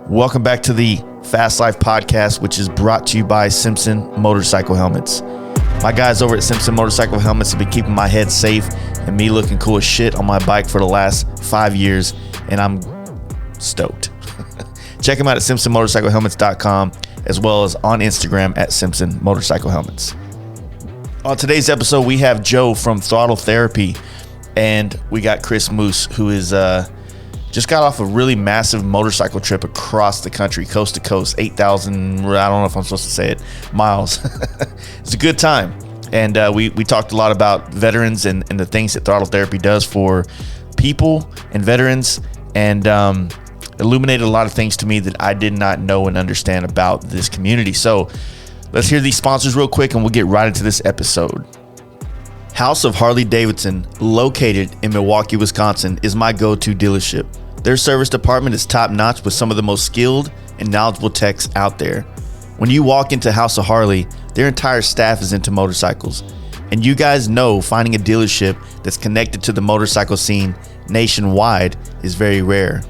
Welcome back to the Fast Life podcast, which is brought to you by Simpson Motorcycle Helmets. My guys over at Simpson Motorcycle Helmets have been keeping my head safe and me looking cool as shit on my bike for the last 5 years, and I'm stoked. Check them out at simpsonmotorcyclehelmets.com as well as on Instagram at Simpson Motorcycle Helmets. On today's episode, we have Joe from Throttle Therapy, and we got Chris Moos, who is just got off a really massive motorcycle trip across the country, coast to coast, 8,000, I don't know if I'm supposed to say it, miles. It's a good time. And we talked a lot about veterans and the things that Throttle Therapy does for people and veterans, and illuminated a lot of things to me that I did not know and understand about this community. So let's hear these sponsors real quick and we'll get right into this episode. House of Harley Davidson, located in Milwaukee, Wisconsin, is my go-to dealership. Their service department is top-notch with some of the most skilled and knowledgeable techs out there. When you walk into House of Harley, their entire staff is into motorcycles. And you guys know finding a dealership that's connected to the motorcycle scene nationwide is very rare.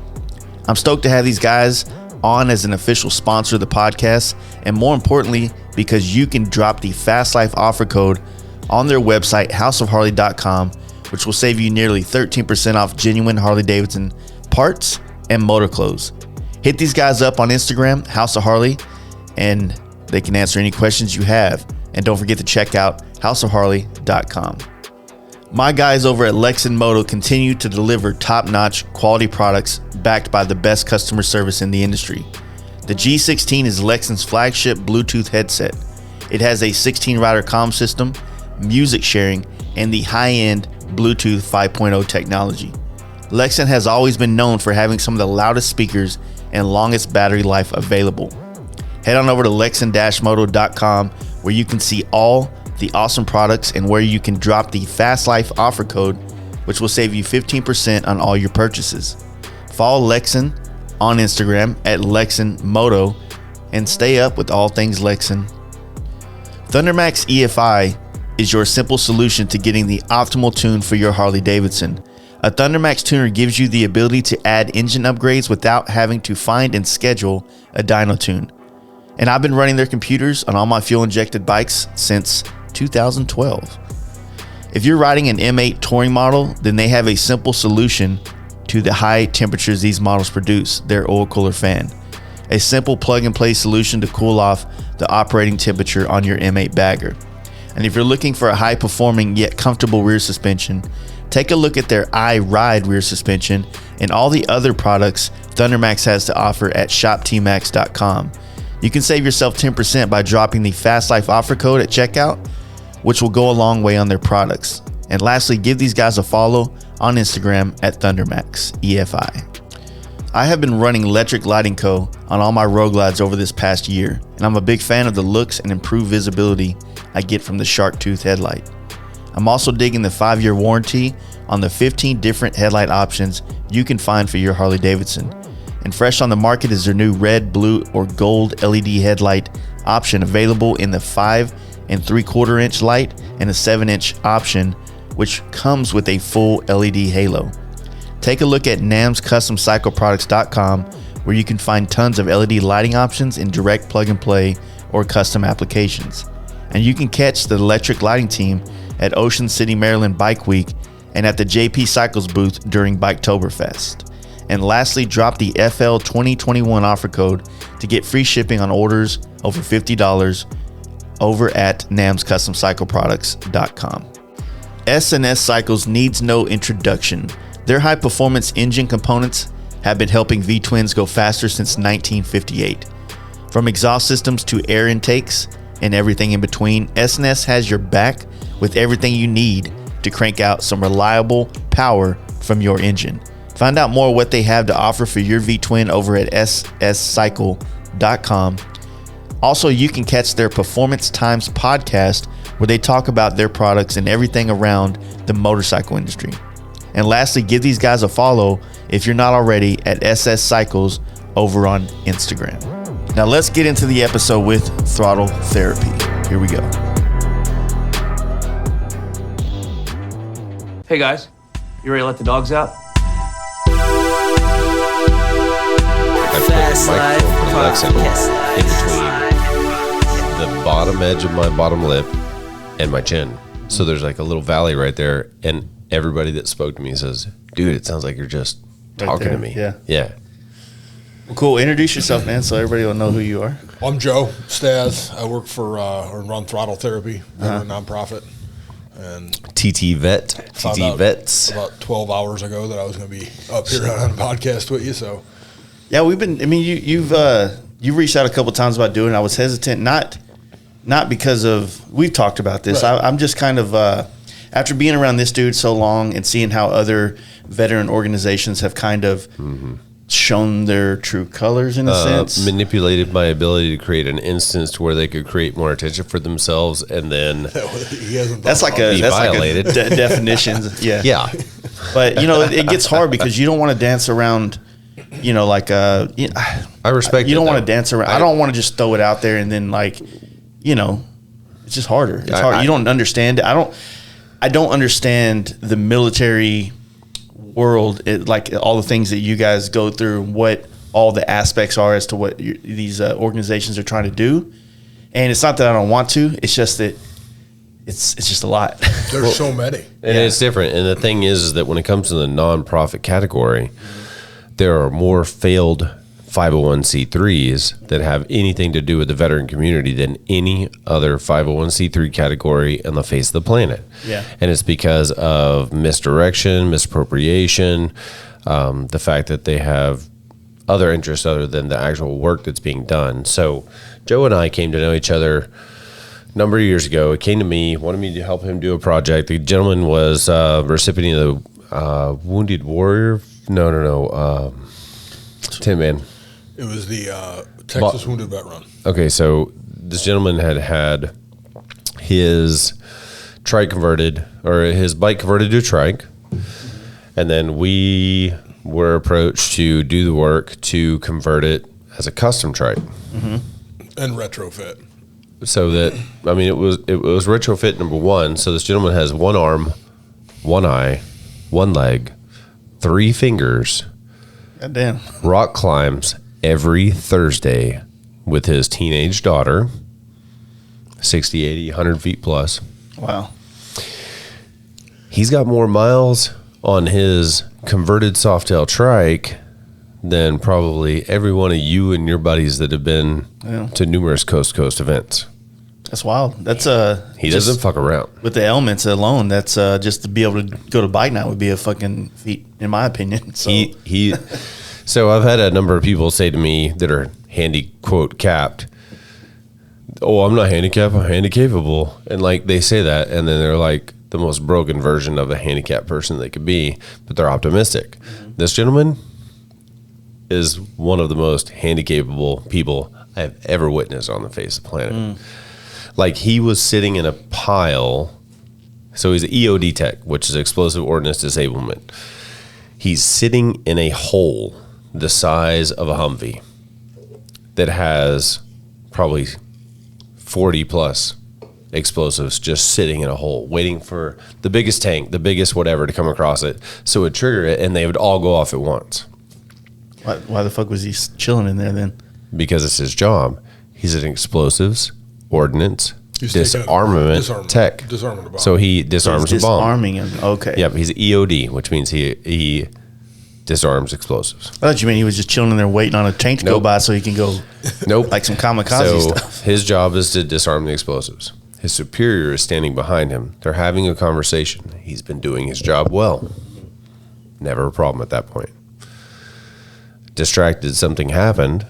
I'm stoked to have these guys on as an official sponsor of the podcast, and more importantly, because you can drop the FASTLIFE offer code on their website, houseofharley.com, which will save you nearly 13% off genuine Harley Davidson parts and motor clothes. Hit these guys up on Instagram, House of Harley, and they can answer any questions you have. And don't forget to check out houseofharley.com. My guys over at Lexan Moto continue to deliver top-notch quality products backed by the best customer service in the industry. The G16 is Lexan's flagship Bluetooth headset. It has a 16-rider comm system, music sharing, and the high-end Bluetooth 5.0 technology. Lexan has always been known for having some of the loudest speakers and longest battery life available. Head on over to lexan-moto.com where you can see all the awesome products and where you can drop the FASTLIFE offer code, which will save you 15% on all your purchases. Follow Lexan on Instagram at LexanMoto and stay up with all things Lexan. thundermax EFI is your simple solution to getting the optimal tune for your Harley Davidson. A thundermax tuner gives you the ability to add engine upgrades without having to find and schedule a dyno tune. And I've been running their computers on all my fuel-injected bikes since 2012. If you're riding an M8 touring model, then they have a simple solution to the high temperatures these models produce, their oil cooler fan. A simple plug-and-play solution to cool off the operating temperature on your M8 bagger. And if you're looking for a high-performing yet comfortable rear suspension, take a look at their iRide rear suspension and all the other products thundermax has to offer at shoptmax.com. You can save yourself 10% by dropping the FASTLIFE offer code at checkout, which will go a long way on their products. And lastly, give these guys a follow on Instagram at thundermax EFI. I have been running Electric Lighting Co. on all my road glides over this past year, and I'm a big fan of the looks and improved visibility I get from the shark tooth headlight. I'm also digging the 5-year warranty on the 15 different headlight options you can find for your Harley Davidson. And fresh on the market is their new red, blue, or gold LED headlight option, available in the 5 3/4 inch light and a 7-inch option, which comes with a full LED halo. Take a look at namscustomcycleproducts.com where you can find tons of LED lighting options in direct plug-and-play or custom applications. And you can catch the electric lighting team at Ocean City, Maryland Bike Week and at the JP Cycles booth during Biketoberfest. And lastly, drop the FL 2021 offer code to get free shipping on orders over $50 over at namscustomcycleproducts.com. S&S Cycles needs no introduction. Their high-performance engine components have been helping V-twins go faster since 1958. From exhaust systems to air intakes and everything in between, S&S has your back with everything you need to crank out some reliable power from your engine. Find out more what they have to offer for your V-twin over at sscycle.com. Also, you can catch their Performance Times podcast where they talk about their products and everything around the motorcycle industry. And lastly, give these guys a follow if you're not already at SS Cycles over on Instagram. Now let's get into the episode with Throttle Therapy. Here we go. Hey guys, you ready to let the dogs out? I put the microphone for Alexa in between the bottom edge of my bottom lip and my chin. So there's like a little valley right there, and everybody that spoke to me says, dude, it sounds like you're just talking to me. Yeah. Well, cool. Introduce yourself, man, so everybody will know who you are. I'm Joe Staz. I work for or run Throttle Therapy, a nonprofit. And TTVets. About 12 hours ago that I was going to be up here on a podcast with you. So, yeah, we've been. I mean, you've reached out a couple times about doing it. I was hesitant, not because of we've talked about this. Right. I'm just kind of after being around this dude so long and seeing how other veteran organizations have kind of shown their true colors in a sense, manipulated my ability to create an instance to where they could create more attention for themselves, and then that's like a definitions. Yeah. But it gets hard because you don't want to dance around. I respect. You don't want to dance around. I don't want to just throw it out there and then it's just harder. It's hard. You don't understand it. I don't understand the military world, like all the things that you guys go through, what all the aspects are as to what these organizations are trying to do. And it's not that I don't want to. It's just that it's just a lot. There's so many, and it's different. And the thing is that when it comes to the nonprofit category, there are more failed 501c3s that have anything to do with the veteran community than any other 501c3 category on the face of the planet. Yeah. And it's because of misdirection, misappropriation, the fact that they have other interests other than the actual work that's being done. So Joe and I came to know each other a number of years ago. He came to me, wanted me to help him do a project. The gentleman was recipient of the Wounded Warrior. No. Tim, man. It was the Texas Wounded Vet Run. Okay, so this gentleman had his trike converted, or his bike converted to a trike, and then we were approached to do the work to convert it as a custom trike. And retrofit. So that, it was retrofit number one. So this gentleman has one arm, one eye, one leg, 3 fingers. God damn. Rock climbs every Thursday with his teenage daughter, 60, 80, 100 feet plus. Wow. He's got more miles on his converted Softail trike than probably every one of you and your buddies that have been to numerous coast-to-coast events. That's wild. That's he doesn't fuck around. With the elements alone, that's just to be able to go to bike night would be a fucking feat, in my opinion. So. So I've had a number of people say to me that are capped, oh, I'm not handicapped, I'm handicapable. And they say that, and then they're like the most broken version of a handicapped person they could be, but they're optimistic. This gentleman is one of the most handicapable people I have ever witnessed on the face of the planet. He was sitting in a pile. So he's an EOD tech, which is explosive ordnance disablement. He's sitting in a hole the size of a Humvee that has probably 40 plus explosives just sitting in a hole, waiting for the biggest tank, the biggest whatever to come across it. So it would trigger it, and they would all go off at once. Why the fuck was he chilling in there then? Because it's his job. He's an explosives, ordnance, disarmament tech. So he disarms a bomb. Disarming him. Okay. Yeah, he's an EOD, which means he disarms explosives. I thought you meant he was just chilling in there waiting on a tank to go by so he can go like some kamikaze stuff. His job is to disarm the explosives. His superior is standing behind him. They're having a conversation. He's been doing his job well. Never a problem at that point. Distracted, something happened,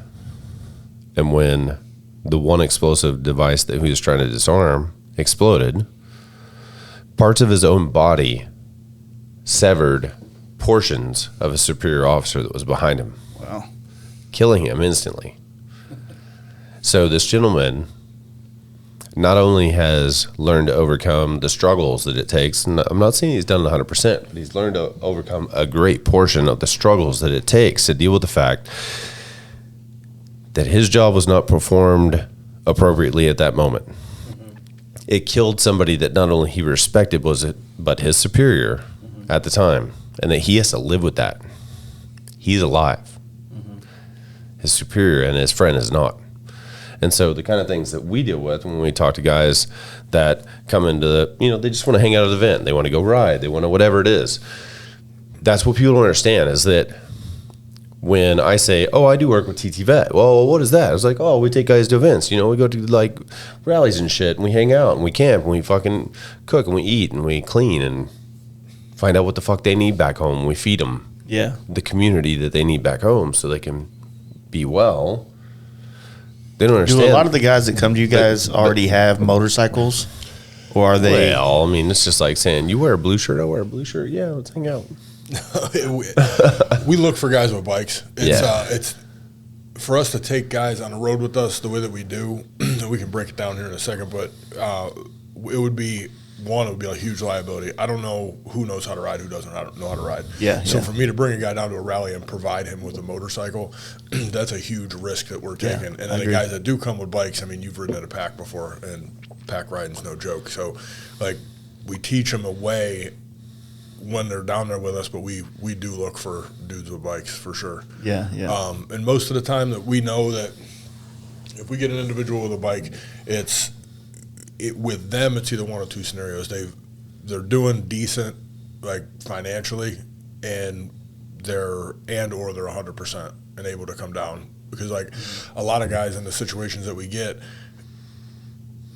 and when the one explosive device that he was trying to disarm exploded, parts of his own body severed portions of a superior officer that was behind him. Wow. Killing him instantly. So this gentleman not only has learned to overcome the struggles that it takes, and I'm not saying he's done it 100%, but he's learned to overcome a great portion of the struggles that it takes to deal with the fact that his job was not performed appropriately at that moment. It killed somebody that not only he respected but his superior at the time, and that he has to live with that. He's alive. his superior and his friend is not. And so the kind of things that we deal with when we talk to guys that come into the, they just want to hang out at the event. They want to go ride. They want to whatever it is. That's what people don't understand is that when I say, oh, I do work with TTVet. Well, what is that? I was like, oh, we take guys to events. We go to like rallies and shit, and we hang out and we camp and we fucking cook and we eat and we clean and find out what the fuck they need back home. We feed them the community that they need back home so they can be well. They don't understand. Do a lot of the guys that come to you guys already have motorcycles? Or are they? Well, I mean, it's just like saying, you wear a blue shirt, I wear a blue shirt. Yeah, let's hang out. We look for guys with bikes. It's for us to take guys on the road with us the way that we do. We can break it down here in a second, but it would be a huge liability. I don't know who knows how to ride, who doesn't know how to ride. So for me to bring a guy down to a rally and provide him with a motorcycle, that's a huge risk that we're taking. And then the guys that do come with bikes, I mean, you've ridden at a pack before, and pack riding's no joke. So, like, we teach them a way when they're down there with us, but we do look for dudes with bikes for sure. And most of the time that we know that if we get an individual with a bike, with them it's either one or two scenarios. They're doing decent, like, financially, or they're 100% and able to come down, because like a lot of guys in the situations that we get,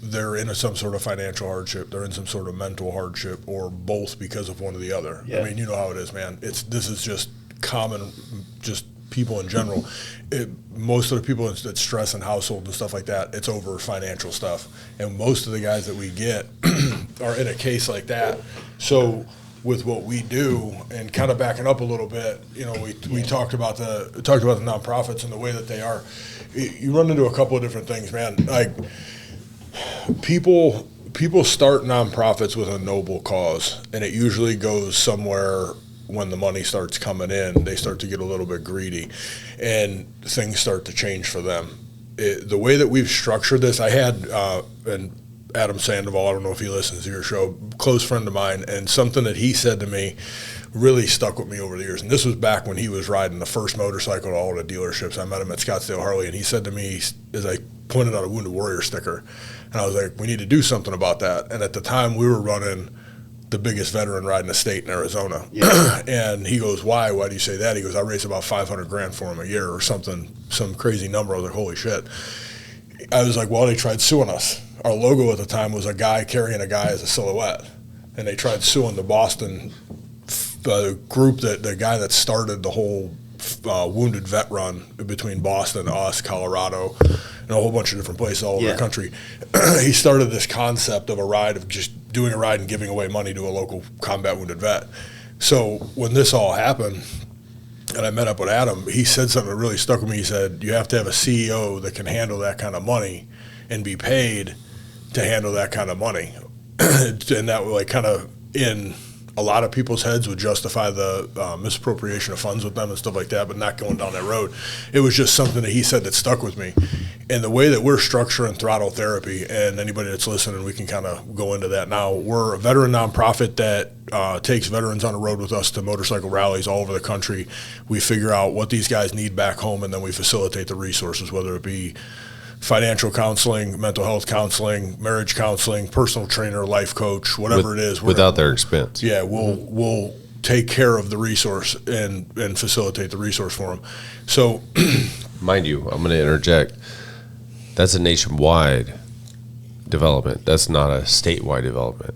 they're in some sort of financial hardship, they're in some sort of mental hardship, or both because of one or the other. I mean, you know how it is, man. This is just common, just people in general. Most of the people that stress in household and stuff like that, it's over financial stuff. And most of the guys that we get are in a case like that. So with what we do, and kind of backing up a little bit, we talked about the nonprofits and the way that they are. You run into a couple of different things, man. Like, people start nonprofits with a noble cause, and it usually goes somewhere. When the money starts coming in, they start to get a little bit greedy, and things start to change for them. The way that we've structured this, I had and Adam Sandoval, I don't know if he listens to your show, close friend of mine, and something that he said to me really stuck with me over the years. And this was back when he was riding the first motorcycle to all the dealerships. I met him at Scottsdale Harley, and he said to me, as I pointed out a Wounded Warrior sticker, and I was like, we need to do something about that. And at the time, we were running the biggest veteran ride in the state in Arizona. And he goes, why do you say that? He goes, I raise about $500,000 for him a year or something, some crazy number. I was like, holy shit. I was like, well, they tried suing us. Our logo at the time was a guy carrying a guy as a silhouette, and they tried suing the Boston group, the guy that started the whole wounded vet run between Boston, us, Colorado, and a whole bunch of different places all over the country. He started this concept of just doing a ride and giving away money to a local combat wounded vet. So when this all happened, and I met up with Adam, he said something that really stuck with me. He said, you have to have a CEO that can handle that kind of money and be paid to handle that kind of money. And that, like, kind of in a lot of people's heads would justify the misappropriation of funds with them and stuff like that, but not going down that road. It was just something that he said that stuck with me. And the way that we're structuring Throttle Therapy, and anybody that's listening, we can kind of go into that now. We're a veteran nonprofit that takes veterans on the road with us to motorcycle rallies all over the country. We figure out what these guys need back home, and then we facilitate the resources, whether it be financial counseling, mental health counseling, marriage counseling, personal trainer, life coach, whatever it is. Without their expense. Yeah, we'll take care of the resource and facilitate the resource for them. So, mind you, I'm going to interject. That's a nationwide development. That's not a statewide development.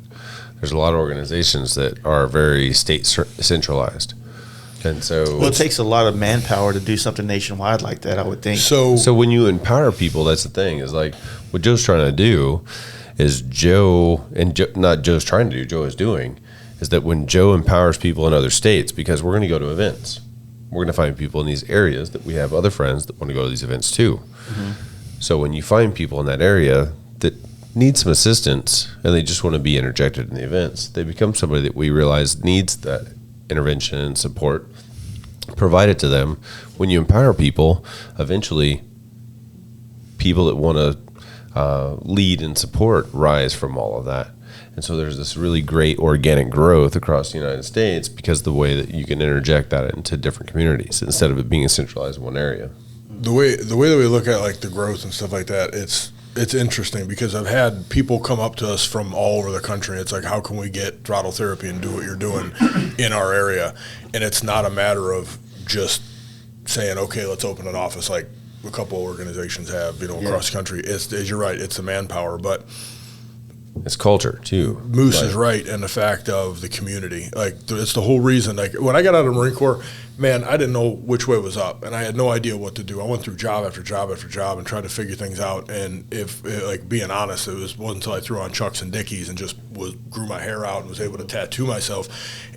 There's a lot of organizations that are very state centralized. And so, well, it takes a lot of manpower to do something nationwide like that, I would think. So when you empower people, that's the thing, is like what Joe's trying to do is not Joe's trying to do, Joe is doing, is that when Joe empowers people in other states, because we're going to go to events, we're going to find people in these areas that we have other friends that want to go to these events too. Mm-hmm. So when you find people in that area that need some assistance and they just want to be interjected in the events, they become somebody that we realize needs that intervention and support provided to them. When you empower people, eventually people that want to lead and support rise from all of that. And so there's this really great organic growth across the United States because of the way that you can interject that into different communities instead of it being centralized in one area. the way that we look at like the growth and stuff like that, it's interesting because I've had people come up to us from all over the country. It's like, how can we get Throttle Therapy and do what you're doing in our area? And it's not a matter of just saying, okay, let's open an office like a couple organizations have, across the country. As you're right, it's the manpower, but it's culture too. Moos is right in the fact of the community. Like, it's the whole reason. Like, when I got out of the Marine Corps, man, I didn't know which way was up, and I had no idea what to do. I went through job after job after job and tried to figure things out. And being honest, wasn't until I threw on Chucks and Dickies and just grew my hair out and was able to tattoo myself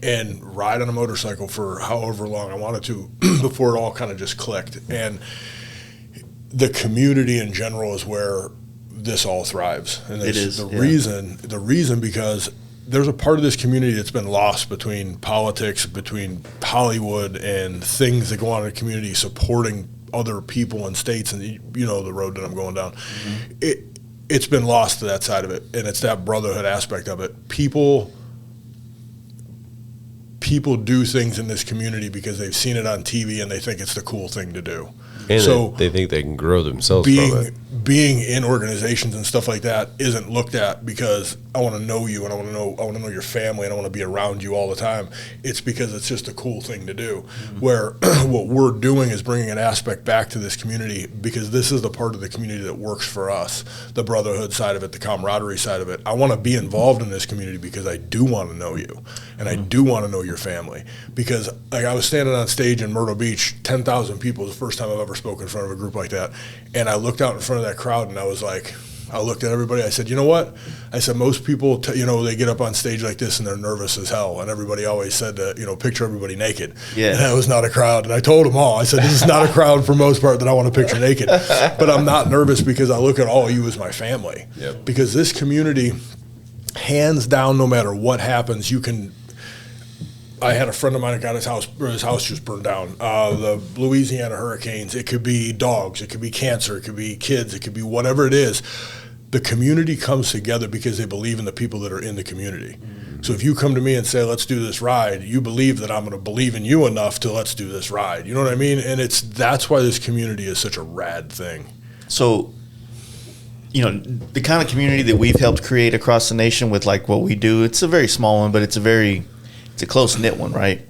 and ride on a motorcycle for however long I wanted to before it all kind of just clicked. And the community in general is where this all thrives. And it is the reason because there's a part of this community that's been lost between politics, between Hollywood and things that go on in the community, supporting other people and states, and the road that I'm going down. Mm-hmm. It's been lost to that side of it, and it's that brotherhood aspect of it. People do things in this community because they've seen it on TV and they think it's the cool thing to do. And so they think they can grow themselves from it. Being in organizations and stuff like that isn't looked at because I want to know you and I want to know your family and I want to be around you all the time. It's because it's just a cool thing to do. Mm-hmm. Where what we're doing is bringing an aspect back to this community because this is the part of the community that works for us, the brotherhood side of it, the camaraderie side of it. I want to be involved in this community because I do want to know you and I do want to know your family. Because like, I was standing on stage in Myrtle Beach, 10,000 people, the first time I've ever spoken in front of a group like that, and I looked out in front of that crowd and I was like, I looked at everybody, I said, you know what? I said, most people, they get up on stage like this and they're nervous as hell, and everybody always said to, picture everybody naked. Yeah. And that was not a crowd, and I told them all, I said, this is not a crowd for most part that I want to picture naked, but I'm not nervous because I look at all of you as my family. Yep. Because this community, hands down, no matter what happens, I had a friend of mine that got his house just burned down. The Louisiana hurricanes, it could be dogs, it could be cancer, it could be kids, it could be whatever it is. The community comes together because they believe in the people that are in the community. Mm-hmm. So if you come to me and say, let's do this ride, you believe that I'm going to believe in you enough to let's do this ride. You know what I mean? And that's why this community is such a rad thing. So, the kind of community that we've helped create across the nation with like what we do, it's a very small one, but it's a close-knit one, right?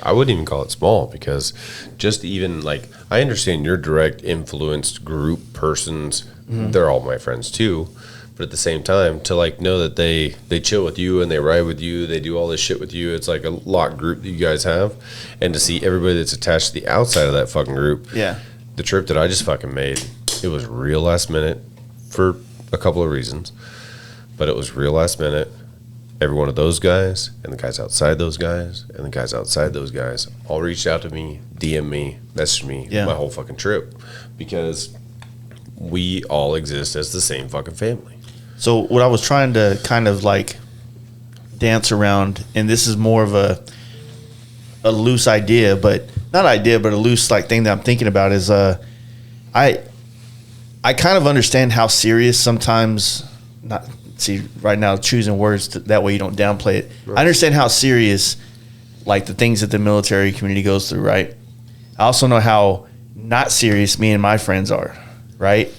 I wouldn't even call it small because just even like, I understand your direct influenced group persons, mm-hmm. They're all my friends too, but at the same time, to like know that they chill with you and they ride with you, they do all this shit with you, it's like a locked group that you guys have, and to see everybody that's attached to the outside of that fucking group. Yeah. The trip that I just fucking made, it was real last minute for a couple of reasons, but it was real last minute. Every one of those guys and the guys outside those guys and the guys outside those guys all reached out to me, DM me, messaged me my whole fucking trip because we all exist as the same fucking family. So what I was trying to kind of like dance around, and this is more of a loose idea, but not idea, but a loose like thing that I'm thinking about is I kind of understand how serious sometimes not. See, right now, choosing words that way you don't downplay it. Right. I understand how serious, like, the things that the military community goes through, right? I also know how not serious me and my friends are, right?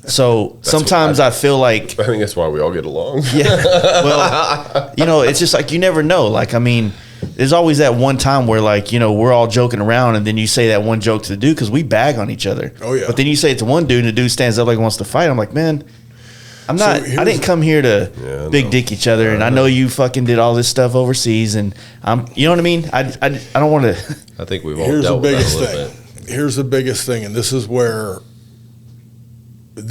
So sometimes I feel like... I think that's why we all get along. Yeah. Well, it's just like you never know. Like, I mean, there's always that one time where, like, we're all joking around and then you say that one joke to the dude because we bag on each other. Oh, yeah. But then you say it to one dude and the dude stands up like he wants to fight. I'm like, man... I didn't come here to big dick each other, and I know you fucking did all this stuff overseas, and you know what I mean? I don't want to. I think we've all dealt with that a little bit. Here's the biggest thing, and this is one of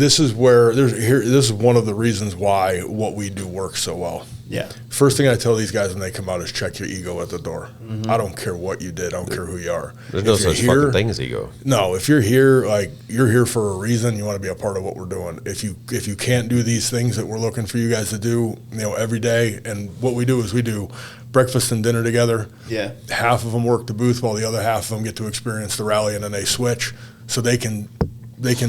the reasons why what we do works so well. Yeah. First thing I tell these guys when they come out is check your ego at the door. Mm-hmm. I don't care what you did. I don't care who you are. There's no such fucking thing as ego. No, if you're here, like you're here for a reason. You want to be a part of what we're doing. If you can't do these things that we're looking for you guys to do, every day, and what we do is we do breakfast and dinner together. Yeah. Half of them work the booth while the other half of them get to experience the rally, and then they switch so they can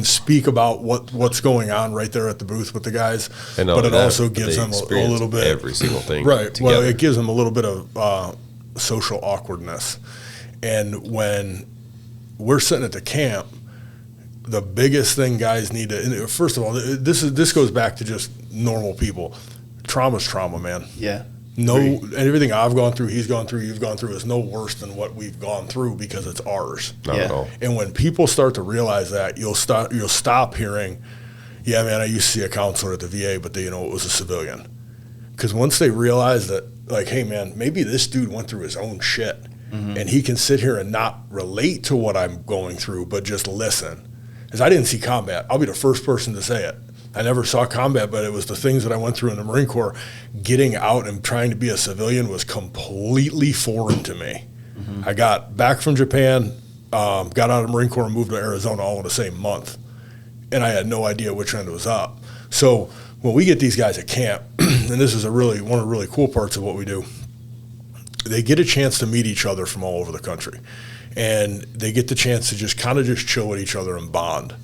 speak about what's going on right there at the booth with the guys, but it also gives them a little bit every single thing. Right. Together. Well, it gives them a little bit of social awkwardness, and when we're sitting at the camp, the biggest thing guys need to, first of all, this goes back to just normal people. Trauma's trauma, man. Yeah. Everything I've gone through, he's gone through, you've gone through is no worse than what we've gone through because it's ours. Not at all. And when people start to realize that, you'll stop hearing, yeah, man, I used to see a counselor at the VA, but it was a civilian. Because once they realize that, like, hey, man, maybe this dude went through his own shit, and he can sit here and not relate to what I'm going through, but just listen. Because I didn't see combat. I'll be the first person to say it. I never saw combat, but it was the things that I went through in the Marine Corps. Getting out and trying to be a civilian was completely foreign to me. I got back from Japan, got out of the Marine Corps and moved to Arizona all in the same month. And I had no idea which end was up. So when we get these guys at camp, and this is one of the really cool parts of what we do, they get a chance to meet each other from all over the country. And they get the chance to just chill with each other and bond.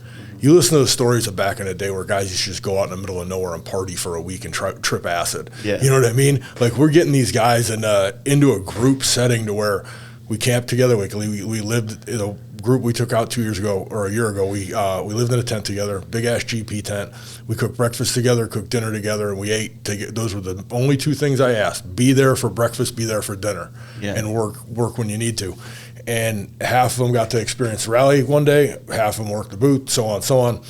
You listen to the stories of back in the day where guys used to just go out in the middle of nowhere and party for a week and trip acid. Yeah. You know what I mean? Like, we're getting these guys into a group setting to where we camped together weekly. We lived in a group we took out 2 years ago or a year ago. We lived in a tent together, big ass GP tent. We cooked breakfast together, cooked dinner together, and we ate. Those were the only two things I asked: be there for breakfast, be there for dinner, and work when you need to. And half of them got to experience the rally one day, half of them worked the booth, so on, so on.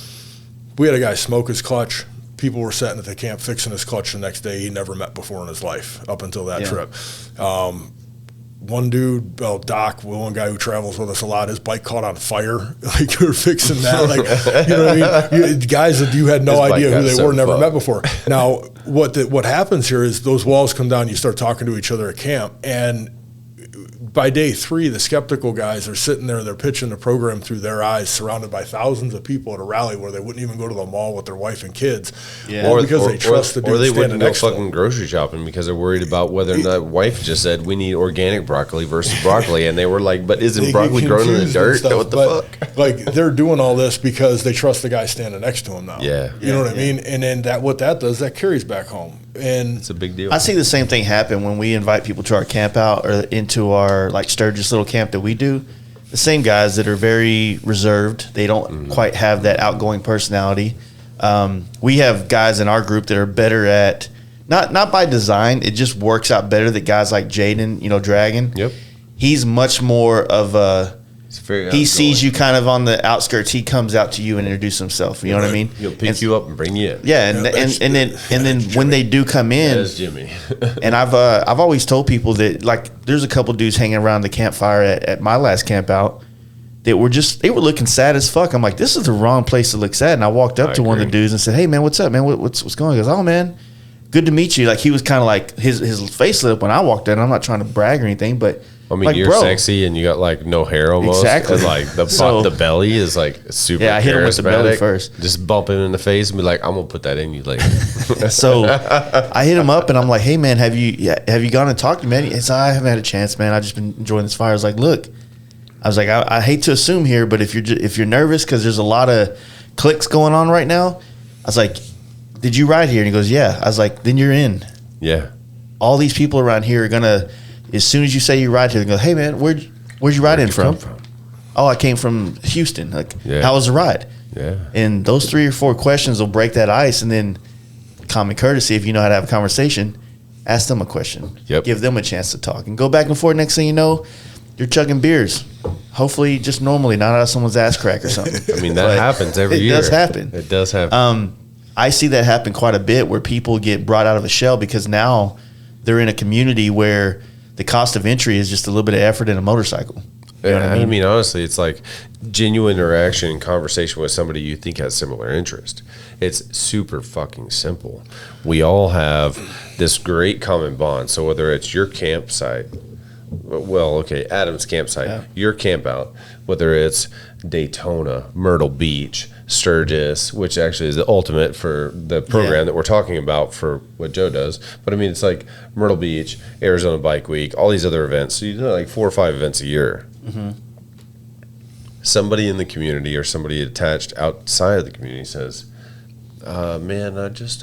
We had a guy smoke his clutch. People were sitting at the camp fixing his clutch the next day he never met before in his life up until that trip. One dude, Doc, one guy who travels with us a lot, his bike caught on fire. Like, you were fixing that. Like, you know what I mean? Guys that you had no idea who they were, never met before. Now, what happens here is those walls come down, you start talking to each other at camp, and by day 3, the skeptical guys are sitting there, they're pitching the program through their eyes, surrounded by thousands of people at a rally where they wouldn't even go to the mall with their wife and kids. All because they trust the dude or they standing wouldn't go next to fucking grocery shopping because they're worried about whether or not wife just said we need organic broccoli versus broccoli, and they were like, but isn't broccoli grown in the dirt? What the fuck? Like, they're doing all this because they trust the guy standing next to them now. Yeah. You know what I mean? And then what that does, that carries back home. And it's a big deal. I see the same thing happen when we invite people to our camp out or into our like Sturgis little camp that we do. The same guys that are very reserved. They don't quite have that outgoing personality. We have guys in our group that are better at not by design. It just works out better that guys like Jaden, Dragon. Yep. He's much more of a. He sees you kind of on the outskirts. He comes out to you and introduces himself. You know what I mean? He'll pick you up and bring you in. Yeah, and then when they do come in, that's Jimmy. and I've always told people that, like, there's a couple dudes hanging around the campfire at my last camp out that they were looking sad as fuck. I'm like, this is the wrong place to look sad. And I walked up to one of the dudes and said, hey man, what's up, man? What's going on? He goes, oh man, good to meet you. Like, he was kind of like his face lit up when I walked in. I'm not trying to brag or anything, but I mean, like, you're sexy and you got like no hair almost. Exactly. And like the belly is like super. Yeah, I hit him with the belly first. Just bump him in the face and be like, I'm gonna put that in you later. So I hit him up and I'm like, hey man, have you gone and talked to him? He said, I haven't had a chance, man. I've just been enjoying this fire. I was like, look, I hate to assume here, but if you're nervous because there's a lot of clicks going on right now, I was like, did you ride here? And he goes, yeah. I was like, then you're in. Yeah. All these people around here are gonna. As soon as you say you ride here, they go, hey, man, where'd you ride in from? Oh, I came from Houston. Like, how was the ride? Yeah. And those 3 or 4 questions will break that ice. And then common courtesy, if you know how to have a conversation, ask them a question. Yep. Give them a chance to talk. And go back and forth. Next thing you know, you're chugging beers. Hopefully just normally, not out of someone's ass crack or something. I mean, that happens every year. It does happen. It does happen. I see that happen quite a bit where people get brought out of a shell because now they're in a community where the cost of entry is just a little bit of effort in a motorcycle. You know what I mean, honestly, it's like genuine interaction and conversation with somebody you think has similar interest. It's super fucking simple. We all have this great common bond. So whether it's your campsite, Adam's campsite, your camp out, whether it's Daytona, Myrtle Beach, Sturgis, which actually is the ultimate for the program that we're talking about for what Joe does. But I mean, it's like Myrtle Beach, Arizona Bike Week, all these other events. So you do like 4 or 5 events a year. Mm-hmm. Somebody in the community or somebody attached outside of the community says, man, I just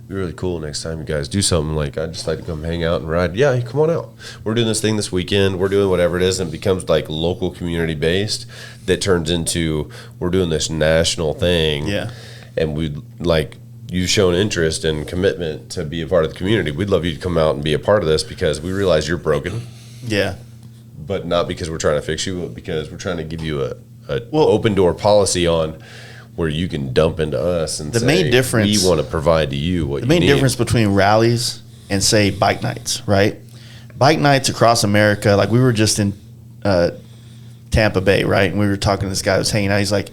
be really cool next time you guys do something. Like, I'd just like to come hang out and ride. Yeah, come on out. We're doing this thing this weekend. We're doing whatever it is, and it becomes like local community based that turns into we're doing this national thing. Yeah. And we like, you've shown interest and commitment to be a part of the community. We'd love you to come out and be a part of this because we realize you're broken. Yeah. But not because we're trying to fix you, but because we're trying to give you a open door policy on where you can dump into us and the say, main difference, we want to provide to you what you need. The main difference between rallies and, say, bike nights, right? Bike nights across America, like we were just in Tampa Bay, right? And we were talking to this guy that was hanging out. He's like,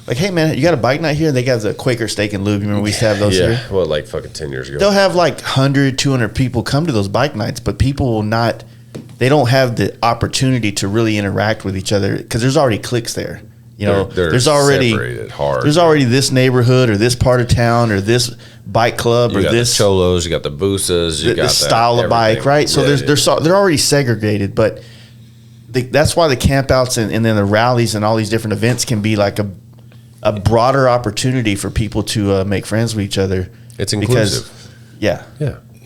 hey, man, you got a bike night here? And they got the Quaker Steak and Lube. You remember we used to have those here? Well, like fucking 10 years ago. They'll have like 100, 200 people come to those bike nights, but people will not – they don't have the opportunity to really interact with each other because there's already cliques there. You know, they're there's already separated hard. There's already this neighborhood or this part of town or this bike club you or got this the cholos, you got the boosas, you got this style of bike, right? So they're already segregated, but that's why the campouts and then the rallies and all these different events can be like a broader opportunity for people to make friends with each other. It's inclusive. Yeah.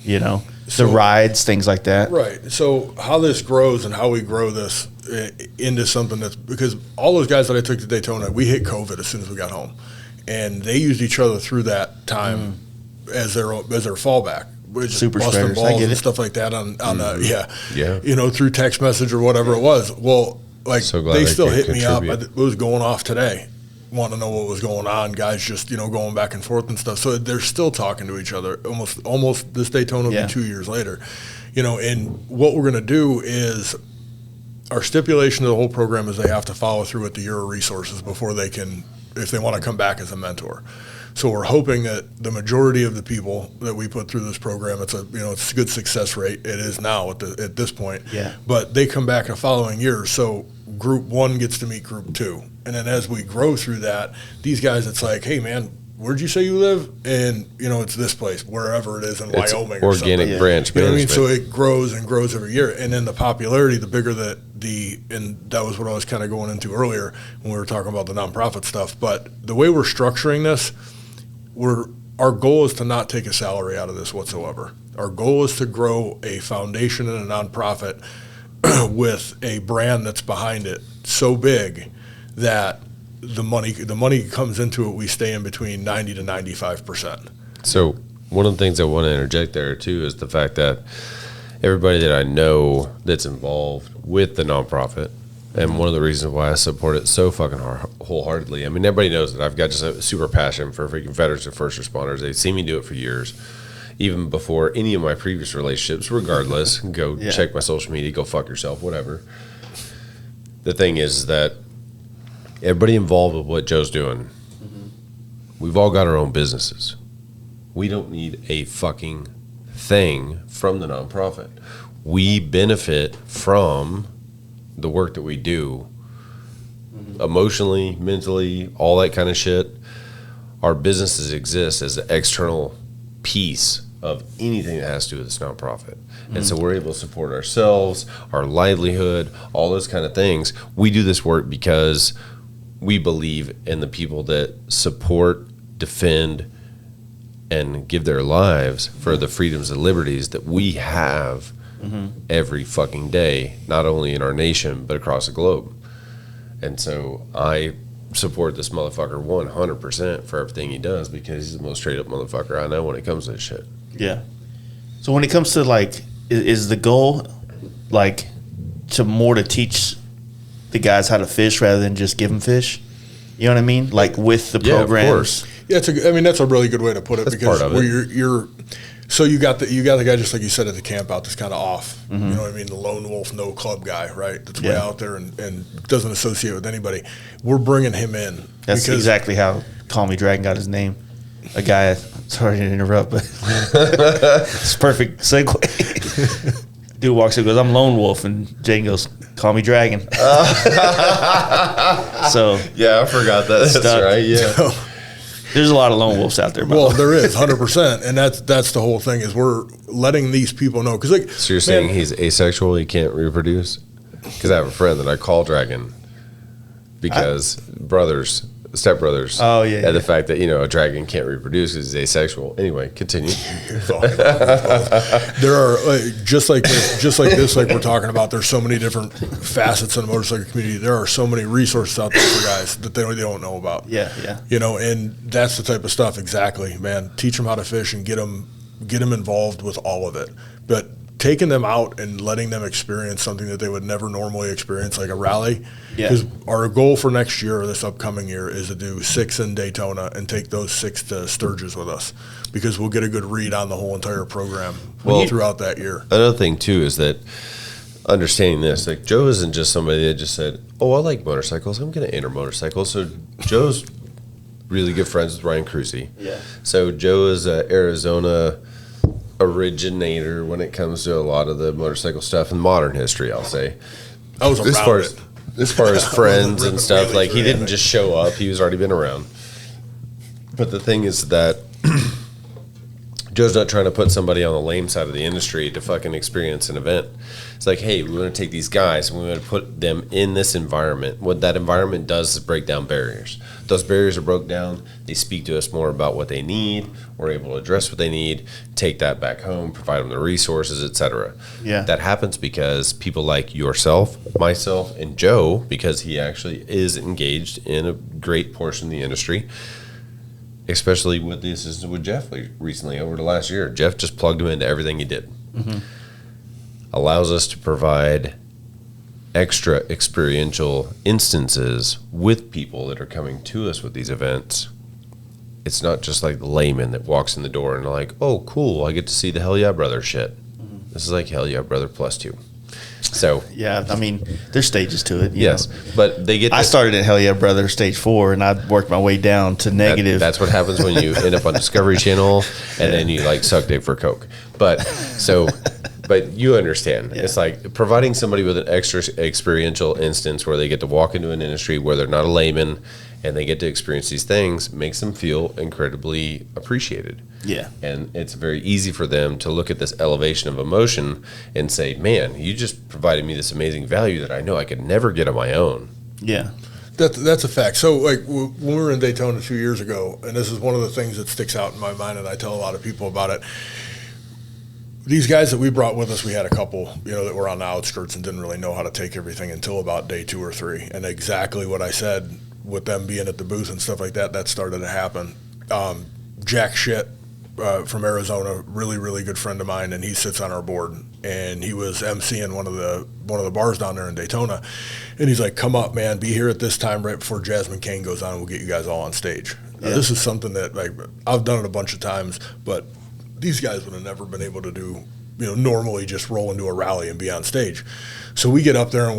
You know, So, the rides, things like that. Right. So how this grows and how we grow this into something that's, because all those guys that I took to Daytona, we hit COVID as soon as we got home, and they used each other through that time as their fallback. Super busting spreaders, I balls get and it. stuff like that on the you know, through text message or whatever it was. Well, like So glad they I still could hit me up. contribute. It was going off today, want to know what was going on. Guys just, you know, going back and forth and stuff. So they're still talking to each other. Almost this Daytona will be 2 years later. You know, and what we're going to do is our stipulation of the whole program is they have to follow through with the Euro resources before they can, if they want to come back as a mentor. So we're hoping that the majority of the people that we put through this program, it's a good success rate. It is now at this point. Yeah. But they come back the following year. So group one gets to meet group two. And then as we grow through that, these guys, it's like, hey man, where'd you say you live? And, you know, it's this place, wherever it is in It's Wyoming or something. organic branch You know what I mean? management. So it grows and grows every year. And then the popularity, the bigger and that was what I was kind of going into earlier when we were talking about the nonprofit stuff. But the way we're structuring this, our goal is to not take a salary out of this whatsoever. Our goal is to grow a foundation and a nonprofit with a brand that's behind it so big that the money comes into it. We stay in between 90 to 95%. So one of the things I want to interject there too is the fact that everybody that I know that's involved with the nonprofit, and one of the reasons why I support it so fucking wholeheartedly. I mean, everybody knows that I've got just a super passion for freaking veterans and first responders. They've seen me do it for years, even before any of my previous relationships. Regardless, go check my social media, go fuck yourself, whatever. The thing is that everybody involved with what Joe's doing, we've all got our own businesses. We don't need a fucking thing from the nonprofit. We benefit from the work that we do emotionally, mentally, all that kind of shit. Our businesses exist as an external piece of anything that has to do with this nonprofit. And so we're able to support ourselves, our livelihood, all those kind of things. We do this work because we believe in the people that support, defend, and give their lives for the freedoms and liberties that we have every fucking day, not only in our nation, but across the globe. And so I support this motherfucker 100% for everything he does because he's the most straight up motherfucker I know when it comes to this shit. Yeah. So when it comes to like, is the goal like to teach the guys how to fish rather than just give them fish? You know what I mean? Like with the programs. Of course. Yeah, that's a really good way to put it. That's because part of it. So you got the guy, just like you said, at the camp out that's kind of off. You know what I mean? The lone wolf, no club guy, right? That's way out there and doesn't associate with anybody. We're bringing him in. That's exactly how Call Me Dragon got his name. A guy, sorry to interrupt, but it's perfect segue. Dude walks in and goes, I'm Lone Wolf, and Jane goes, call me Dragon. So yeah, I forgot that. That's right. Yeah. There's a lot of lone wolves out there. Well, there is 100%, and that's the whole thing is we're letting these people know because like. So you're saying he's asexual, he can't reproduce? Because I have a friend that I call Dragon because brothers stepbrothers. Oh, yeah, And the fact that, a dragon can't reproduce because it's asexual. Anyway, continue. There are, just like this, like we're talking about, there's so many different facets in the motorcycle community. There are so many resources out there for guys that they don't know about. Yeah. And that's the type of stuff, exactly, man. Teach them how to fish and get them involved with all of it. But taking them out and letting them experience something that they would never normally experience, like a rally. Because our goal for next year, or this upcoming year, is to do 6 in Daytona and take those 6 to Sturgis with us, because we'll get a good read on the whole entire program throughout that year. Another thing too is that understanding this, like Joe isn't just somebody that just said, "Oh, I like motorcycles. I'm going to enter motorcycles." So Joe's really good friends with Ryan Cruzy. Yeah. So Joe is an Arizona originator when it comes to a lot of the motorcycle stuff in modern history, I'll say. I was around it. As far as friends and stuff, like he didn't just show up; he was already been around. But the thing is that Joe's not trying to put somebody on the lame side of the industry to fucking experience an event. It's like, hey, we want to take these guys and we want to put them in this environment. What that environment does is break down barriers. Those barriers are broke down. They speak to us more about what they need. We're able to address what they need, take that back home, provide them the resources, etc. Yeah. That happens because people like yourself, myself, and Joe, because he actually is engaged in a great portion of the industry, especially with the assistance with Jeff recently over the last year. Jeff just plugged him into everything he did. Mm-hmm. Allows us to provide extra experiential instances with people that are coming to us with these events. It's not just like the layman that walks in the door and like, oh, cool, I get to see the Hell Yeah Brother shit. Mm-hmm. This is like Hell Yeah Brother +2. So yeah, I mean, there's stages to it. Yes, but they get. I started at Hell Yeah Brother stage 4, and I worked my way down to negative. That's what happens when you end up on Discovery Channel, and then you like suck dick for coke. But you understand. Yeah. It's like providing somebody with an extra experiential instance where they get to walk into an industry where they're not a layman, and they get to experience these things, makes them feel incredibly appreciated. Yeah. And it's very easy for them to look at this elevation of emotion and say, man, you just provided me this amazing value that I know I could never get on my own. Yeah. That's a fact. So, like, when we were in Daytona 2 years ago, and this is one of the things that sticks out in my mind, and I tell a lot of people about it, these guys that we brought with us, we had a couple, that were on the outskirts and didn't really know how to take everything until about day 2 or 3. And exactly what I said with them being at the booth and stuff like that, that started to happen. Jack Shit from Arizona, really, really good friend of mine, and he sits on our board. And he was emceeing one of the bars down there in Daytona. And he's like, come up, man, be here at this time right before Jasmine Kane goes on, and we'll get you guys all on stage. Yeah. Now, this is something that, like, I've done it a bunch of times, but these guys would have never been able to do, normally just roll into a rally and be on stage. So we get up there and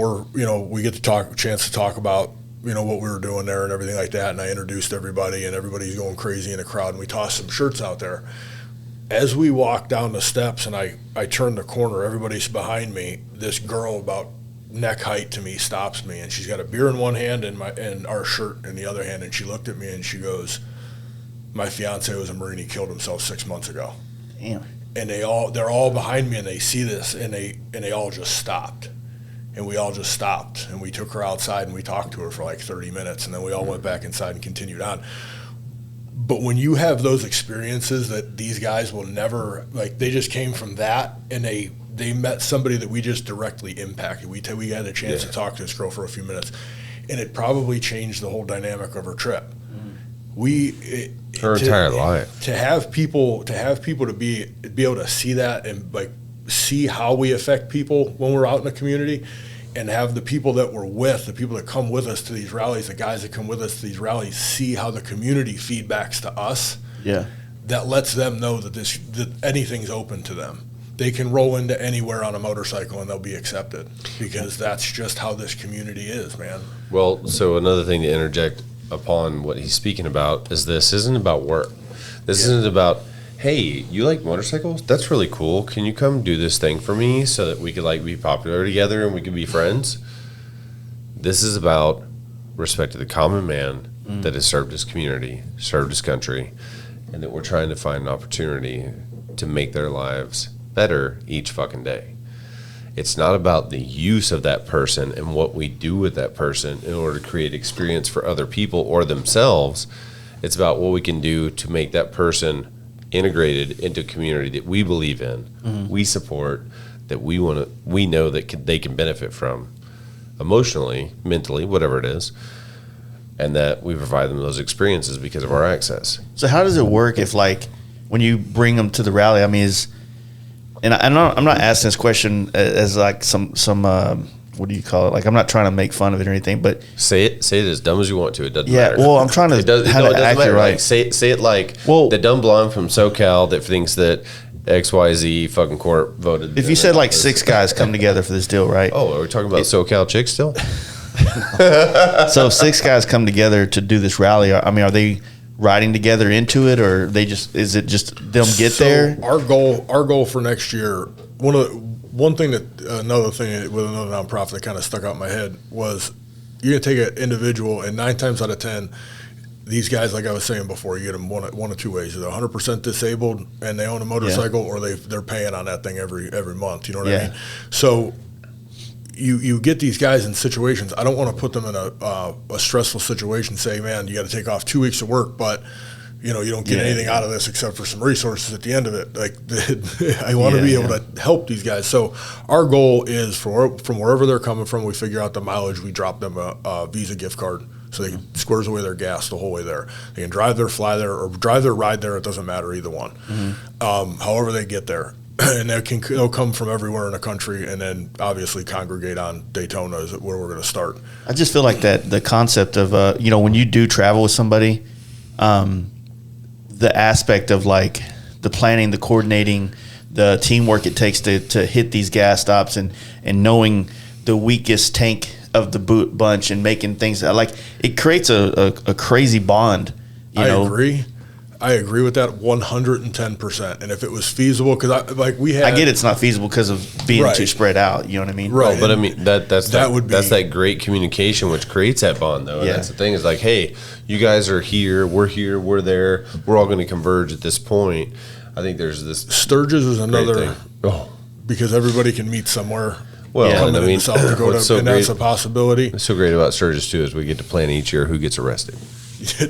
we get to chance to talk about, what we were doing there and everything like that. And I introduced everybody, and everybody's going crazy in the crowd, and we tossed some shirts out there. As we walk down the steps and I turn the corner, everybody's behind me. This girl about neck height to me stops me, and she's got a beer in one hand and our shirt in the other hand. And she looked at me and she goes, my fiance was a Marine. He killed himself 6 months ago. Damn. And they're all behind me, and they see this, and they all just stopped. And we all just stopped, and we took her outside and we talked to her for like 30 minutes, and then we all went back inside and continued on. But when you have those experiences that these guys will never, like, they just came from that, and they met somebody that we just directly impacted. We had a chance to talk to this girl for a few minutes, and it probably changed the whole dynamic of her trip. Her entire life. To have people to be able to see that and like see how we affect people when we're out in the community, and have the people that we're with, the people that come with us to these rallies, the guys that come with us to these rallies, see how the community feedbacks to us. Yeah. That lets them know that anything's open to them. They can roll into anywhere on a motorcycle and they'll be accepted, because that's just how this community is, man. Well, so another thing to interject upon what he's speaking about is this isn't about work. This isn't about, hey, you like motorcycles? That's really cool. Can you come do this thing for me so that we could like be popular together and we could be friends? This is about respect to the common man that has served his community, served his country, and that we're trying to find an opportunity to make their lives better each fucking day. It's not about the use of that person and what we do with that person in order to create experience for other people or themselves. It's about what we can do to make that person integrated into a community that we believe in, we support, that we know that they can benefit from emotionally, mentally, whatever it is, and that we provide them those experiences because of our access. So how does it work if, like, when you bring them to the rally? I mean, I'm not asking this question as like some what do you call it? Like, I'm not trying to make fun of it or anything, but say it as dumb as you want to. It doesn't matter. Yeah, well, I'm trying to it doesn't act matter. right. Like, say it like the dumb blonde from SoCal that thinks that XYZ fucking court voted. If you said like 6 guys come together for this deal, right? Oh, are we talking about SoCal chicks still? So 6 guys come together to do this rally. I mean, are they riding together into it, or is it just them get there? Our goal for next year, another thing with another nonprofit that kind of stuck out in my head was, you're gonna take an individual, and 9 times out of 10, these guys, like I was saying before, you get them one of 2 ways: they're 100% disabled and they own a motorcycle, or they're paying on that thing every month. You know what I mean? So you get these guys in situations. I don't want to put them in a stressful situation. Say, man, you got to take off 2 weeks of work, but you don't get anything out of this except for some resources at the end of it. Like, I want to be able to help these guys. So our goal is from wherever they're coming from, we figure out the mileage. We drop them a Visa gift card, so they can squares away their gas the whole way there. They can drive there, fly there, or drive there, ride there. It doesn't matter, either one. However they get there. And they'll come from everywhere in the country, and then obviously congregate on Daytona is where we're going to start. I just feel like that the concept of when you do travel with somebody, the aspect of like the planning, the coordinating, the teamwork it takes to hit these gas stops, and knowing the weakest tank of the bunch and making things like it creates a crazy bond. I agree with that 110%. And if it was feasible, because I get it's not feasible because of being too spread out. You know what I mean? Right. Oh, but I mean that's that great communication which creates that bond, though. And that's the thing, is like, hey, you guys are here, we're there, we're all going to converge at this point. I think there's this Sturgis is another because everybody can meet somewhere. Well, and I mean, South Dakota, and that's a possibility. What's so great about Sturgis too is we get to plan each year who gets arrested.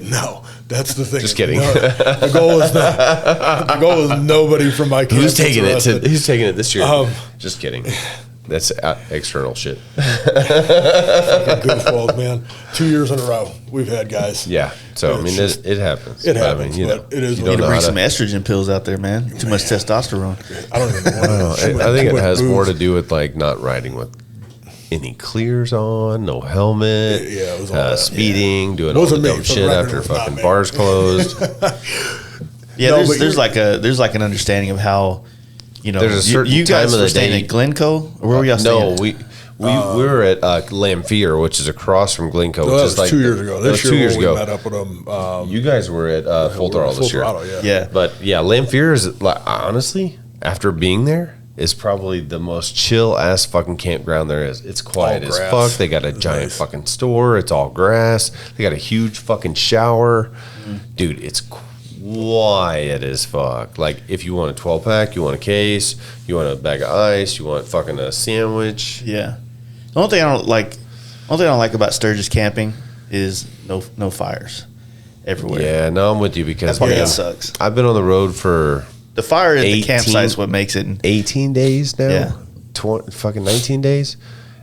No, that's the thing. Just kidding. No, the goal is nobody from my camp. Who's taking it this year? Just kidding. That's external shit. Goofball, man. 2 years in a row we've had guys. Yeah. So I mean, it happens. It happens. But it is. You need to bring some estrogen pills out there, man. Too much testosterone. I don't even know. I think it has more to do with like not riding with any clears on, no helmet, it was all speeding, doing all the dumb shit after fucking bars closed. There's like an understanding of how, there's a certain you guys time of were the staying day. at Glencoe, or where were y'all staying? No, we were at Lamphere, which is across from Glencoe. That was like 2 years ago. This year 2 years ago. We met up with them. You guys were at Full Throttle this year. Yeah. But Lamphere is, like, honestly, after being there, is probably the most chill ass fucking campground there is. It's quiet as fuck. They got a giant fucking store. It's all grass. They got a huge fucking shower. Dude, it's quiet as fuck. Like, if you want a 12-pack, you want a case, you want a bag of ice, you want fucking a sandwich. Yeah. The only thing I don't like about Sturgis camping is no fires everywhere. Yeah, no, I'm with you, because that sucks. I've been on the road for the fire at the campsite is what makes it 18 days now. Yeah. Fucking 19 days.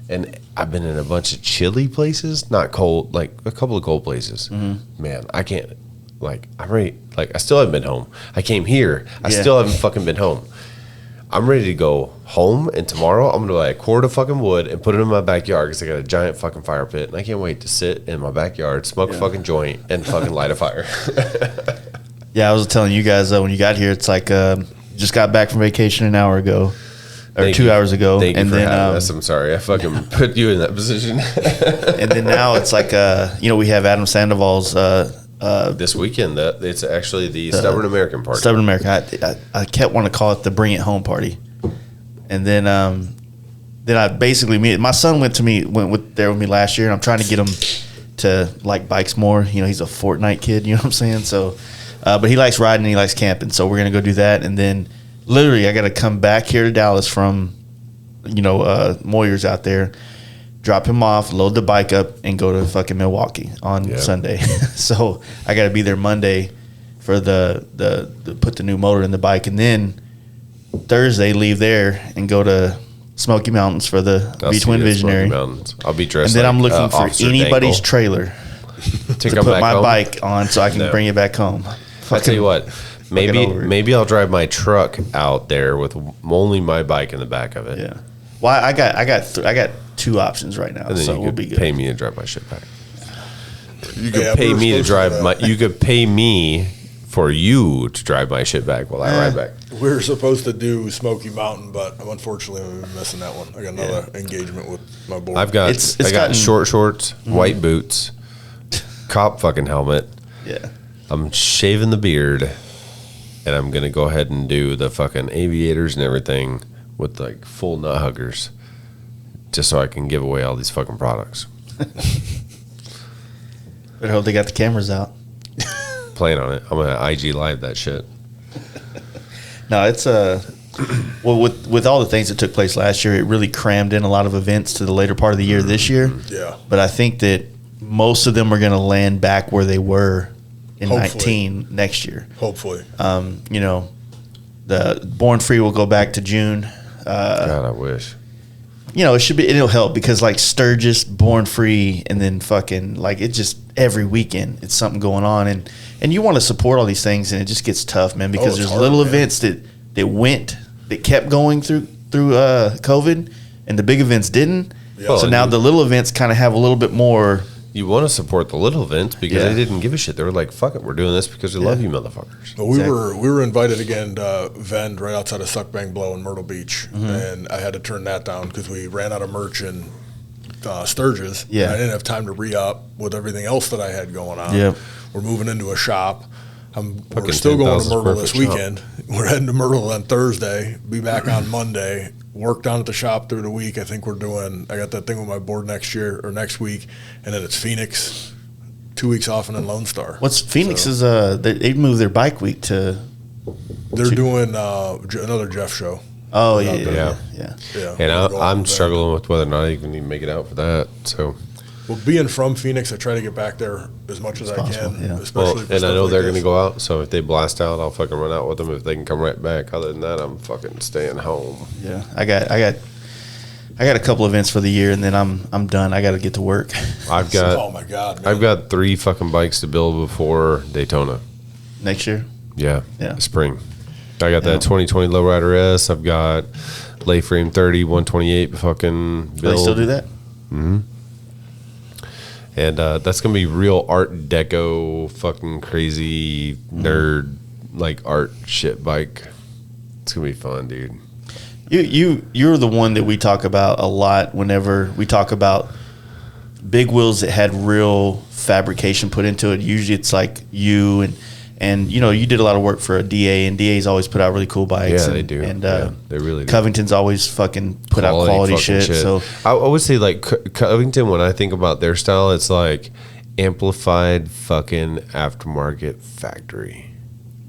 And I've been in a bunch of chilly places, not cold, like a couple of cold places. Man, I can't, like, I'm ready. Like, I still haven't been home. I came here. I still haven't fucking been home. I'm ready to go home, and tomorrow I'm going to buy a cord of fucking wood and put it in my backyard, because I got a giant fucking fire pit, and I can't wait to sit in my backyard, smoke a fucking joint, and fucking light a fire. Yeah, I was telling you guys, when you got here, it's like just got back from vacation an hour ago. Or 2 hours ago. Thank you for having us. I'm sorry. I fucking put you in that position. And then now it's like, we have Adam Sandoval's. This weekend, it's actually the Stubborn American party. Stubborn American. I kept wanting to call it the Bring It Home party. And then I basically, my son went there with me last year, and I'm trying to get him to like bikes more. He's a Fortnite kid, you know what I'm saying? So, but he likes riding and he likes camping. So we're going to go do that. And then literally I got to come back here to Dallas from Moyers out there, drop him off, load the bike up, and go to fucking Milwaukee on Sunday. So I got to be there Monday for the put the new motor in the bike, and then Thursday leave there and go to Smoky Mountains for the V-Twin Visionary. I'll be dressed. And then I'm looking for Officer anybody's Dangle. trailer to put my bike on so I can bring it back home. I tell you what, maybe I'll drive my truck out there with only my bike in the back of it. Yeah. Well, I got two options right now, And then so you we'll could be good. pay me to drive my shit back. You could pay me to drive my. You could pay me for you to drive my shit back while I ride back. We were supposed to do Smoky Mountain, but unfortunately we've been missing that one. I got another engagement with my board. I've got I got short shorts, white boots, cop fucking helmet. Yeah. I'm shaving the beard, and I'm gonna go ahead and do the fucking aviators and everything with like full nut huggers, just so I can give away all these fucking products. I hope they got the cameras out. Playing on it. I'm gonna IG live that shit. No, it's well with all the things that took place last year, it really crammed in a lot of events to the later part of the year this year. Yeah. But I think that most of them are going to land back where they were in 19 next year. Hopefully. The Born Free will go back to June. God, I wish. It'll help because like Sturgis, Born Free, and then fucking like it just every weekend it's something going on, and you want to support all these things, and it just gets tough, man, because there's hard, little man. events that kept going through COVID, and the big events didn't. Yeah. So now the little events kind of have a little bit more. You want to support the little events because they didn't give a shit. They were like, "Fuck it, we're doing this because we love you, motherfuckers." But we were invited again to Vend right outside of Suckbang Blow in Myrtle Beach, and I had to turn that down because we ran out of merch in Sturgis. Yeah. And I didn't have time to re-up with everything else that I had going on. Yep. We're moving into a shop. We're Fucking still going to 10,000 Myrtle this square foot weekend. We're heading to Myrtle on Thursday. Be back on Monday. Work down at the shop through the week. I think I got that thing with my board next week, and then it's Phoenix. 2 weeks off and then Lone Star. What's Phoenix is they moved their bike week to. They're doing another Jeff show. Oh Out yeah. And I'm struggling with whether or not I even need to make it out for that. So, well, being from Phoenix, I try to get back there as much as I possible, can. yeah. Especially for and I stuff know like they're this. going to go out. So if they blast out, I'll fucking run out with them. If they can come right back, other than that, I'm fucking staying home. Yeah, I got a couple events for the year, and then I'm done. I got to get to work. I've got Oh my God, man. I've got 3 fucking bikes to build before Daytona. Next year. Yeah. Yeah. Spring. I got that 2020 Lowrider S. I've got Lay Frame 30, 128 fucking build. Do they still do that? Mm-hmm. And that's going to be real Art Deco, fucking crazy nerd, like art shit bike. It's going to be fun, dude. You're the one that we talk about a lot whenever we talk about big wheels that had real fabrication put into it. Usually it's like you and you did a lot of work for a DA, and DA's always put out really cool bikes. Yeah, they do. And they really do. Covington's always fucking put out quality fucking shit. So I would say like Covington, when I think about their style, it's like amplified fucking aftermarket factory.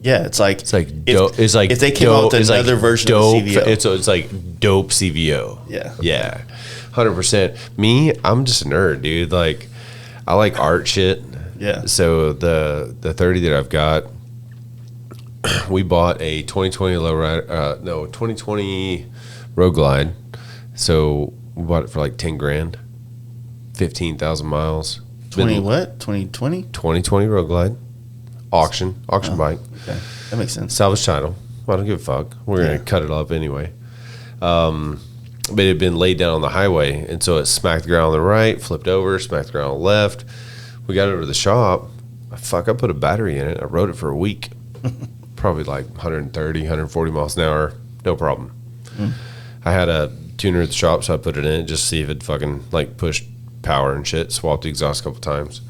yeah, it's like dope. It's like if they came out with another version dope, of the CVO. It's like dope CVO. Yeah. 100%. Me, I'm just a nerd, dude. Like, I like art shit. Yeah. So the 30 that I've got, we bought a 2020 2020 Road Glide. So we bought it for like 10 grand, 15,000 miles. 2020? 2020 Road Glide, auction bike. Okay, that makes sense. Salvage title. I don't give a fuck. We're going to cut it up anyway. But it had been laid down on the highway, and so it smacked the ground on the right, flipped over, smacked the ground on the left. We got it over to the shop. I put a battery in it. I rode it for a week. Probably like 130, 140 miles an hour. No problem. I had a tuner at the shop, so I put it in just to see if it fucking like pushed power and shit. Swapped the exhaust a couple times.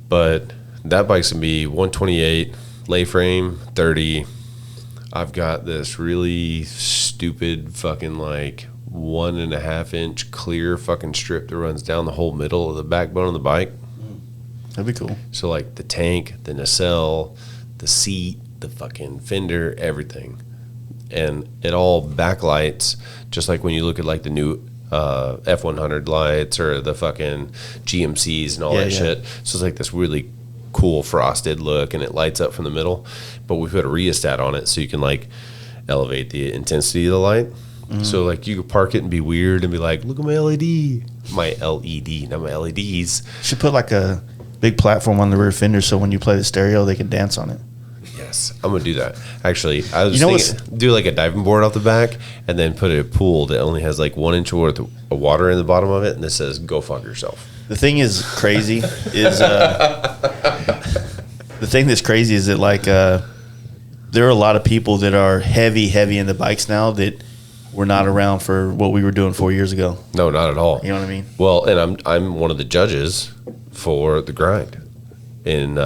But that bike's going to be 128, lay frame, 30. I've got this really stupid fucking like 1.5 inch clear fucking strip that runs down the whole middle of the backbone of the bike. That'd be cool. So like the tank, the nacelle, the seat, the fucking fender, everything. and it all backlights, just like when you look at like the new F100 lights or the fucking GMCs and all that shit. So it's like this really cool frosted look, and it lights up from the middle. But we put a rheostat on it so you can like elevate the intensity of the light. So like you could park it and be weird and be like, look at my LED, not my LEDs. Should put like a big platform on the rear fender so when you play the stereo, they can dance on it. Yes, I'm gonna do that. Actually, I was thinking do like a diving board off the back, and then put a pool that only has like 1 inch worth of water in the bottom of it, and it says "Go fuck yourself." The thing is crazy is the thing that's crazy is that like there are a lot of people that are heavy into bikes now that were not around for what we were doing 4 years ago. No, not at all. You know what I mean? Well, and I'm one of the judges for the grind in.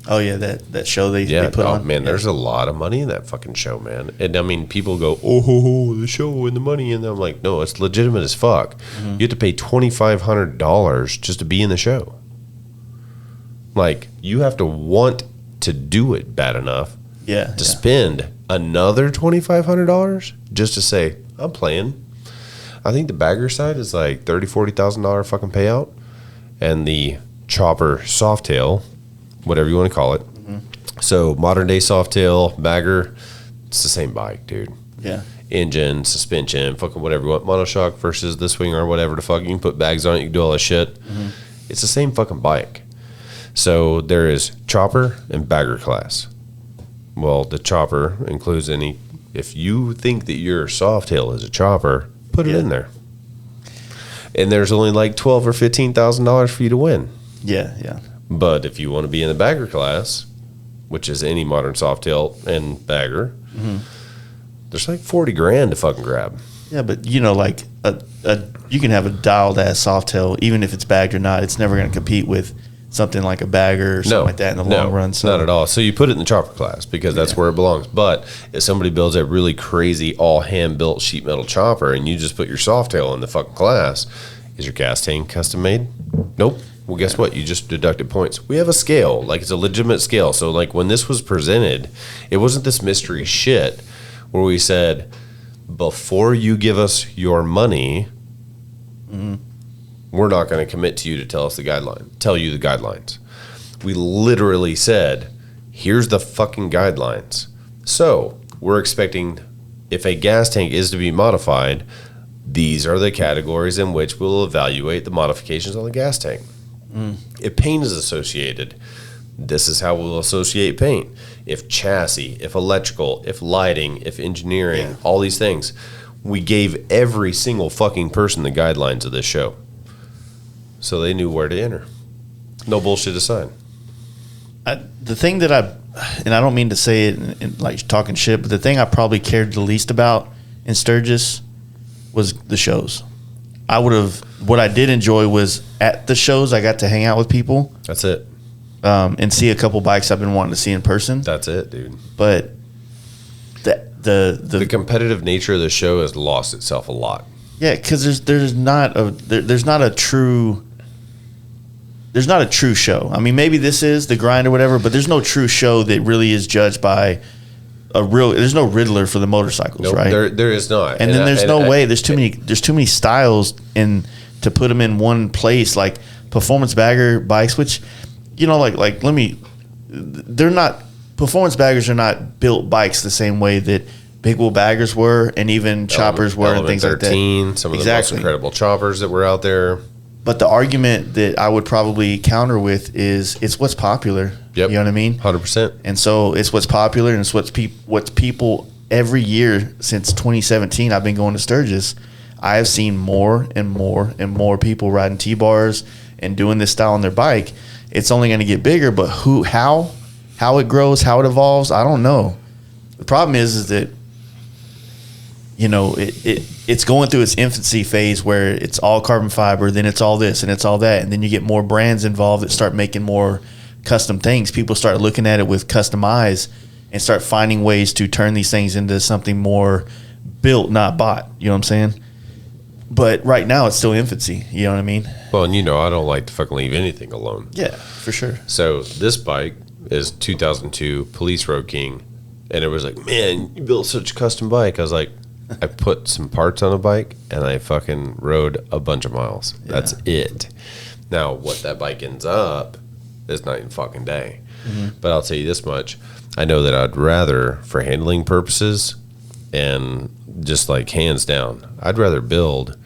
Oh yeah, that show they put on. Man, there's a lot of money in that fucking show, man. And I mean, people go, oh, the show and the money, and I'm like, no, it's legitimate as fuck. You have to pay $2,500 just to be in the show. Like, you have to want to do it bad enough to spend another $2,500 just to say, I'm playing. I think the bagger side is like $30,000-$40,000 fucking payout, and the chopper softail, whatever you want to call it. So modern day softail, bagger, it's the same bike, dude. Yeah. Engine, suspension, fucking whatever you want. Monoshock versus the swing or whatever the fuck. You can put bags on it, you can do all that shit. It's the same fucking bike. So there is chopper and bagger class. Well, the chopper includes any, if you think that your softail is a chopper, put it in there. And there's only like $12,000 or $15,000 for you to win. Yeah. But if you want to be in the bagger class, which is any modern softail and bagger, there's like $40,000 to fucking grab. Yeah, but you know, like you can have a dialed ass softail, even if it's bagged or not. It's never going to compete with something like a bagger or something like that in the long run. So. Not at all. So you put it in the chopper class because that's where it belongs. But if somebody builds a really crazy all hand built sheet metal chopper and you just put your softail in the fucking class, is your gas tank custom made? Nope. Well, guess what? You just deducted points. We have a scale. Like, it's a legitimate scale. So, like, when this was presented, it wasn't this mystery shit where we said, before you give us your money, we're not going to commit to you to tell you the guidelines. We literally said, here's the fucking guidelines. So, we're expecting, if a gas tank is to be modified, these are the categories in which we'll evaluate the modifications on the gas tank. If paint is associated, this is how we'll associate paint. If chassis, if electrical, if lighting, if engineering, all these things. We gave every single fucking person the guidelines of this show. So they knew where to enter. No bullshit aside. The thing that and I don't mean to say it in like talking shit, but the thing I probably cared the least about in Sturgis was the shows. What I did enjoy was at the shows, I got to hang out with people. That's it. And see a couple bikes I've been wanting to see in person. That's it, dude. But the competitive nature of the show has lost itself a lot. Yeah, because there's not a true show. I mean, maybe this is the grind or whatever, but there's no true show that really is judged by there's no Riddler for the motorcycles, nope, right? There is not. And then there's no way. There's too many styles to put them in one place, like performance bagger bikes, which, you know, they're not, performance baggers are not built bikes the same way that big wheel baggers were, and even choppers were, and things like that. Some of the most incredible choppers that were out there. But the argument that I would probably counter with is it's what's popular. Yep. You know what I mean? 100%. And so it's what's popular, and it's what's people every year since 2017. I've been going to Sturgis. I have seen more and more and more people riding T-bars and doing this style on their bike. It's only going to get bigger, but how it grows, how it evolves, I don't know. The problem is that, you know, it's going through its infancy phase where it's all carbon fiber, then it's all this and it's all that, and then you get more brands involved that start making more custom things. People start looking at it with custom eyes and start finding ways to turn these things into something more built, not bought. You know what I'm saying? But right now it's still infancy. You know what I mean? Well, and you know, I don't like to fucking leave anything alone. Yeah, for sure. So this bike is 2002 Police Road King And it was like, man, you built such a custom bike. I was like, I put some parts on a bike and I fucking rode a bunch of miles. Yeah. That's it. Now, what that bike ends up is night and fucking day. But I'll tell you this much. I know that I'd rather, for handling purposes and just like hands down, I'd rather build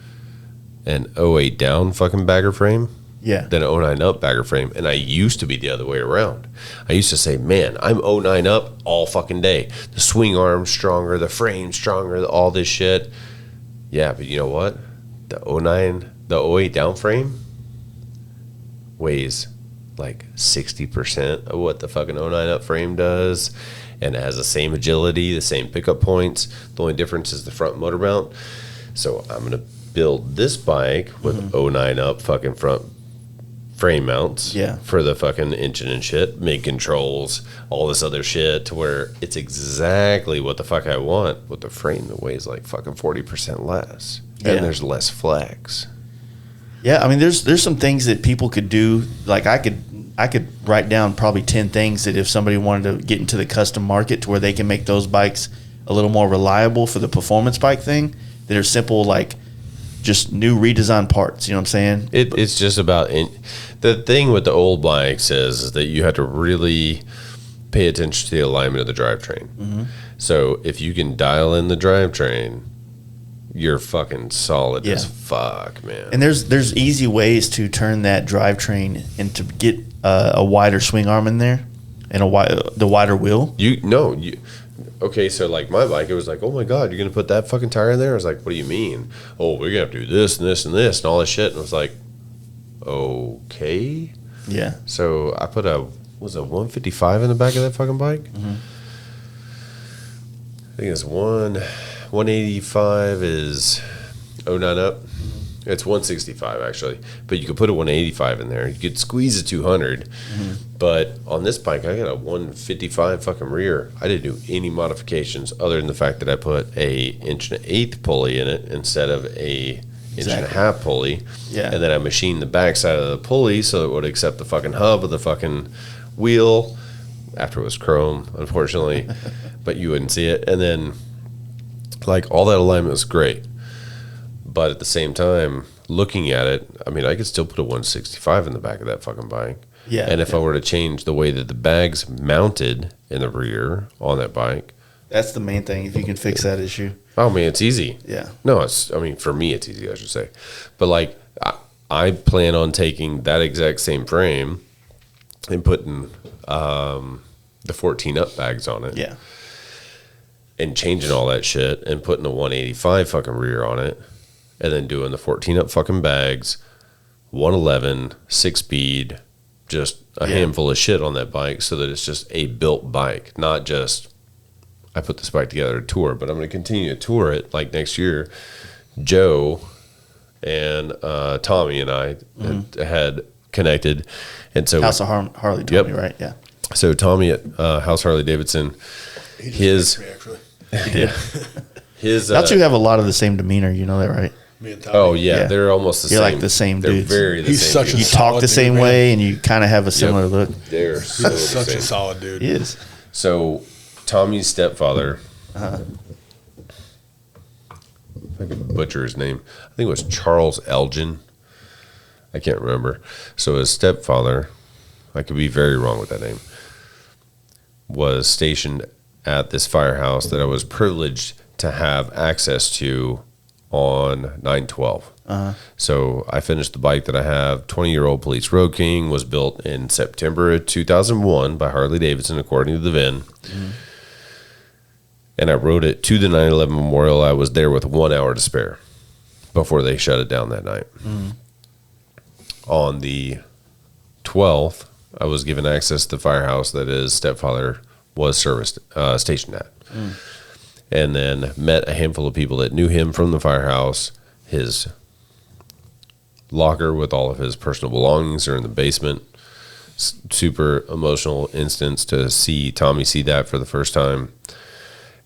an 08 down fucking bagger frame than an 09 up bagger frame. And I used to be the other way around. I used to say, man, I'm 09 up all fucking day. The swing arm's stronger, the frame's stronger, all this shit. Yeah, but you know what? The 08 down frame weighs like 60% of what the fucking 09 up frame does. And it has the same agility, the same pickup points. The only difference is the front motor mount. So I'm going to build this bike with 09 up fucking front frame mounts for the fucking engine and shit, mid controls, all this other shit, to where it's exactly what the fuck I want with the frame that weighs like fucking 40% less. And there's less flex. Yeah, I mean, there's some things that people could do. Like I could write down probably 10 things that if somebody wanted to get into the custom market to where they can make those bikes a little more reliable for the performance bike thing, that are simple, like just new redesigned parts. You know what I'm saying? It's just about the thing with the old bikes is that you have to really pay attention to the alignment of the drivetrain. So if you can dial in the drivetrain, you're fucking solid as fuck, man. And there's easy ways to turn that drivetrain and to get a wider swing arm in there and the wider wheel. Okay, so like my bike, it was like, oh my God, you're going to put that fucking tire in there? I was like, what do you mean? Oh, we're going to have to do this and this and this and all this shit. And I was like, okay. Yeah. So I put a 155 in the back of that fucking bike? I think it's 185 is 09 up. It's 165 actually, but you could put a 185 in there. You could squeeze a 200, but on this bike I got a 155 fucking rear. I didn't do any modifications other than the fact that I put a 1.125 pulley in it instead of a 1.5 pulley. Yeah, and then I machined the backside of the pulley so it would accept the fucking hub of the fucking wheel. After it was chrome, unfortunately, but you wouldn't see it. And then, like, all that alignment was great. But at the same time, looking at it, I mean, I could still put a 165 in the back of that fucking bike. Yeah. And if I were to change the way that the bag's mounted in the rear on that bike. That's the main thing, if you can fix that issue. Oh, man, it's easy. Yeah. No, for me, it's easy, I should say. But, like, I plan on taking that exact same frame and putting the 14 up bags on it. Yeah. And changing all that shit and putting a 185 fucking rear on it. And then doing the 14 up fucking bags, 111, 6-speed, just a handful of shit on that bike so that it's just a built bike, not just I put this bike together to tour, but I'm going to continue to tour it like next year. Joe and Tommy and I had connected. And so House of Harley Tommy, right? Yeah. So Tommy at House Harley Davidson, his y'all two have a lot of the same demeanor, you know that, right? Me and Tommy. Oh yeah, they're almost the same. You're like the same dudes. They're very the He's same. such a you talk the same way, and you kind of have a similar look. They're He's such a solid dude. He is. So Tommy's stepfather, if I could butcher his name, I think it was Charles Elgin. I can't remember. So his stepfather, I could be very wrong with that name, was stationed at this firehouse that I was privileged to have access to on 912. So I finished the bike that I have. 20-year-old Police Road King was built in September of 2001 by Harley Davidson, according to the VIN. And I rode it to the 9/11 Memorial. I was there with 1 hour to spare before they shut it down that night. On the 12th, I was given access to the firehouse that his stepfather was stationed at. And then met a handful of people that knew him from the firehouse. His locker with all of his personal belongings are in the basement. Super emotional instance to see Tommy see that for the first time.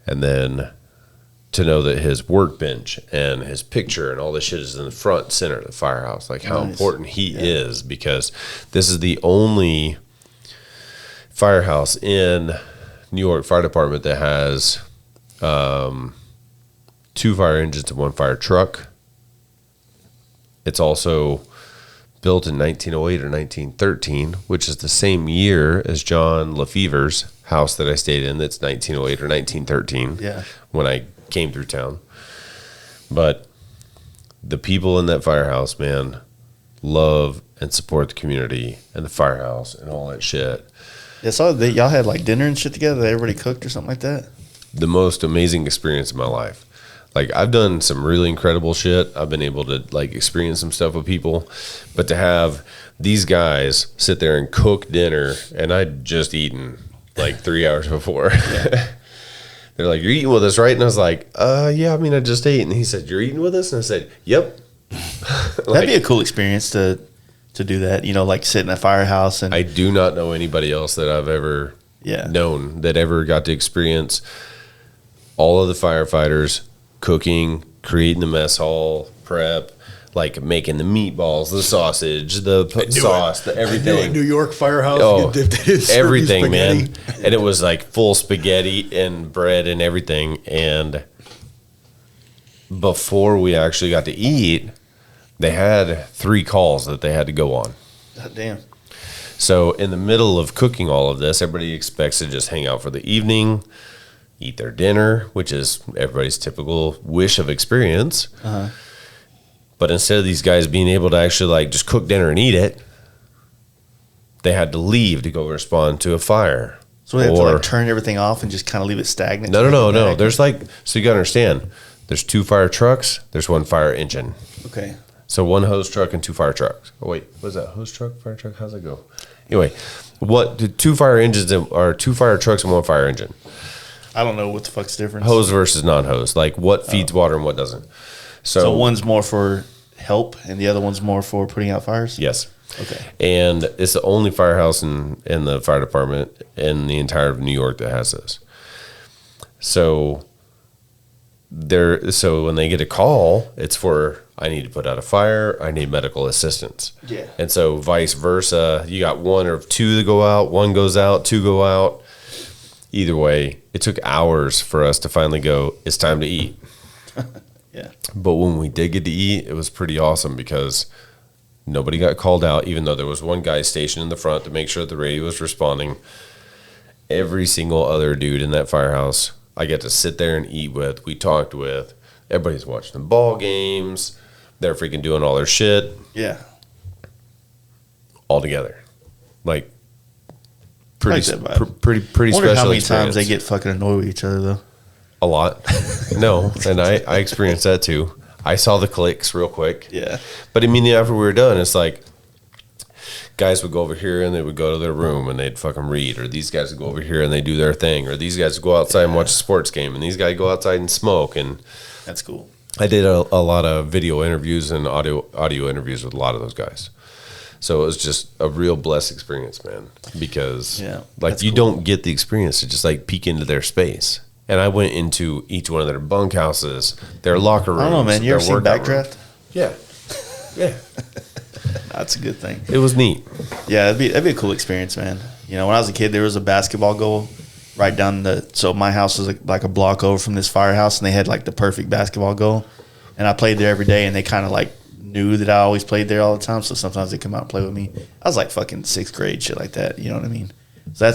And then to know that his workbench and his picture and all this shit is in the front center of the firehouse. Like how important he is, because this is the only firehouse in New York Fire Department that has 2 fire engines and 1 fire truck. It's also built in 1908 or 1913, which is the same year as John Lefever's house that I stayed in. That's 1908 or 1913. Yeah. When I came through town. But the people in that firehouse, man, love and support the community and the firehouse and all that shit. Yeah, so y'all had like dinner and shit together. Everybody cooked or something like that. The most amazing experience of my life. Like, I've done some really incredible shit. I've been able to like experience some stuff with people, but to have these guys sit there and cook dinner, and I'd just eaten like 3 hours before. Yeah. They're like, "You're eating with us, right?" And I was like, yeah, I mean, I just ate." And he said, "You're eating with us?" And I said, "Yep." That'd be a cool experience to do that, you know, like sit in a firehouse. And I do not know anybody else that I've ever known that ever got to experience all of the firefighters cooking, creating the mess hall, prep, like making the meatballs, the sausage, the sauce, the everything. New York firehouse, everything, man. And it was like full spaghetti and bread and everything. And before we actually got to eat, they had 3 calls that they had to go on. God damn. So in the middle of cooking all of this, everybody expects to just hang out for the evening, eat their dinner, which is everybody's typical wish of experience. Uh-huh. But instead of these guys being able to actually like just cook dinner and eat it, they had to leave to go respond to a fire. So they have to like turn everything off and just kind of leave it stagnant? No. There's like, so you got to understand, there's 2 fire trucks, there's 1 fire engine. Okay. So 1 hose truck and 2 fire trucks. Oh wait, what is that? Hose truck, fire truck? How's that go? Anyway, what the 2 fire engines are 2 fire trucks and 1 fire engine. I don't know what the fuck's the difference. Hose versus non-hose, like what feeds water and what doesn't. So one's more for help and the other one's more for putting out fires? Yes. Okay. And it's the only firehouse in the fire department in the entire of New York that has this. So when they get a call, it's for, I need to put out a fire, I need medical assistance. Yeah. And so vice versa, you got 1 or 2 that go out, 1 goes out, 2 go out. Either way, it took hours for us to finally go, it's time to eat. Yeah. But when we did get to eat, it was pretty awesome because nobody got called out, even though there was 1 guy stationed in the front to make sure the radio was responding. Every single other dude in that firehouse, I get to sit there and eat with, we talked with. Everybody's watching the ball games. They're freaking doing all their shit. Yeah. All together. Like, pretty special. I wonder how many experience. times they get fucking annoyed with each other, though. A lot. No, and I experienced that too. I saw the clicks real quick. Yeah. But I mean, after we were done, it's like guys would go over here and they would go to their room and they'd fucking read, or these guys would go over here and they do their thing, or these guys would go outside and watch a sports game, and these guys go outside and smoke. And that's cool. I did a lot of video interviews and audio interviews with a lot of those guys. So it was just a real blessed experience, man, because like you don't get the experience to just like peek into their space. And I went into each one of their bunkhouses, their locker rooms. I don't know, man. You ever seen Backdraft? Yeah. Yeah. That's a good thing. It was neat. Yeah, that'd be a cool experience, man. You know, when I was a kid, there was a basketball goal right down so my house was like a block over from this firehouse, and they had like the perfect basketball goal. And I played there every day, and they kind of like knew that I always played there all the time, so sometimes they'd come out and play with me. I was like fucking 6th grade, shit like that, you know what I mean? So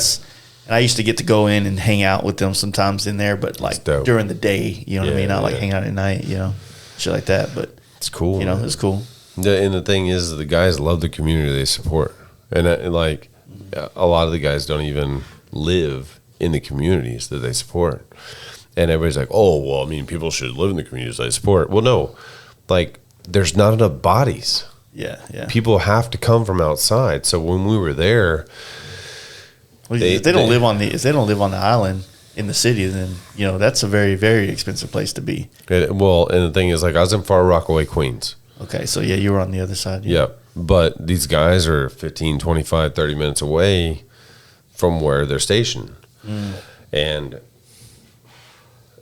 and I used to get to go in and hang out with them sometimes in there, but like during the day, you know what I mean? Not like hang out at night, you know, shit like that. But it's cool. You know, it's cool. And the thing is, the guys love the community they support. And like a lot of the guys don't even live in the communities that they support. And everybody's like, oh, well, I mean, people should live in the communities they support. Well, no, like there's not enough bodies. Yeah. People have to come from outside. So when we were there, if they don't live on the island in the city, then you know that's a very, very expensive place to be. And the thing is, like, I was in Far Rockaway, Queens. Okay, so you were on the other side. Yeah, but these guys are 15, 25, 30 minutes away from where they're stationed. And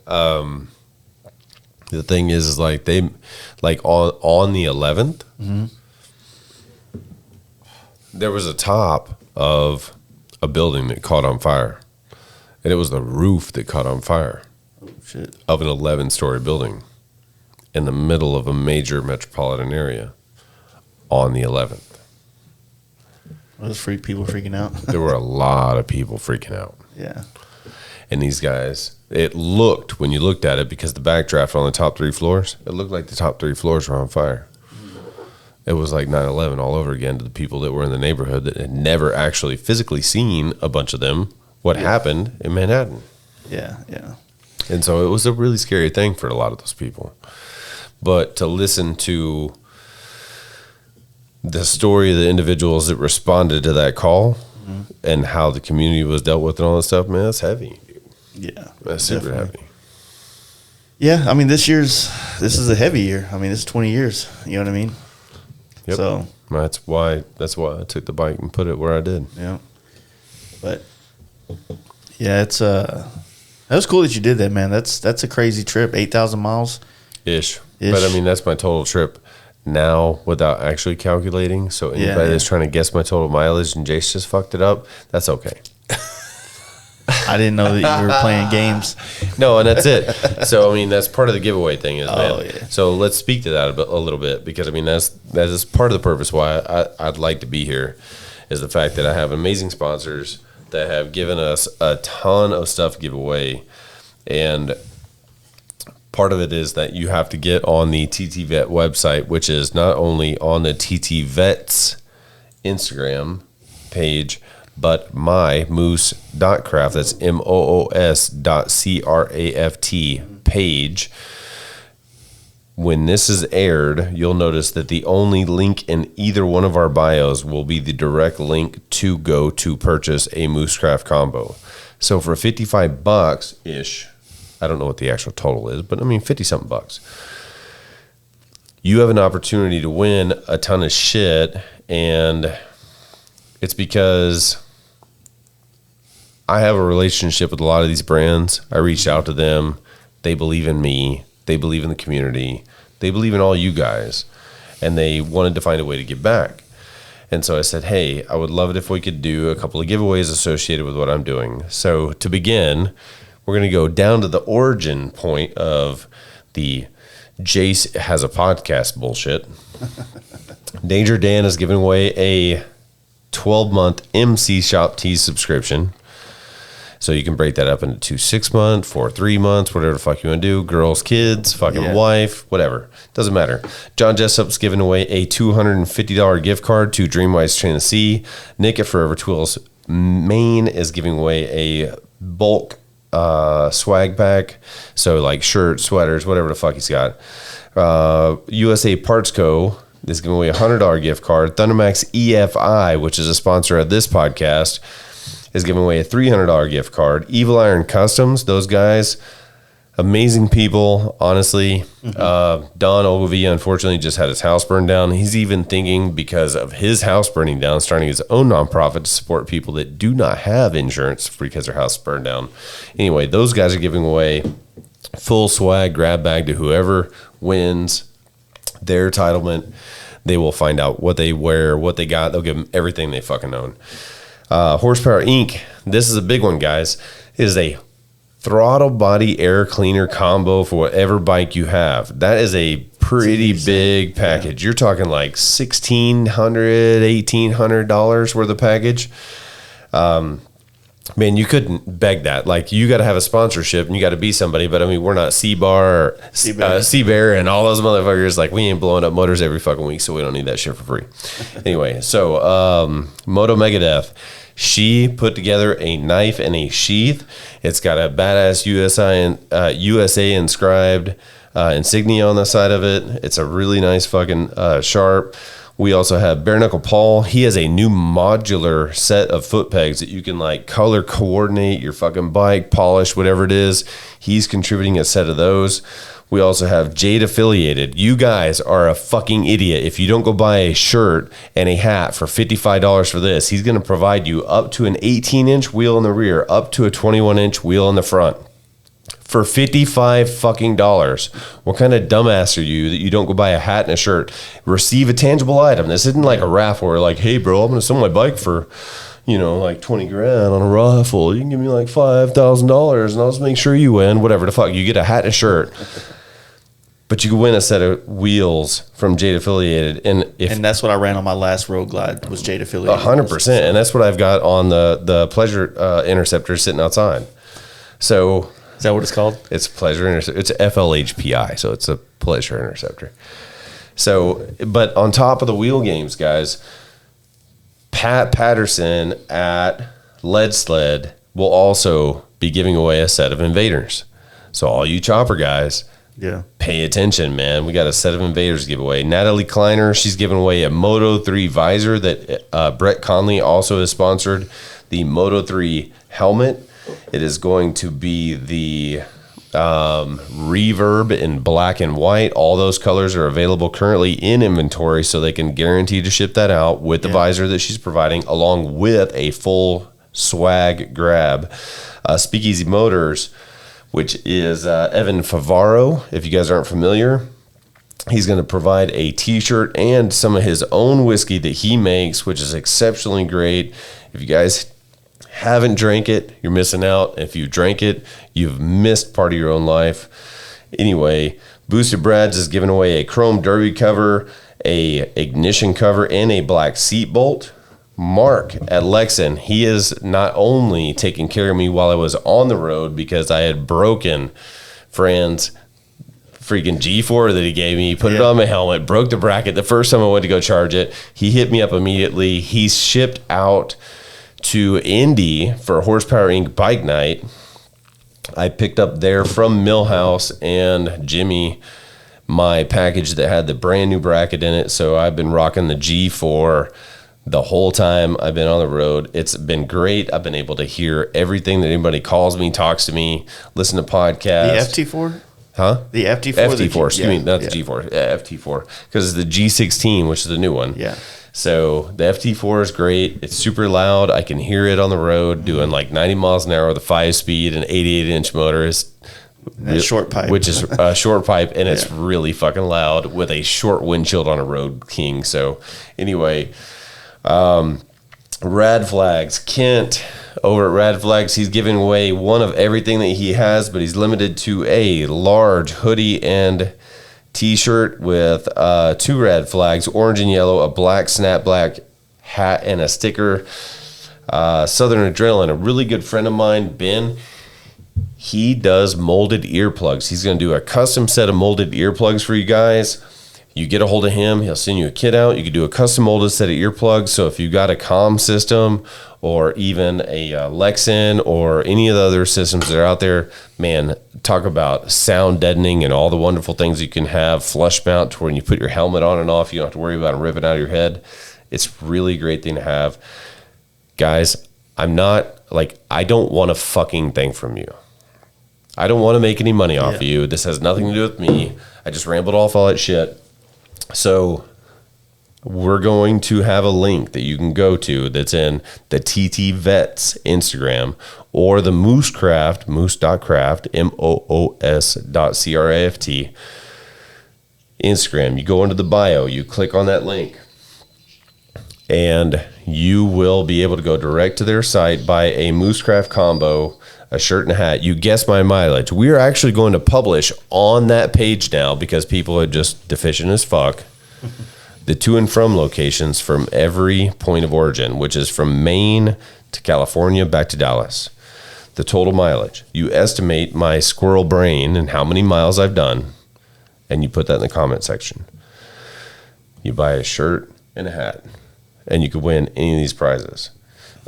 the thing is like they, like on the 11th, there was a top of a building that caught on fire, And it was the roof that caught on fire. Oh, shit. Of an 11-story building in the middle of a major metropolitan area on the 11th. Those people freaking out. There were a lot of people freaking out. Yeah. And these guys, it looked, when you looked at it, because the backdraft on the top 3 floors, it looked like the top 3 floors were on fire. It was like 9/11 all over again to the people that were in the neighborhood that had never actually physically seen a bunch of them, what happened in Manhattan. Yeah, yeah. And so it was a really scary thing for a lot of those people. But to listen to the story of the individuals that responded to that call and how the community was dealt with and all that stuff, man, that's heavy. Yeah. That's super heavy. Yeah, I mean, this is a heavy year. I mean, this is 20 years. You know what I mean? Yep. So that's why I took the bike and put it where I did. Yeah. But yeah, it's that was cool that you did that, man. That's a crazy trip. 8,000 miles. Ish. But I mean, that's my total trip now without actually calculating. So anybody that's trying to guess my total mileage and Jace just fucked it up, that's okay. I didn't know that you were playing games. No, and that's it. So I mean, that's part of the giveaway thing, is man. Yeah. So let's speak to that a little bit, because I mean that is part of the purpose why I'd like to be here, is the fact that I have amazing sponsors that have given us a ton of stuff to give away, and part of it is that you have to get on the TTVet website, which is not only on the TTVets Instagram page, but my moos.craft, that's moos.craft page. When this is aired, you'll notice that the only link in either one of our bios will be the direct link to go to purchase a Moosecraft combo. So for $55-ish, I don't know what the actual total is, but I mean 50-something bucks, you have an opportunity to win a ton of shit. And it's because I have a relationship with a lot of these brands. I reached out to them. They believe in me. They believe in the community. They believe in all you guys. And they wanted to find a way to give back. And so I said, hey, I would love it if we could do a couple of giveaways associated with what I'm doing. So to begin, we're going to go down to the origin point of the Jace has a podcast bullshit. Danger Dan is giving away a 12-month MC Shop Tees subscription. So you can break that up into 2 6-month, 4 3 months, whatever the fuck you want to do. Girls, kids, fucking wife, whatever. Doesn't matter. John Jessup's giving away a $250 gift card to Dreamwise Tennessee. Nick at Forever Tools Maine is giving away a bulk swag pack. So like shirts, sweaters, whatever the fuck he's got. USA Parts Co. is giving away a $100 gift card. Thundermax EFI, which is a sponsor of this podcast, is giving away a $300 gift card. Evil Iron Customs, those guys, amazing people, honestly. Don Ogilvie, unfortunately, just had his house burned down. He's even thinking, because of his house burning down, starting his own nonprofit to support people that do not have insurance because their house burned down. Anyway, those guys are giving away full swag grab bag to whoever wins their entitlement. They will find out what they wear, what they got. They'll give them everything they fucking own. Horsepower Inc. This is a big one, guys. It is a throttle body air cleaner combo for whatever bike you have. That is a pretty big package. Yeah. You're talking like $1,600, $1,800 worth of package. Man, you couldn't beg that. Like, you got to have a sponsorship and you got to be somebody. But I mean, we're not C-Bar, C-Bear, and all those motherfuckers. Like, we ain't blowing up motors every fucking week, so we don't need that shit for free. Anyway, so Moto Megadeth. She put together a knife and a sheath. It's got a badass USA inscribed insignia on the side of it. It's a really nice fucking sharp. We also have Bare Knuckle Paul. He has a new modular set of foot pegs that you can like color coordinate your fucking bike, polish, whatever it is. He's contributing a set of those. We also have Jade Affiliated. You guys are a fucking idiot if you don't go buy a shirt and a hat for $55 for this. He's going to provide you up to an 18-inch wheel in the rear, up to a 21-inch wheel in the front for $55 fucking dollars. What kind of dumbass are you that you don't go buy a hat and a shirt? Receive a tangible item. This isn't like a raffle where like, hey, bro, I'm going to sell my bike for, like 20 grand on a raffle. You can give me like $5,000 and I'll just make sure you win. Whatever the fuck. You get a hat and a shirt. But you can win a set of wheels from Jade Affiliated. And that's what I ran on my last Road Glide was Jade Affiliated. 100%. And that's what I've got on the Pleasure Interceptor sitting outside. So is that what it's called? It's Pleasure Interceptor. It's FLHPI. So it's a Pleasure Interceptor. So, but on top of the wheel games, guys, Pat Patterson at Lead Sled will also be giving away a set of Invaders. So all you chopper guys, pay attention, man. We got a set of Invaders to give away. Natalie Kleiner, she's giving away a Moto 3 visor that Brett Conley also has sponsored. The Moto 3 helmet. It is going to be the Reverb in black and white. All those colors are available currently in inventory, so they can guarantee to ship that out with the visor that she's providing, along with a full swag grab. Speakeasy Motors, which is Evan Favaro. If you guys aren't familiar, he's going to provide a t-shirt and some of his own whiskey that he makes, which is exceptionally great. If you guys haven't drank it, you're missing out. If you drank it, you've missed part of your own life. Anyway, Boosted Brads is giving away a chrome derby cover, a ignition cover, and a black seat bolt. Mark at Lexan, he is not only taking care of me while I was on the road because I had broken Fran's freaking G4 that he gave me. He put it on my helmet, broke the bracket the first time I went to go charge it. He hit me up immediately. He's shipped out to Indy for Horsepower Inc. Bike Night. I picked up there from Millhouse and Jimmy my package that had the brand new bracket in it. So I've been rocking the G4 the whole time I've been on the road. It's been great. I've been able to hear everything that anybody calls me, talks to me, listen to podcasts. The FT4? Huh? The FT4? FT4, excuse me, not the G4. FT4, because it's the G16, which is the new one. Yeah. So the FT4 is great. It's super loud. I can hear it on the road doing like 90 miles an hour with a 5-speed and 88-inch motor. Short pipe. Which is a short pipe, and it's really fucking loud with a short windshield on a Road King. So anyway, Rad Flags. Kent over at Rad Flags, he's giving away one of everything that he has, but he's limited to a large hoodie and t-shirt with 2 Rad Flags, orange and yellow, a black snap black hat, and a sticker. Southern Adrenaline, a really good friend of mine, Ben, he does molded earplugs. He's going to do a custom set of molded earplugs for you guys. You get a hold of him, he'll send you a kit out. You can do a custom molded set of earplugs. So if you got a comm system or even a Lexan or any of the other systems that are out there, man, talk about sound deadening and all the wonderful things you can have. Flush mount to when you put your helmet on and off, you don't have to worry about it ripping out of your head. It's really a great thing to have. Guys, I don't want a fucking thing from you. I don't want to make any money off of you. This has nothing to do with me. I just rambled off all that shit. So we're going to have a link that you can go to that's in the TTVets Instagram or the Mooscraft, moose.craft, MOOS.CRAFT Instagram. You go into the bio, you click on that link, and you will be able to go direct to their site, buy a Mooscraft combo, a shirt and a hat. You guess my mileage. We are actually going to publish on that page now because people are just deficient as fuck. The to and from locations from every point of origin, which is from Maine to California back to Dallas. The total mileage. You estimate my squirrel brain and how many miles I've done, and you put that in the comment section. You buy a shirt and a hat, and you could win any of these prizes.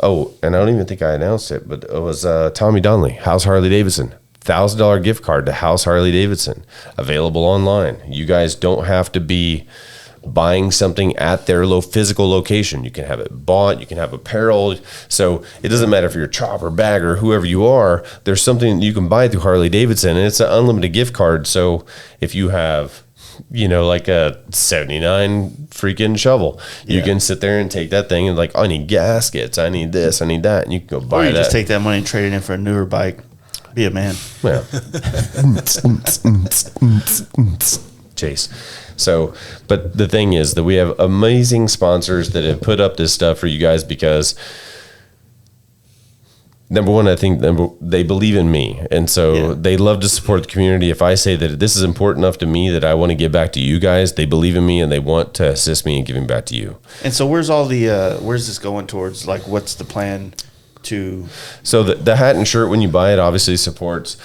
Oh, and I don't even think I announced it, but it was Tommy Donnelly, House Harley Davidson. $1,000 gift card to House Harley Davidson. Available online. You guys don't have to be buying something at their physical location. You can have it bought. You can have apparel. So it doesn't matter if you're a chopper, bagger, whoever you are. There's something you can buy through Harley Davidson, and it's an unlimited gift card. So if you have like a 79 freaking shovel, you can sit there and take that thing and I need gaskets, I need this, I need that, and you can go buy that. Just take that money and trade it in for a newer bike. Be a man. Yeah. Chase. So, but the thing is that we have amazing sponsors that have put up this stuff for you guys because number one, I think they believe in me. And so they love to support the community. If I say that this is important enough to me that I want to give back to you guys, they believe in me and they want to assist me in giving back to you. And so where's all the, where's this going towards? Like, what's the plan to? So the hat and shirt, when you buy it, obviously supports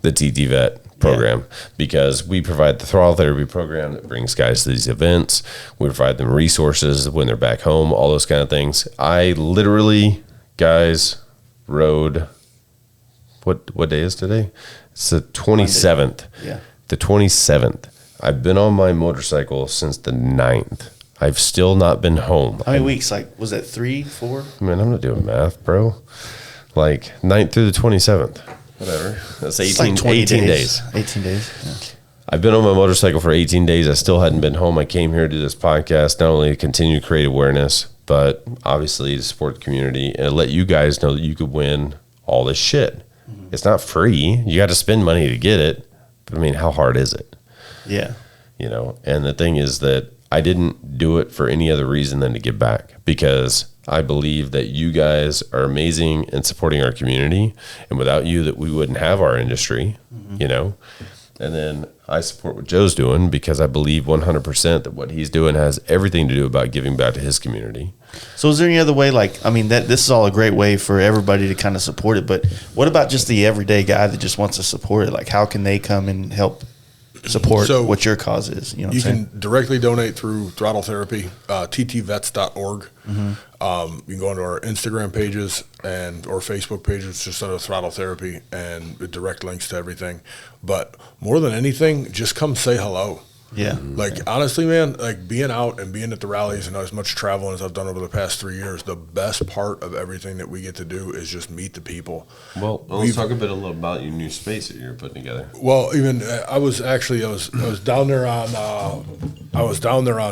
the TTVet program because we provide the Throttle Therapy program that brings guys to these events. We provide them resources when they're back home, all those kind of things. I literally, guys, rode, what day is today? It's the 27th. Yeah. The 27th. I've been on my motorcycle since the 9th. I've still not been home. How many weeks? Like, was that 3, 4? Man, I'm not doing math, bro. Like 9th through the 27th. Whatever. That's 18, like 18 days. 18 days. Yeah. I've been on my motorcycle for 18 days. I still hadn't been home. I came here to do this podcast, not only to continue to create awareness, but obviously to support the community and let you guys know that you could win all this shit. Mm-hmm. It's not free. You got to spend money to get it. But I mean, how hard is it? Yeah. You know, and the thing is that I didn't do it for any other reason than to give back because I believe that you guys are amazing in supporting our community. And without you, that we wouldn't have our industry, you know. And then I support what Joe's doing because I believe 100% that what he's doing has everything to do about giving back to his community. So is there any other way, like, I mean, this is all a great way for everybody to kind of support it, but what about just the everyday guy that just wants to support it? Like, how can they come and help support what your cause is? You know what I'm saying? You can directly donate through Throttle Therapy, TTVets.org. You can go onto our Instagram pages or Facebook pages just under Throttle Therapy and direct links to everything. But more than anything, just come say hello. Yeah. Like, honestly, man, like being out and being at the rallies and as much traveling as I've done over the past 3 years, the best part of everything that we get to do is just meet the people. Well, let's talk a little about your new space that you're putting together. Well, even I was down there on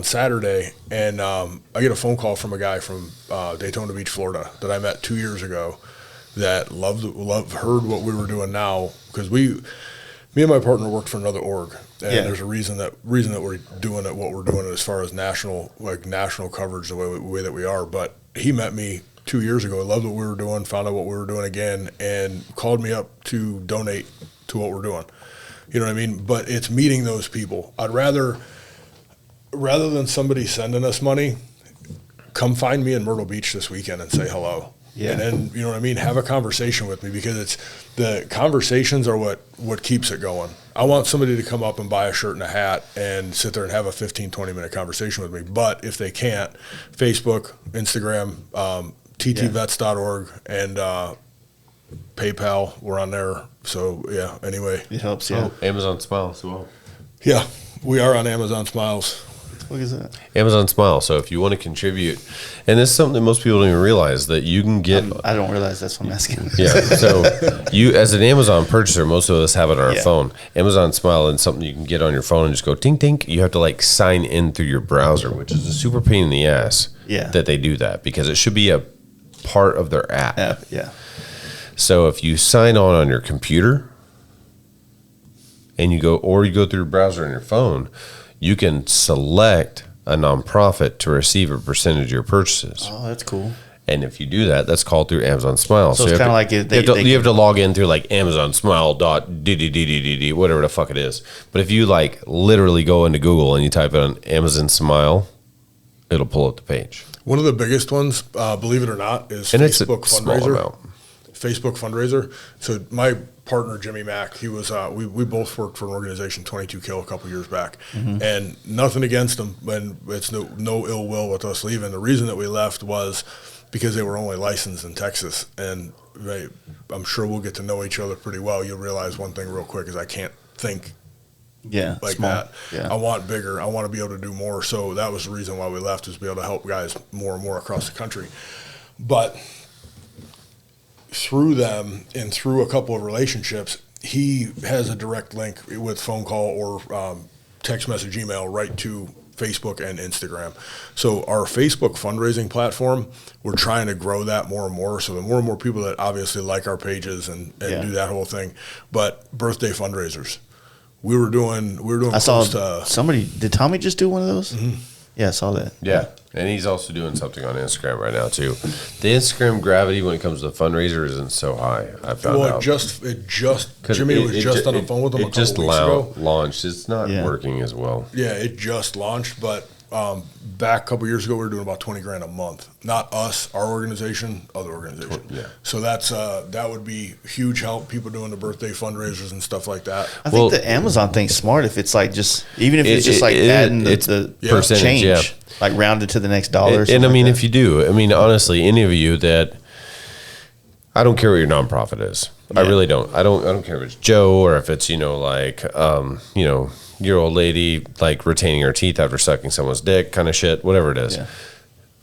Saturday, and I get a phone call from a guy from Daytona Beach, Florida, that I met 2 years ago, that heard what we were doing now because me and my partner worked for another org, and there's a reason that we're doing it, what we're doing as far as national coverage the way that we are. But he met me 2 years ago, loved what we were doing, found out what we were doing again, and called me up to donate to what we're doing. You know what I mean? But it's meeting those people. I'd rather than somebody sending us money, come find me in Myrtle Beach this weekend and say hello. Yeah. And then, you know what I mean, have a conversation with me because the conversations are what keeps it going. I want somebody to come up and buy a shirt and a hat and sit there and have a 15, 20-minute conversation with me. But if they can't, Facebook, Instagram, TTVets.org, and PayPal, we're on there. So, yeah, anyway. It helps, yeah. Oh, Amazon Smile as well. Yeah, we are on Amazon Smiles. What is that? Amazon Smile. So if you want to contribute, and this is something that most people don't even realize, that you can get. I don't realize that's what I'm asking. Yeah. So you, as an Amazon purchaser, most of us have it on our phone. Amazon Smile is something you can get on your phone and just go tink tink. You have to like sign in through your browser, which is a super pain in the ass. Yeah. That they do that because it should be a part of their app. Yeah. So if you sign on your computer, and you go through your browser on your phone, you can select a nonprofit to receive a percentage of your purchases. Oh, that's cool. And if you do that, that's called through Amazon Smile. So it's kind of like you have to log in through like Amazon Smile whatever the fuck it is. But if you like literally go into Google and you type in Amazon Smile, it'll pull up the page. One of the biggest ones, believe it or not, is and Facebook it's a fundraiser. Small amount. Facebook fundraiser. So my partner Jimmy Mack, he was we both worked for an organization, 22 Kill, a couple years back, and nothing against them, and it's no ill will with us leaving. The reason that we left was because they were only licensed in Texas, and I'm sure we'll get to know each other pretty well. You'll realize one thing real quick is I can't think like small. That. Yeah. I want bigger. I want to be able to do more. So that was the reason why we left, was to be able to help guys more and more across the country. But through them and through a couple of relationships, he has a direct link with phone call or text message, email right to Facebook and Instagram. So our Facebook fundraising platform, we're trying to grow that more and more. So the more and more people that obviously like our pages and do that whole thing. But birthday fundraisers, we were doing. I saw somebody. Did Tommy just do one of those? Yeah, I saw that. Yeah. And he's also doing something on Instagram right now too. The Instagram gravity when it comes to fundraisers isn't so high. I found out. Jimmy was just on the phone with him a couple weeks ago. Launched. It's not working as well. Yeah, it just launched, but back a couple years ago, we were doing about $20,000 a month. Not us, our organization, other organization. Yeah. So that would be huge help. People doing the birthday fundraisers and stuff like that. I think the Amazon thing's smart. If it's like just even if it's just like adding the percentage, change, like rounded to the next dollar. And I mean, if you do, I mean, honestly, any of you that I don't care what your nonprofit is. I really don't. I don't care if it's Joe or if it's your old lady like retaining her teeth after sucking someone's dick kind of shit, whatever it is. Yeah.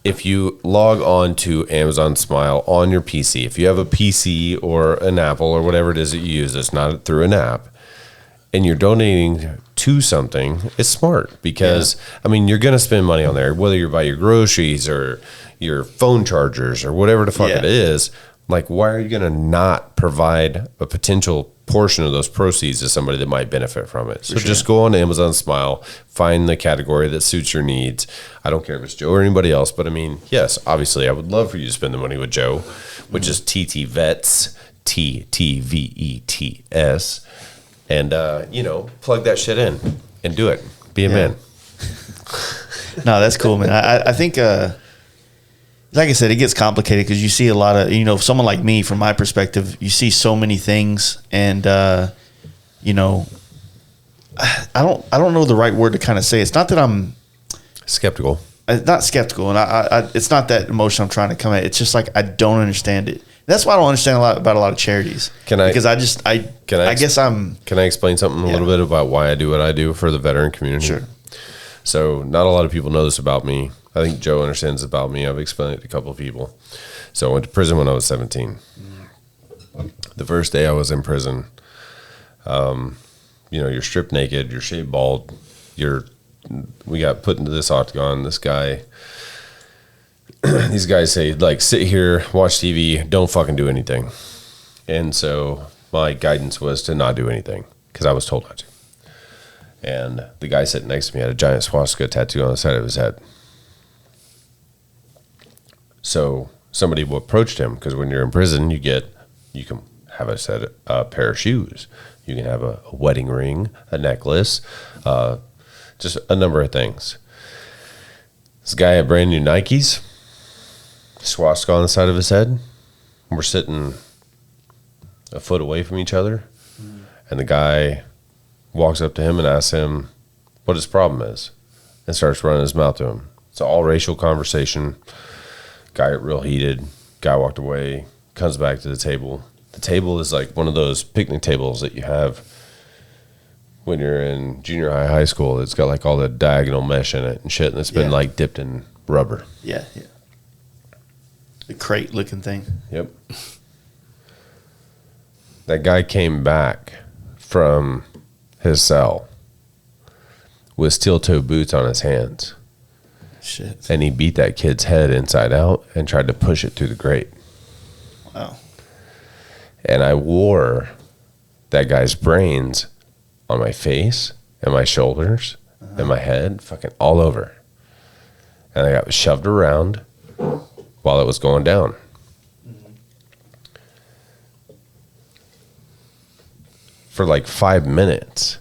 If you log on to Amazon Smile on your PC, if you have a PC or an Apple or whatever it is that you use, it's not through an app, and you're donating to something, it's smart because, I mean, you're going to spend money on there, whether you buy your groceries or your phone chargers or whatever the fuck it is. Like, why are you going to not provide a potential portion of those proceeds to somebody that might benefit from it? So just go on Amazon Smile, find the category that suits your needs. I don't care if it's Joe or anybody else, but I mean, yes, obviously, I would love for you to spend the money with Joe, which is TTVets, TTVETS, and, plug that shit in and do it. Be a man. No, that's cool, man. I think... like I said, it gets complicated because you see a lot of, someone like me, from my perspective, you see so many things, and I don't know the right word to kind of say. It's not that I'm skeptical. Not skeptical, and I it's not that emotion I'm trying to come at. It's just like I don't understand it. That's why I don't understand about a lot of charities. Can I explain something a little bit about why I do what I do for the veteran community? Sure. So not a lot of people know this about me. I think Joe understands about me. I've explained it to a couple of people. So I went to prison when I was 17. The first day I was in prison, you're stripped naked, you're shaved bald, we got put into this octagon. This guy, these guys say, like, sit here, watch TV, don't fucking do anything. And so my guidance was to not do anything because I was told not to. And the guy sitting next to me had a giant swastika tattoo on the side of his head. So somebody approached him because when you're in prison, you can have a pair of shoes. You can have a wedding ring, a necklace, just a number of things. This guy had brand new Nikes, swastika on the side of his head. We're sitting a foot away from each other, and the guy walks up to him and asks him what his problem is and starts running his mouth to him. It's an all-racial conversation. Guy got real heated. Guy walked away, comes back to the table. The table is like one of those picnic tables that you have when you're in junior high school. It's got like all the diagonal mesh in it and shit, and it's been like dipped in rubber. Yeah. The crate looking thing. Yep. That guy came back from his cell with steel-toe boots on his hands. Shit. And he beat that kid's head inside out and tried to push it through the grate. Wow. And I wore that guy's brains on my face and my shoulders and my head, fucking all over. And I got shoved around while it was going down. For like 5 minutes.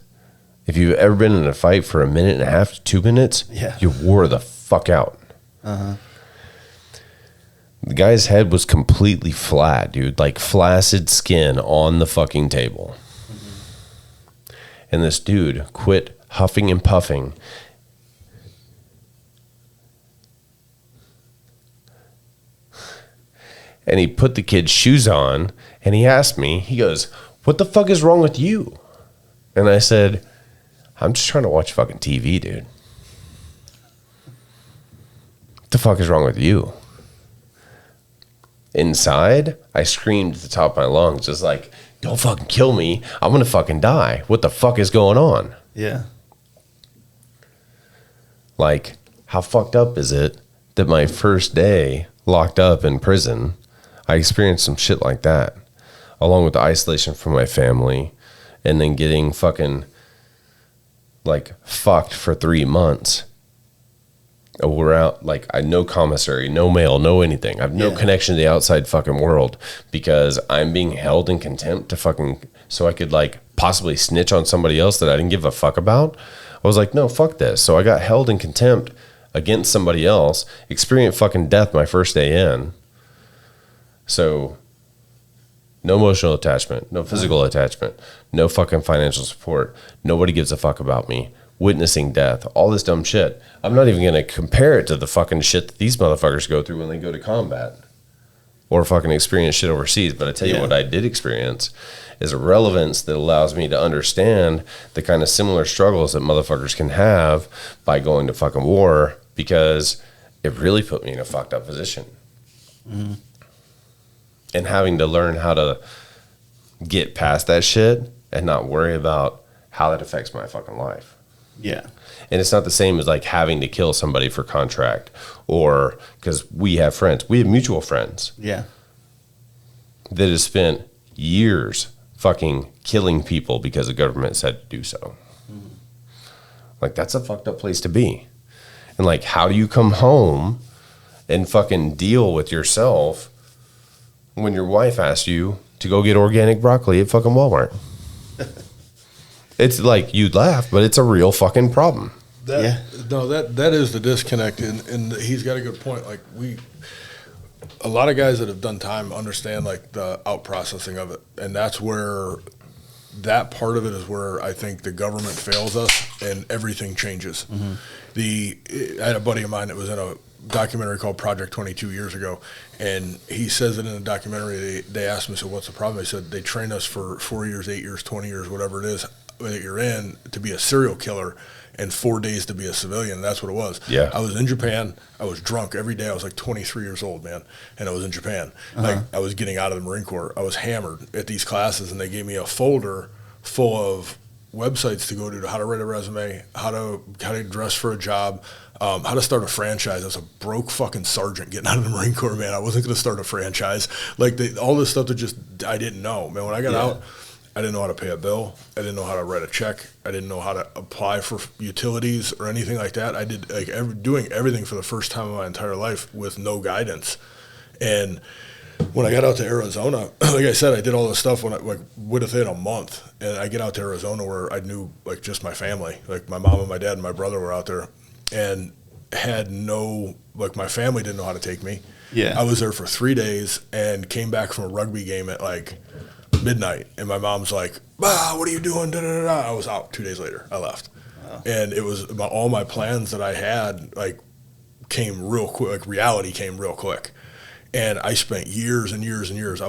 If you've ever been in a fight for a minute and a half to 2 minutes, you wore the fuck out. The guy's head was completely flat, dude, like flaccid skin on the fucking table. And this dude quit huffing and puffing. And he put the kid's shoes on, and he asked me, he goes, "What the fuck is wrong with you?" And I said, "I'm just trying to watch fucking TV, dude. What the fuck is wrong with you?" Inside, I screamed at the top of my lungs, just like, "Don't fucking kill me. I'm going to fucking die. What the fuck is going on?" Yeah. Like, how fucked up is it that my first day locked up in prison, I experienced some shit like that, along with the isolation from my family, and then getting fucking, like, fucked for 3 months We're out, like, I no commissary, no mail, no anything. I have no connection to the outside fucking world because I'm being held in contempt to fucking, so I could, like, possibly snitch on somebody else that I didn't give a fuck about. I was like, no, fuck this. So I got held in contempt against somebody else, experienced fucking death my first day in. So no emotional attachment, no physical attachment, no fucking financial support. Nobody gives a fuck about me. Witnessing death, all this dumb shit. I'm not even going to compare it to the fucking shit that these motherfuckers go through when they go to combat or fucking experience shit overseas. But I tell you what I did experience is a relevance that allows me to understand the kind of similar struggles that motherfuckers can have by going to fucking war, because it really put me in a fucked up position. Mm-hmm. And having to learn how to get past that shit and not worry about how that affects my fucking life. Yeah. And it's not the same as like having to kill somebody for contract, or because we have friends, we have mutual friends. Yeah. That have spent years fucking killing people because the government said to do so. Mm-hmm. Like, that's a fucked up place to be. And like, how do you come home and fucking deal with yourself when your wife asks you to go get organic broccoli at fucking Walmart? It's like, you'd laugh, but it's a real fucking problem. No, that is the disconnect, and he's got a good point. Like, a lot of guys that have done time understand like the out processing of it, and that's where that part of it is where I think the government fails us, and everything changes. Mm-hmm. I had a buddy of mine that was in a documentary called Project 22 years ago, and he says that in the documentary, they asked him, so what's the problem? He said, they train us for 4 years, 8 years, 20 years, whatever it is that you're in, to be a serial killer, and 4 days to be a civilian. That's what it was. Yeah. I was in Japan. I was drunk every day. I was like 23 years old, man, and I was in Japan. Like, I was getting out of the Marine Corps. I was hammered at these classes, and they gave me a folder full of websites to go to how to write a resume, how to dress for a job, how to start a franchise. I was a broke fucking sergeant getting out of the Marine Corps, man. I wasn't going to start a franchise. Like, all this stuff that just I didn't know, man. When I got out, I didn't know how to pay a bill. I didn't know how to write a check. I didn't know how to apply for utilities or anything like that. I did like doing everything for the first time in my entire life with no guidance. And when I got out to Arizona, like I said, I did all this stuff within a month. And I get out to Arizona where I knew like just my family, like my mom and my dad and my brother were out there, and had my family didn't know how to take me. Yeah. I was there for 3 days and came back from a rugby game at like midnight, and my mom's like, what are you doing? Da, da, da, da. I was out 2 days later. I left. Wow. And it was all my plans that I had like came real quick. Like, reality came real quick. And I spent years and years and years. I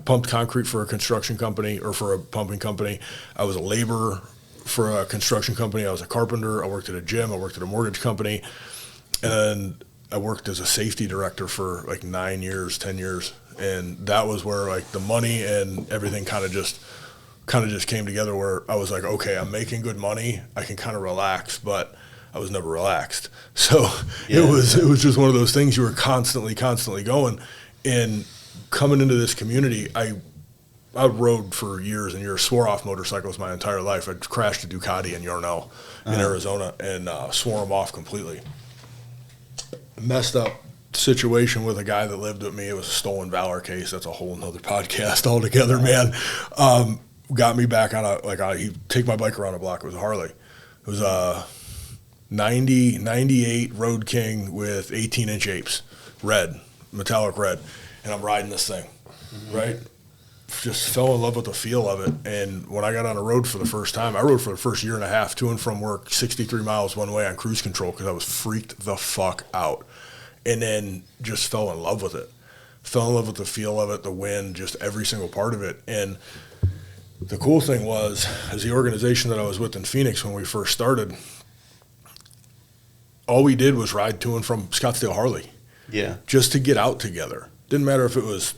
pumped concrete for a construction company, or for a pumping company. I was a laborer for a construction company. I was a carpenter. I worked at a gym. I worked at a mortgage company. And I worked as a safety director for like 9 years, 10 years. And that was where like the money and everything kind of just came together, where I was like, okay, I'm making good money. I can kind of relax, but I was never relaxed. So it was just one of those things. You were constantly going. And coming into this community, I rode for years and years, swore off motorcycles my entire life. I crashed a Ducati in Yarnell in Arizona and swore them off completely. Messed up situation with a guy that lived with me. It was a stolen valor case. That's a whole nother podcast altogether, man. Got me back on he'd take my bike around the block. It was a Harley. It was a 98 Road King with 18-inch apes, red, metallic red. And I'm riding this thing, right? Just fell in love with the feel of it. And when I got on the road for the first time, I rode for the first year and a half to and from work, 63 miles one way on cruise control, because I was freaked the fuck out. And then just fell in love with it. Fell in love with the feel of it, the wind, just every single part of it. And the cool thing was, as the organization that I was with in Phoenix when we first started, all we did was ride to and from Scottsdale Harley. Yeah. Just to get out together. Didn't matter if it was,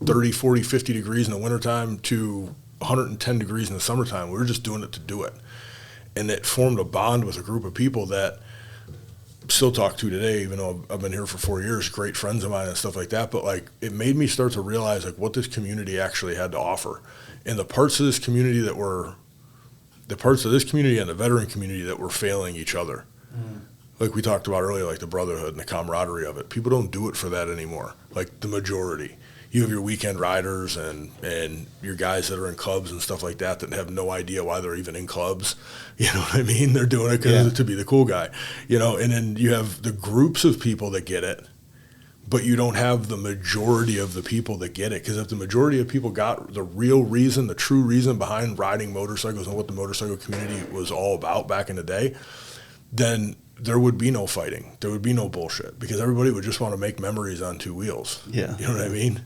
30, 40, 50 degrees in the wintertime to 110 degrees in the summertime. We were just doing it to do it. And it formed a bond with a group of people that still talk to today, even though I've been here for 4 years, great friends of mine and stuff like that. But like, it made me start to realize like what this community actually had to offer. And the parts of this community that were the parts of this community and the veteran community that were failing each other. Like we talked about earlier, like the brotherhood and the camaraderie of it. People don't do it for that anymore, like the majority. You have your weekend riders and your guys that are in clubs and stuff like that that have no idea why they're even in clubs. You know what I mean? They're doing it to be the cool guy, you know, and then you have the groups of people that get it, but you don't have the majority of the people that get it. Because if the majority of people got the real reason, the true reason behind riding motorcycles and what the motorcycle community was all about back in the day, then there would be no fighting. There would be no bullshit because everybody would just want to make memories on two wheels. Yeah. You know what I mean?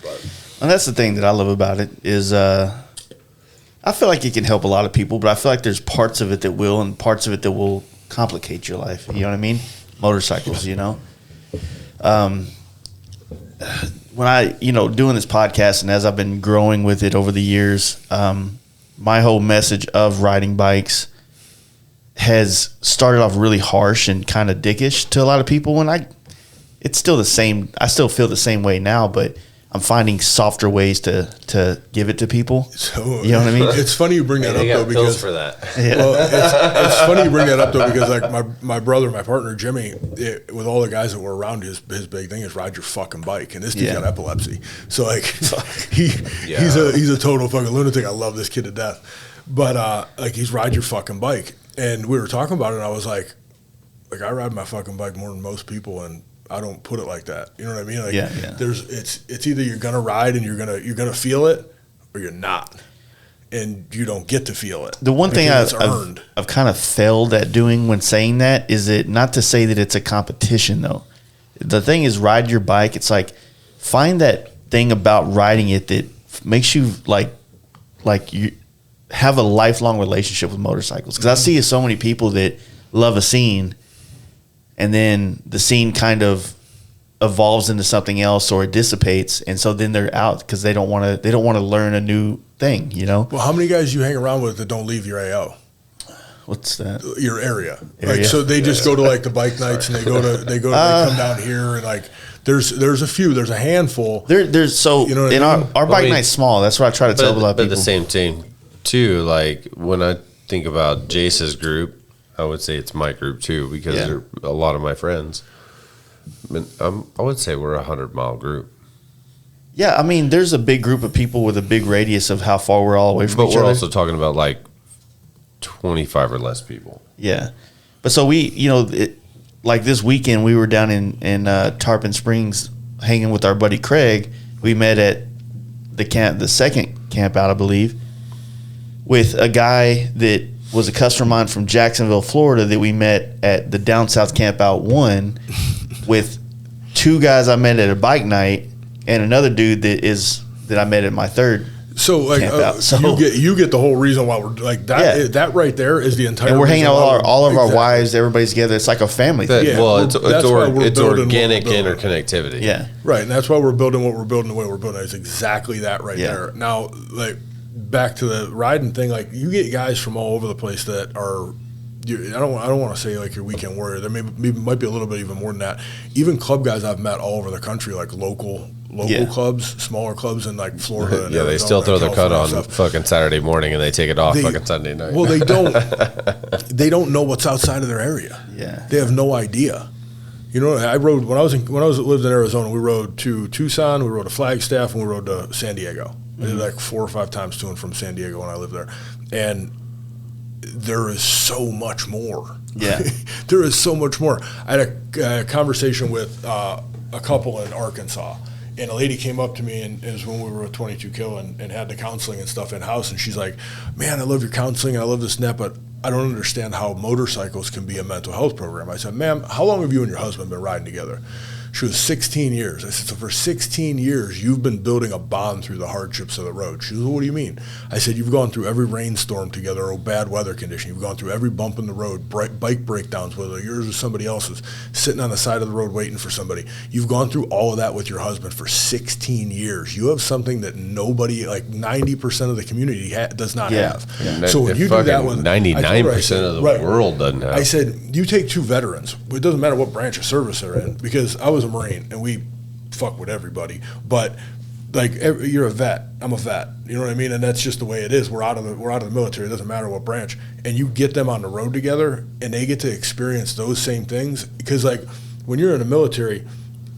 But. And that's the thing that I love about it is I feel like it can help a lot of people, but I feel like there's parts of it that will and parts of it that will complicate your life. You know what I mean? Motorcycles, you know? When I, you know, doing this podcast and as I've been growing with it over the years, my whole message of riding bikes has started off really harsh and kind of dickish to a lot of people. And it's still the same. I still feel the same way now, but I'm finding softer ways to give it to people. So, you know what I mean? It's funny you bring that up though, because for that. Yeah. Well, it's funny you bring that up though, because like my brother, my partner Jimmy, with all the guys that were around, his big thing is ride your fucking bike, and this dude's got epilepsy, so like he's a total fucking lunatic. I love this kid to death, but like he's ride your fucking bike, and we were talking about it, and I was like I ride my fucking bike more than most people, and I don't put it like that. You know what I mean? Like it's either you're gonna ride and you're gonna feel it, or you're not, and you don't get to feel it. The one thing I've kind of failed at doing when saying that is it not to say that it's a competition though. The thing is, ride your bike. It's like find that thing about riding it that makes you like you have a lifelong relationship with motorcycles. Because I see so many people that love a scene, and then the scene kind of evolves into something else or it dissipates, and so then they're out because they don't want to learn a new thing, you know. Well, how many guys you hang around with that don't leave your AO? What's that? Your area. Like, so they just go to like the bike nights and they come down here, and like there's a few, there's a handful. There's so you know in our bike night's small. That's what I try to tell a lot of people. But the same thing too. Like when I think about Jace's group, I would say it's my group too, because they're a lot of my friends. I would say we're a 100-mile group. Yeah, I mean, there's a big group of people with a big radius of how far we're all away from each other. But we're also talking about like 25 or less people. Yeah. But so we, you know, like this weekend we were down in Tarpon Springs hanging with our buddy Craig. We met at the second camp out, I believe, with a guy that was a customer of mine from Jacksonville, Florida, that we met at the Down South Camp Out 1 with two guys I met at a bike night and another dude that I met at my third camp out. So you get the whole reason why we're like that. Yeah. That right there is the entire. And we're hanging out with all of our wives. Everybody's together. It's like a family thing. Yeah, well, it's organic interconnectivity. Yeah, right. And that's why we're building what we're building the way we're building. It's exactly that right there. Now, like back to the riding thing, like you get guys from all over the place that are. I don't want to say like your weekend warrior. There might be a little bit even more than that. Even club guys I've met all over the country, like local clubs, smaller clubs in like Florida. And they still throw their cut on fucking Saturday morning and they take it off fucking Sunday night. Well, they don't. They don't know what's outside of their area. Yeah, they have no idea. You know, I rode when I lived in Arizona. We rode to Tucson, we rode to Flagstaff, and we rode to San Diego. I did like 4 or 5 times to and from San Diego when I lived there, and there is so much more. Yeah, there is so much more. I had a conversation with a couple in Arkansas, and a lady came up to me, and it was when we were at 22 Kill and had the counseling and stuff in house, and she's like, "Man, I love your counseling, and I love this net, but I don't understand how motorcycles can be a mental health program." I said, "Ma'am, how long have you and your husband been riding together?" She was 16 years. I said, "So for 16 years, you've been building a bond through the hardships of the road." She said, "Well, what do you mean?" I said, "You've gone through every rainstorm together or bad weather condition. You've gone through every bump in the road, bike breakdowns, whether yours or somebody else's, sitting on the side of the road waiting for somebody. You've gone through all of that with your husband for 16 years. You have something that nobody, like 90% of the community does not have." Yeah. So when you do that with 99% of the world doesn't have. I said, "You take 2 veterans. It doesn't matter what branch of service they're in," because I was a Marine and we fuck with everybody. But like you're a vet. I'm a vet. You know what I mean? And that's just the way it is. We're out of the military. It doesn't matter what branch. And you get them on the road together, and they get to experience those same things. Because like when you're in the military,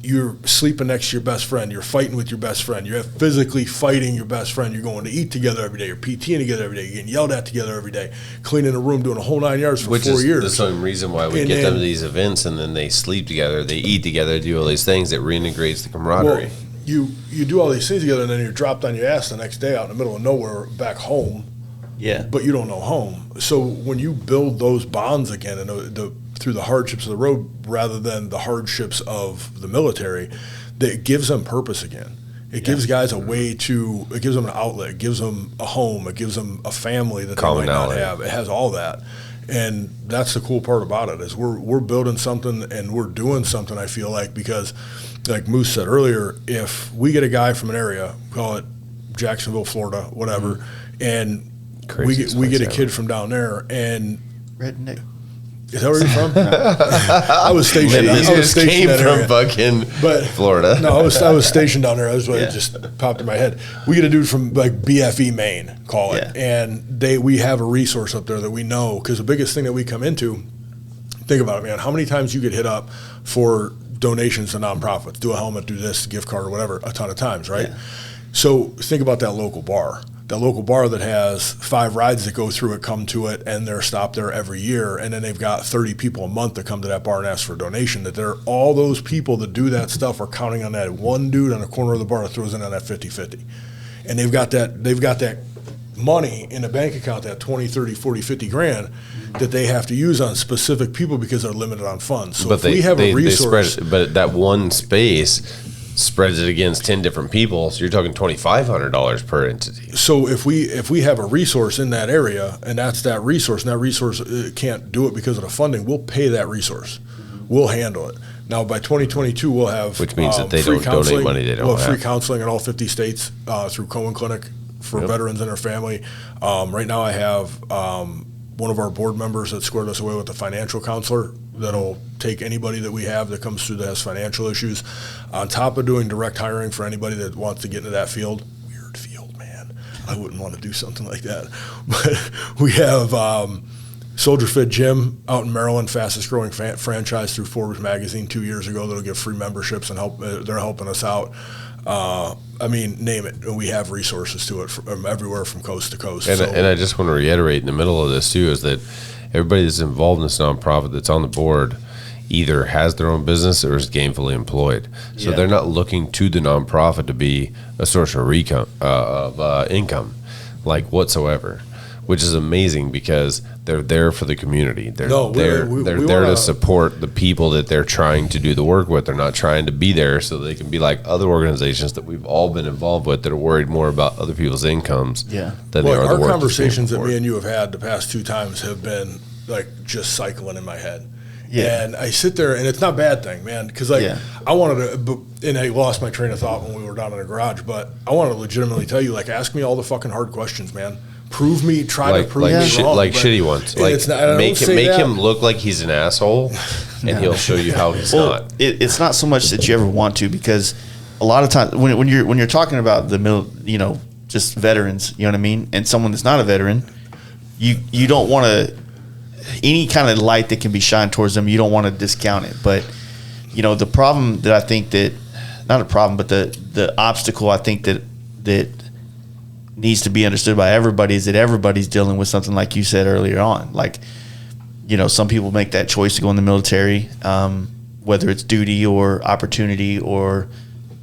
you're sleeping next to your best friend. You're fighting with your best friend. You're physically fighting your best friend. You're going to eat together every day. You're PTing together every day. You're getting yelled at together every day. Cleaning a room, doing a whole 9 yards for 4 years. Which is the same reason why we get them to these events, and then they sleep together, they eat together, do all these things that reintegrates the camaraderie. Well, you do all these things together, and then you're dropped on your ass the next day out in the middle of nowhere back home. Yeah. But you don't know home. So when you build those bonds again and through the hardships of the road rather than the hardships of the military, that gives them purpose again. It gives guys a way to, it gives them an outlet, it gives them a home, it gives them a family that they might not have. It has all that. And that's the cool part about it is we're building something and we're doing something, I feel like, because like Moos said earlier, if we get a guy from an area, call it Jacksonville, Florida, whatever, and we get a kid from down there and redneck. Is that where you're from? I was stationed. From fucking Florida. No, I was stationed down there. That was what it just popped in my head. We get a dude from like BFE Maine, call it, and we have a resource up there that we know because the biggest thing that we come into. Think about it, man. How many times you get hit up for donations to nonprofits? Do a helmet, do this, gift card, or whatever. A ton of times, right? Yeah. So think about that local bar. That local bar that has 5 rides that go through it, come to it, and they're stopped there every year. And then they've got 30 people a month that come to that bar and ask for a donation. That all those people that do that stuff are counting on that one dude on the corner of the bar that throws in on that 50-50. And they've got that money in the bank account, that 20, 30, 40, 50 grand that they have to use on specific people because they're limited on funds. So if we have a resource. But that one space spreads it against 10 different people, so you're talking $2,500 per entity. So if we have a resource in that area, and that's that resource, and that resource can't do it because of the funding, we'll pay that resource. We'll handle it. Now, by 2022, we'll have which means that they don't donate money they don't have. We'll have free counseling in all 50 states through Cohen Clinic for veterans and their family. Right now, I have one of our board members that squared us away with a financial counselor that'll take anybody that we have that comes through that has financial issues, on top of doing direct hiring for anybody that wants to get into that field. Weird field, man. I wouldn't want to do something like that. But we have Soldier Fit Gym out in Maryland, fastest growing franchise through Forbes magazine 2 years ago. That'll give free memberships and help. They're helping us out. I mean, name it. And we have resources to it from everywhere from coast to coast. And I just want to reiterate in the middle of this too is that everybody that's involved in this nonprofit that's on the board either has their own business or is gainfully employed. So they're not looking to the nonprofit to be a source of income, like whatsoever, which is amazing because they're there for the community. They're there to support the people that they're trying to do the work with. They're not trying to be there so they can be like other organizations that we've all been involved with that are worried more about other people's incomes than they are the work. Our conversations that me and you have had the past 2 times have been like just cycling in my head. Yeah. And I sit there, and it's not a bad thing, man, because I wanted to, and I lost my train of thought when we were down in the garage, but I want to legitimately tell you, like, ask me all the fucking hard questions, man. Prove me, try to prove me wrong. Like shitty ones. Like make him look like he's an asshole, and he'll show you how he's not. It's not so much that you ever want to, because a lot of times when you're talking about the just veterans, you know what I mean, and someone that's not a veteran, you don't want to. Any kind of light that can be shined towards them, you don't want to discount it. But, the problem that I think that, not a problem, but the obstacle I think that needs to be understood by everybody is that everybody's dealing with something like you said earlier on. Like, some people make that choice to go in the military, whether it's duty or opportunity or,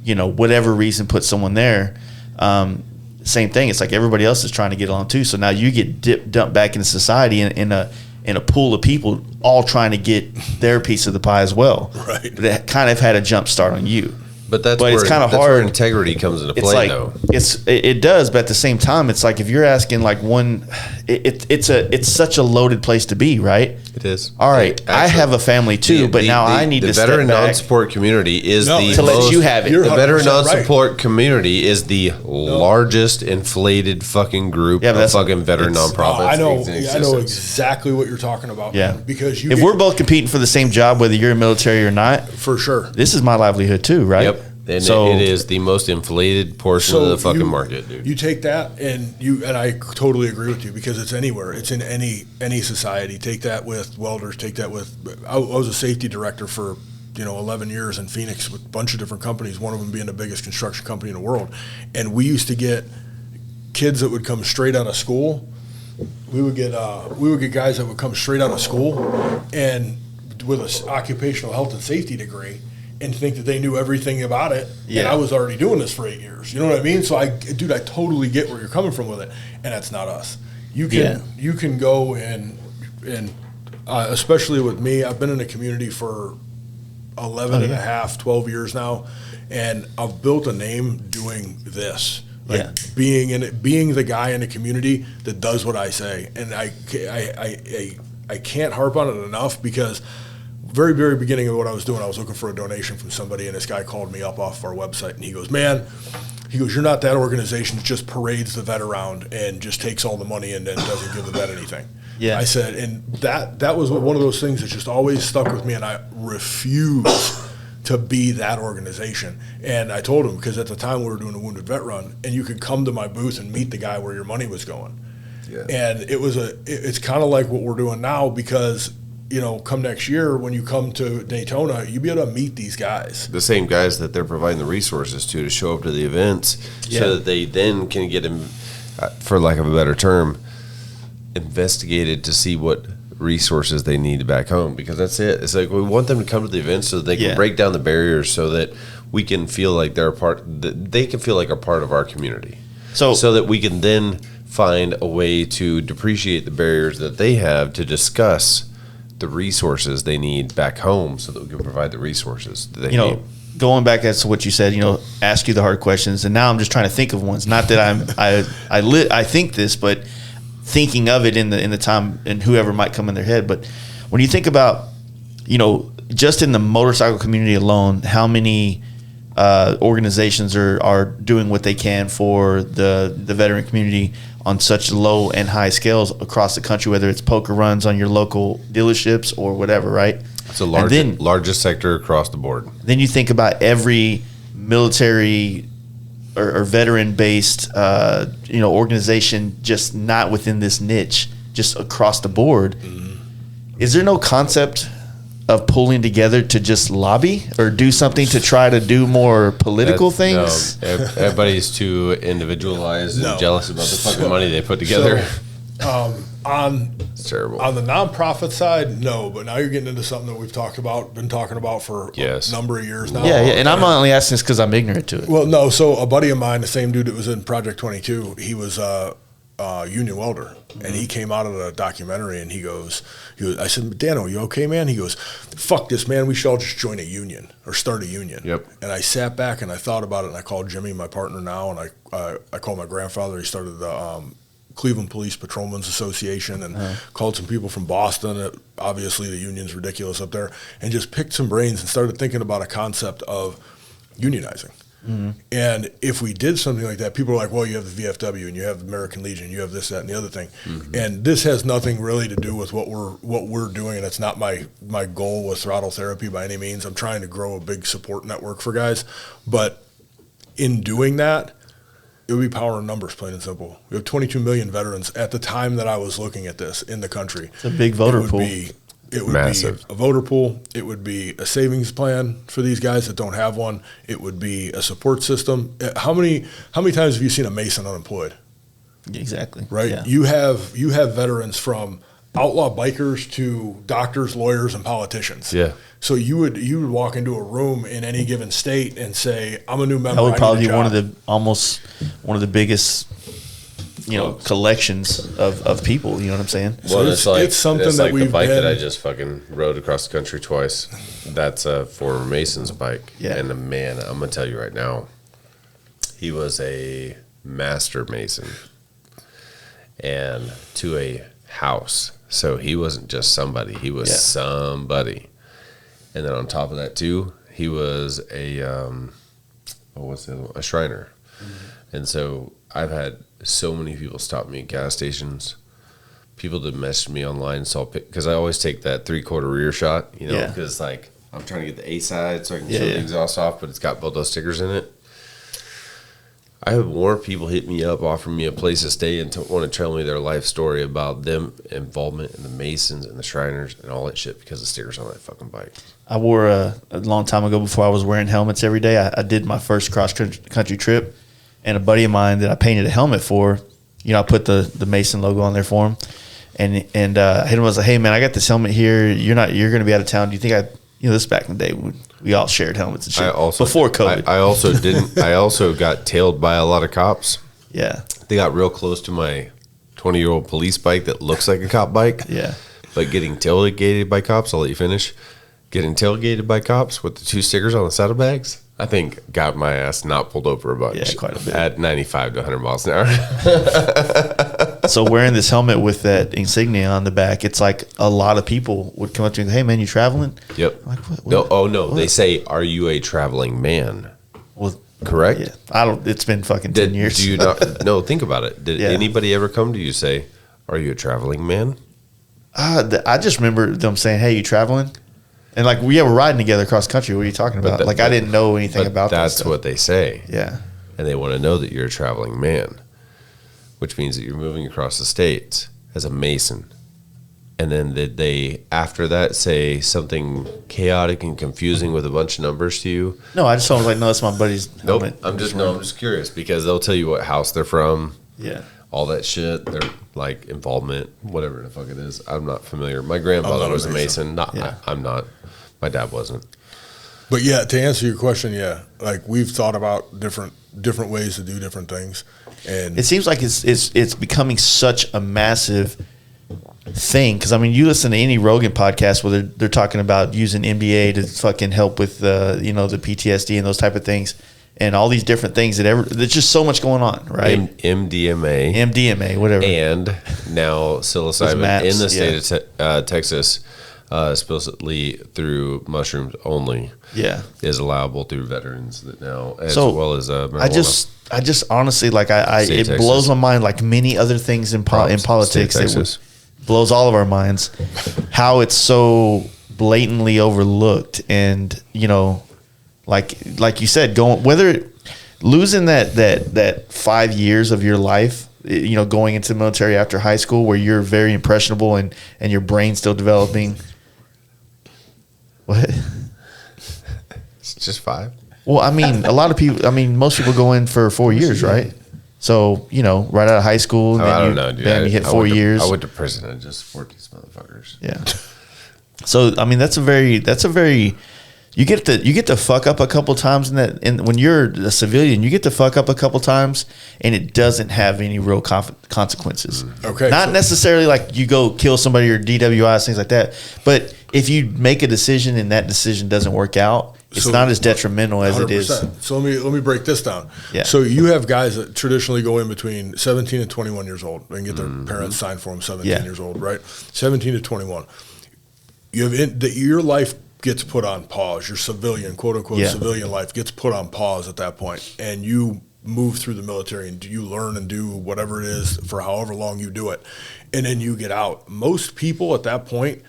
whatever reason puts someone there. Same thing. It's like everybody else is trying to get on too. So now you get dumped back into society in a pool of people all trying to get their piece of the pie as well. Right. That kind of had a jump start on you. But it's kind of hard. Where integrity comes into play, though. It does, but at the same time, it's like if you're asking like one, it's such a loaded place to be, right? It is. All right, I have a family too, but now I need to step back. The veteran non-support community is let you have it. The veteran non-support community is the largest inflated fucking group of fucking veteran nonprofits. I know exactly what you're talking about. Yeah, man, because if we're both competing for the same job, whether you're in the military or not, for sure, this is my livelihood too, right? Yep. Then So- it is the most inflated portion of the fucking market, dude. You take that and I totally agree with you, because it's anywhere. It's in any society. Take that with welders. Take that with. I was a safety director for 11 years in Phoenix with a bunch of different companies. One of them being the biggest construction company in the world, and we used to get kids that would come straight out of school. We would get guys that would come straight out of school and with an occupational health and safety degree, and think that they knew everything about it. Yeah. And I was already doing this for 8 years. You know what I mean? So I totally get where you're coming from with it. And that's not us. You can go and especially with me, I've been in the community for 11 and a half, 12 years now. And I've built a name doing this. Being the guy in the community that does what I say. And I can't harp on it enough, because very, very beginning of what I was doing, I was looking for a donation from somebody, and this guy called me up off our website, and he goes, you're not that organization that just parades the vet around and just takes all the money and then doesn't give the vet anything. Yeah. I said, and that was one of those things that just always stuck with me, and I refuse to be that organization. And I told him, because at the time we were doing a wounded vet run, and you could come to my booth and meet the guy where your money was going. Yeah. And it's kind of like what we're doing now, because come next year when you come to Daytona, you'll be able to meet these guys. The same guys that they're providing the resources to show up to the events, so that they then can get them, for lack of a better term, investigated to see what resources they need back home. Because that's it. It's like we want them to come to the events so that they can break down the barriers, so that we can feel like they're a part. They can feel like a part of our community. So that we can then find a way to depreciate the barriers that they have to discuss the resources they need back home, so that we can provide the resources that they need. Going back as to what you said, ask you the hard questions, and now I'm just trying to think of ones. Not that I think this, but thinking of it in the time, and whoever might come in their head. But when you think about, just in the motorcycle community alone, how many organizations are doing what they can for the veteran community on such low and high scales across the country, whether it's poker runs on your local dealerships or whatever, right? It's the largest sector across the board. Then you think about every military or veteran-based organization just not within this niche, just across the board. Mm-hmm. Is there no concept of pulling together to just lobby or do something to try to do more political things? No, everybody's too individualized and jealous about the fucking money they put together. It's terrible. On the nonprofit side, no, but now you're getting into something that we've been talking about for a number of years now. Yeah, and I'm only asking this because I'm ignorant to it. Well, no, so a buddy of mine, the same dude that was in Project 22, he was a union welder, and he came out of the documentary, and he goes, I said, Dano, you okay, man? He goes, fuck this, man. We should all just join a union or start a union. Yep. And I sat back and I thought about it, and I called Jimmy, my partner now, and I called my grandfather. He started the Cleveland Police Patrolmen's Association, and called some people from Boston. Obviously, the union's ridiculous up there, and just picked some brains and started thinking about a concept of unionizing. Mm-hmm. And if we did something like that, people are like, well, you have the VFW and you have the American Legion, you have this, that, and the other thing. Mm-hmm. And this has nothing really to do with what we're doing, and it's not my goal with Throttle Therapy by any means. I'm trying to grow a big support network for guys. But in doing that, it would be power in numbers, plain and simple. We have 22 million veterans at the time that I was looking at this in the country. It's a big voter pool. It would Massive. be a voter pool. It would be a savings plan for these guys that don't have one. It would be a support system. How many times have you seen a Mason unemployed? Exactly. Right? Yeah. You have veterans from outlaw bikers to doctors, lawyers, and politicians. Yeah. So you would walk into a room in any given state and say, I'm a new member. That would probably be one of the biggest collections of people, you know what I'm saying? Well, so it's something it's that like we've the bike been, that I just fucking rode across the country twice. That's a former Mason's bike. Yeah. And man, I'm gonna tell you right now, he was a master mason, and to a house. So he wasn't just somebody; he was somebody. And then on top of that too, he was a a Shriner. Mm-hmm. And so I've had so many people stop me at gas stations. People that messaged me online saw, because I always take that 3/4 rear shot, because like I'm trying to get the A side so I can show the exhaust off, but it's got both those stickers in it. I have more people hit me up, offering me a place to stay, and want to tell me their life story about them involvement in the Masons and the Shriners and all that shit because of stickers on that fucking bike. I wore a long time ago, before I was wearing helmets every day. I did my first cross country trip, and a buddy of mine that I painted a helmet for, I put the Mason logo on there for him, and I hit him. I was like, "Hey man, I got this helmet here. You're going to be out of town. Do you think this back in the day when we all shared helmets and shit before COVID?" I also didn't. I also got tailed by a lot of cops. Yeah, they got real close to my 20-year-old police bike that looks like a cop bike. Yeah, but getting tailgated by cops. I'll let you finish. Getting tailgated by cops with the 2 stickers on the saddlebags, I think got my ass not pulled over a bunch. Yeah, quite a bit. At 95 to 100 miles an hour. So wearing this helmet with that insignia on the back, it's like a lot of people would come up to me, "Hey man, you traveling?" Yep. I'm like, what? No, oh no, what? They say, "Are you a traveling man?" Well, correct. Yeah, I don't. It's been fucking 10 years. Do you not? No, think about it. Did anybody ever come to you say, "Are you a traveling man"? I just remember them saying, "Hey, you traveling?" And like, we're riding together across country. What are you talking about? I didn't know anything about that. That's what they say. Yeah. And they want to know that you're a traveling man, which means that you're moving across the states as a Mason. And then did they, after that, say something chaotic and confusing with a bunch of numbers to you? No, I just was like, no, that's my buddy's helmet. Nope. I'm just curious because they'll tell you what house they're from. Yeah. All that shit, their like involvement, whatever the fuck it is. I'm not familiar. My grandfather was a Mason. I'm not. My dad wasn't. But yeah, to answer your question, like we've thought about different ways to do different things, and it seems like it's becoming such a massive thing. Because I mean, you listen to any Rogan podcast where they're talking about using MDA to fucking help with the PTSD and those type of things. And all these different things there's just so much going on, right? MDMA, whatever. And now psilocybin in the state of Texas, explicitly through mushrooms only, is allowable through veterans now, as well as marijuana. I just honestly, like, it blows my mind, like many other things in politics. It blows all of our minds how it's so blatantly overlooked, and like you said, losing that 5 years of your life, going into the military after high school, where you're very impressionable and your brain's still developing. What? It's just 5. Well, I mean, most people go in for 4 years, right? So, right out of high school, I don't know, dude. Bam, you hit 4 years. I went to prison and just fought these motherfuckers. Yeah. So, I mean, that's a very you get to fuck up a couple times when you're a civilian, you get to fuck up a couple times and it doesn't have any real consequences. Okay. Not necessarily like you go kill somebody or DWIs, things like that. But if you make a decision and that decision doesn't work out, it's not as detrimental as 100%. It is. So let me break this down. Yeah. So you have guys that traditionally go in between 17 and 21 years old and get their parents signed for them 17 years old, right? 17 to 21. You have your life gets put on pause. Your civilian, quote unquote, civilian life gets put on pause at that point, and you move through the military and you learn and do whatever it is for however long you do it, and then you get out. Most people at that point,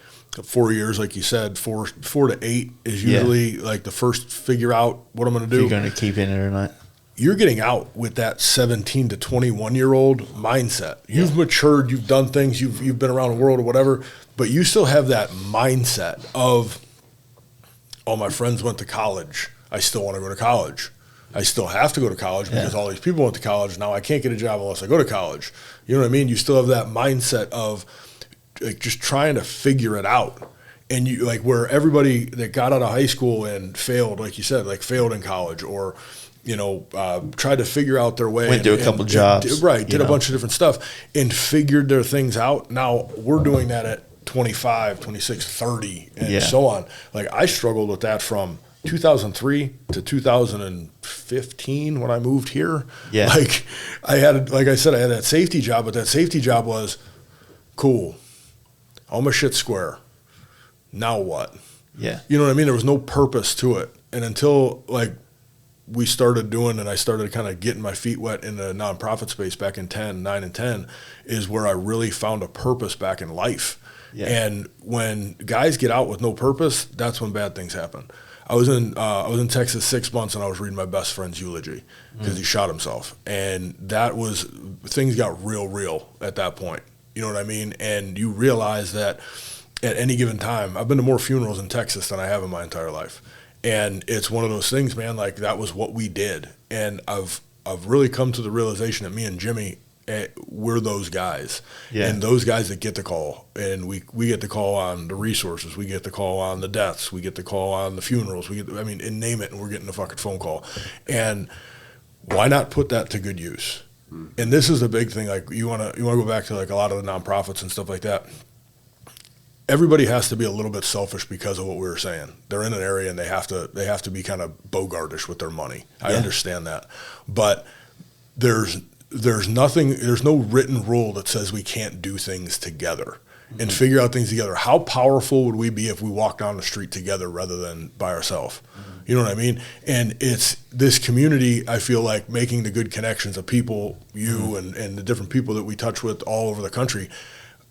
4 years, like you said, 4 to 8 is usually like the first figure out what I'm going to do. If you're going to keep in it or not. You're getting out with that 17 to 21-year-old mindset. You've matured, you've done things, you've been around the world or whatever, but you still have that mindset of, oh, my friends went to college. I still want to go to college. I still have to go to college because all these people went to college. Now I can't get a job unless I go to college. You know what I mean? You still have that mindset of like just trying to figure it out. And you like where everybody that got out of high school and failed, like you said, like failed in college or, tried to figure out their way. Went to a couple jobs. Did a bunch of different stuff and figured their things out. Now we're doing that at 25, 26, 30, and so on. Like I struggled with that from 2003 to 2015 when I moved here. Yeah. Like I had that safety job, but that safety job was cool. All my shit's square. Now what? Yeah. You know what I mean? There was no purpose to it. And until like we started doing, and I started kind of getting my feet wet in the nonprofit space back in 9 and 10 is where I really found a purpose back in life. And when guys get out with no purpose, that's when bad things happen. I was in Texas 6 months, and I was reading my best friend's eulogy because he shot himself, and things got real at that point. You know what I mean? And you realize that at any given time, I've been to more funerals in Texas than I have in my entire life, and it's one of those things, man. Like, that was what we did, and I've really come to the realization that me and Jimmy, we're those guys, and those guys that get the call, and we get the call on the resources, we get the call on the deaths, we get the call on the funerals, and name it, and we're getting a fucking phone call. And why not put that to good use? And this is a big thing. Like, you want to go back to like a lot of the nonprofits and stuff like that. Everybody has to be a little bit selfish because of what we were saying. They're in an area and they have to be kind of bogartish with their money. I understand that, but there's no written rule that says we can't do things together and figure out things together. How powerful would we be if we walked down the street together rather than by ourselves? You know what I mean? And it's this community, I feel like, making the good connections of people, you and the different people that we touch with all over the country.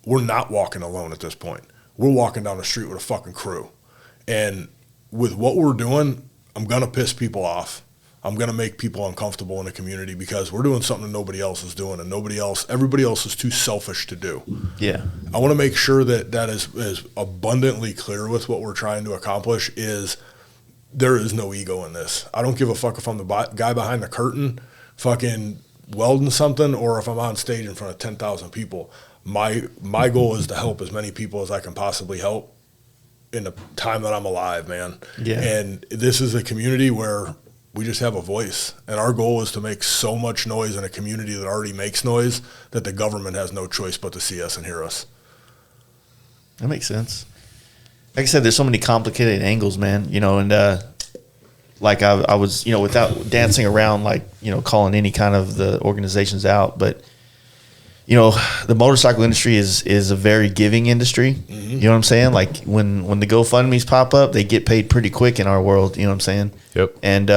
We're not walking alone at this point. We're walking down the street with a fucking crew. And with what we're doing, I'm going to piss people off. I'm going to make people uncomfortable in the community because we're doing something that nobody else is doing, and everybody else is too selfish to do. Yeah. I want to make sure that is abundantly clear with what we're trying to accomplish is there is no ego in this. I don't give a fuck if I'm the guy behind the curtain fucking welding something or if I'm on stage in front of 10,000 people. My goal is to help as many people as I can possibly help in the time that I'm alive, man. Yeah. And this is a community where we just have a voice, and our goal is to make so much noise in a community that already makes noise that the government has no choice but to see us and hear us. That makes sense. Like I said, there's so many complicated angles, man, and like I was, without dancing around, like, calling any kind of the organizations out, but the motorcycle industry is a very giving industry. Mm-hmm. You know what I'm saying? Like when the GoFundMe's pop up, they get paid pretty quick in our world. You know what I'm saying? Yep. And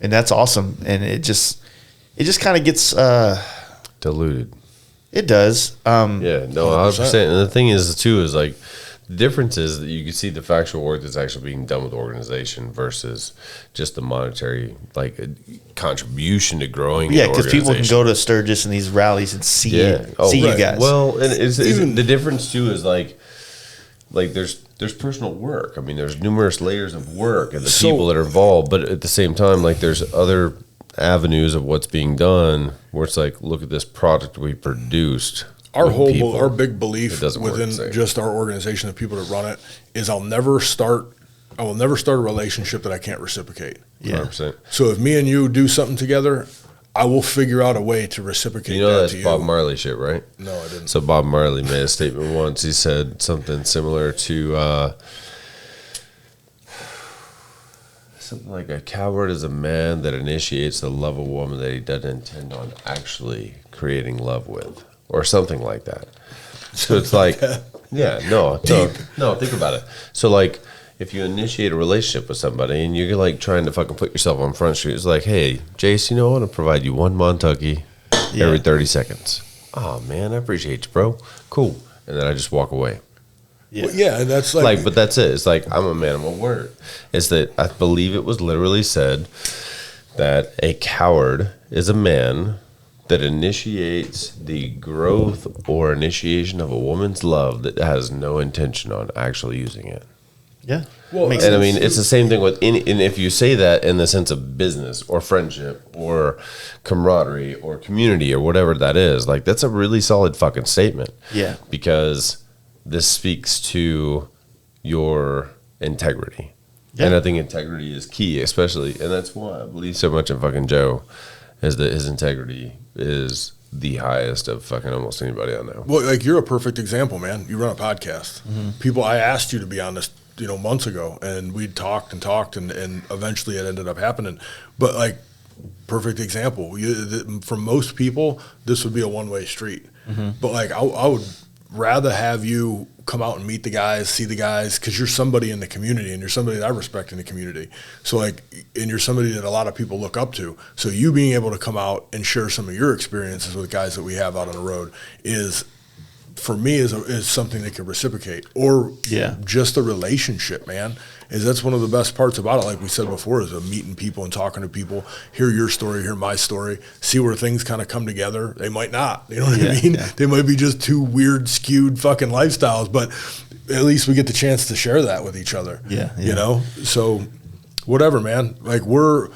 that's awesome. And it just kind of gets diluted. It does. Yeah. No, 100%. And the thing is too is like the difference is that you can see the factual work that's actually being done with the organization versus just the monetary contribution to growing. Yeah, because people can go to Sturgis and these rallies and see you guys. Well, and even the difference too is like there's personal work. I mean, there's numerous layers of work and the people that are involved, but at the same time, like there's other avenues of what's being done where it's like, look at this product we produced. Our big belief within just our organization, the people that run it, is I will never start a relationship that I can't reciprocate. Yeah. 100%. So if me and you do something together, I will figure out a way to reciprocate. That's Bob Marley shit, right? No, I didn't. So Bob Marley made a statement once. He said something similar to something like, a coward is a man that initiates the love of a woman that he doesn't intend on actually creating love with. Or something like that. So it's like, no, think about it. So like, if you initiate a relationship with somebody and you're like trying to fucking put yourself on Front Street, it's like, hey, Jace, I want to provide you one Montucky every 30 seconds. Oh man, I appreciate you, bro. Cool. And then I just walk away. Yeah, well, and that's but that's it. It's like, I'm a man of my word. It's that I believe it was literally said that a coward is a man that initiates the growth or initiation of a woman's love that has no intention on actually using it. Yeah. Well, and I mean, it's the same thing with and if you say that in the sense of business or friendship or camaraderie or community or whatever that is, like that's a really solid fucking statement. Yeah. Because this speaks to your integrity. Yeah. And I think integrity is key, especially, and that's why I believe so much in fucking Joe, is that his integrity is the highest of fucking almost anybody I know. Well, like you're a perfect example, man. You run a podcast. Mm-hmm. I asked you to be on this, months ago, and we talked and eventually it ended up happening. But like, perfect example. For most people, this would be a one-way street. Mm-hmm. But like, I would rather have you come out and meet the guys, see the guys, because you're somebody in the community and you're somebody that I respect in the community. So like, and you're somebody that a lot of people look up to. So you being able to come out and share some of your experiences with guys that we have out on the road is for me is something that can reciprocate, or just a relationship, man. That's one of the best parts about it. Like we said before, is meeting people and talking to people, hear your story, hear my story, see where things kind of come together. They might not, you know what I mean? Yeah. They might be just two weird, skewed fucking lifestyles, but at least we get the chance to share that with each other. You know? So whatever, man. Like we're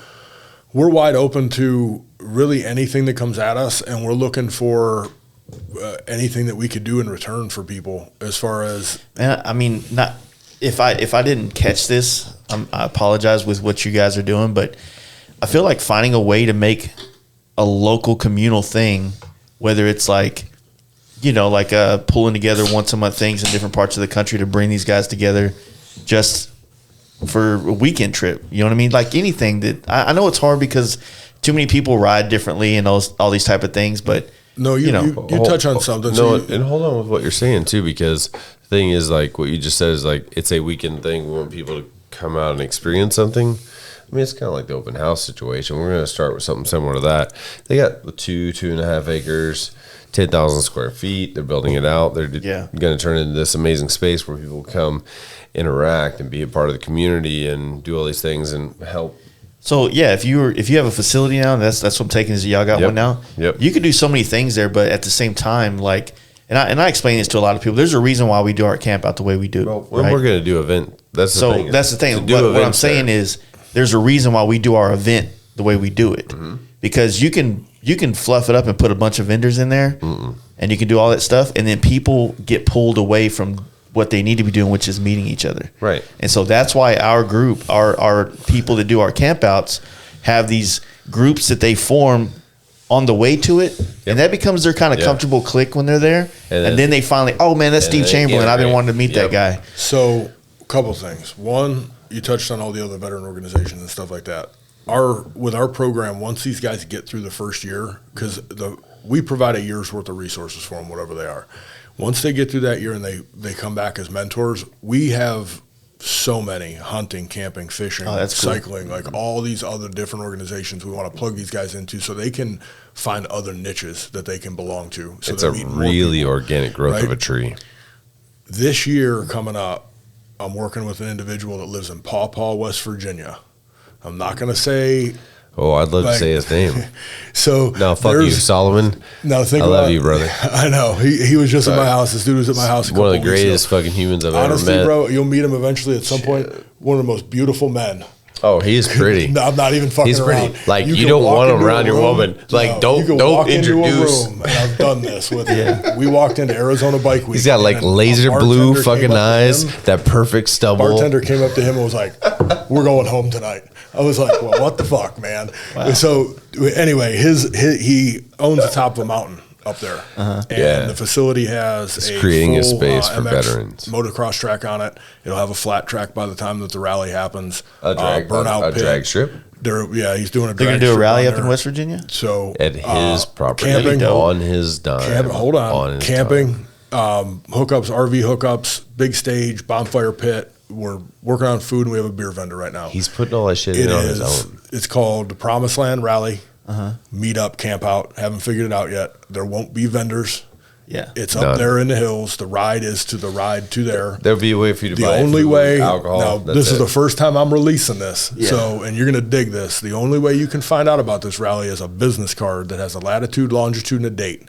wide open to really anything that comes at us, and we're looking for anything that we could do in return for people as far as. And I mean, not. If I didn't catch this, I apologize with what you guys are doing, but I feel like finding a way to make a local communal thing, whether it's like, you know, like pulling together once a month things in different parts of the country to bring these guys together just for a weekend trip. You know what I mean? Like anything that I know it's hard because too many people ride differently and all these type of things, but no, you touch on something. No, and hold on with what you're saying too, because the thing is, like what you just said is like it's a weekend thing. We want people to come out and experience something. I mean, it's kind of like the open house situation. We're going to start with something similar to that. They got 2.5 acres, 10,000 square feet. They're building it out. They're going to turn it into this amazing space where people come interact and be a part of the community and do all these things and help. So yeah, if you have a facility now, and that's what I'm taking is y'all got one now. You could do so many things there, but at the same time, like, and I explain this to a lot of people. There's a reason why we do our camp out the way we do. Well, when we're going to do event, that's the thing. That's the thing. What I'm saying is, there's a reason why we do our event the way we do it, because you can fluff it up and put a bunch of vendors in there, and you can do all that stuff, and then people get pulled away from what they need to be doing, which is meeting each other. Right. And so that's why our group, our people that do our campouts, have these groups that they form on the way to it, and that becomes their kind of comfortable clique when they're there. And then they finally, oh man, that's Steve Chamberlain. I've been wanting to meet that guy. So a couple things. One, you touched on all the other veteran organizations and stuff like that. With our program, once these guys get through the first year, because we provide a year's worth of resources for them, whatever they are. Once they get through that year and they come back as mentors, we have so many hunting, camping, fishing, cycling, like all these other different organizations we want to plug these guys into so they can find other niches that they can belong to. So it's a really organic growth of a tree. This year coming up, I'm working with an individual that lives in Paw Paw, West Virginia. I'm not going to say. Oh, I'd love to say his name. So no, fuck you, Solomon. No, I love you, brother. I know. He was just at my house. This dude was at my house. One of the greatest fucking humans I've ever met. Honestly, bro, you'll meet him eventually at some point. One of the most beautiful men. Oh, he is pretty. No, I'm not even fucking He's pretty. around. Like you don't want him around your woman. Like don't introduce. Into a room, and I've done this with him. We walked into Arizona Bike Week. He's got like laser blue fucking eyes, that perfect stubble. Bartender came up to him and was like, "We're going home tonight." I was like, "Well, what the fuck, man?" Wow. So anyway, he owns the top of a mountain up there, and the facility has creating a full, space for MX veterans motocross track on it. It'll have a flat track by the time that the rally happens. A drag strip. He's doing a drag strip. They're going to do a rally up in West Virginia? So at his property, camping, on his dime. Hold on. Camping, hookups, RV hookups, big stage, bonfire pit. We're working on food, and we have a beer vendor right now. He's putting all that shit in on his own. It's called the Promised Land Rally. Meet up, camp out. Haven't figured it out yet. There won't be vendors. Yeah, it's up there in the hills. The ride is to there. There'll be a way for you to buy the only way. Alcohol. Now, this is the first time I'm releasing this, so and you're gonna dig this. The only way you can find out about this rally is a business card that has a latitude, longitude, and a date.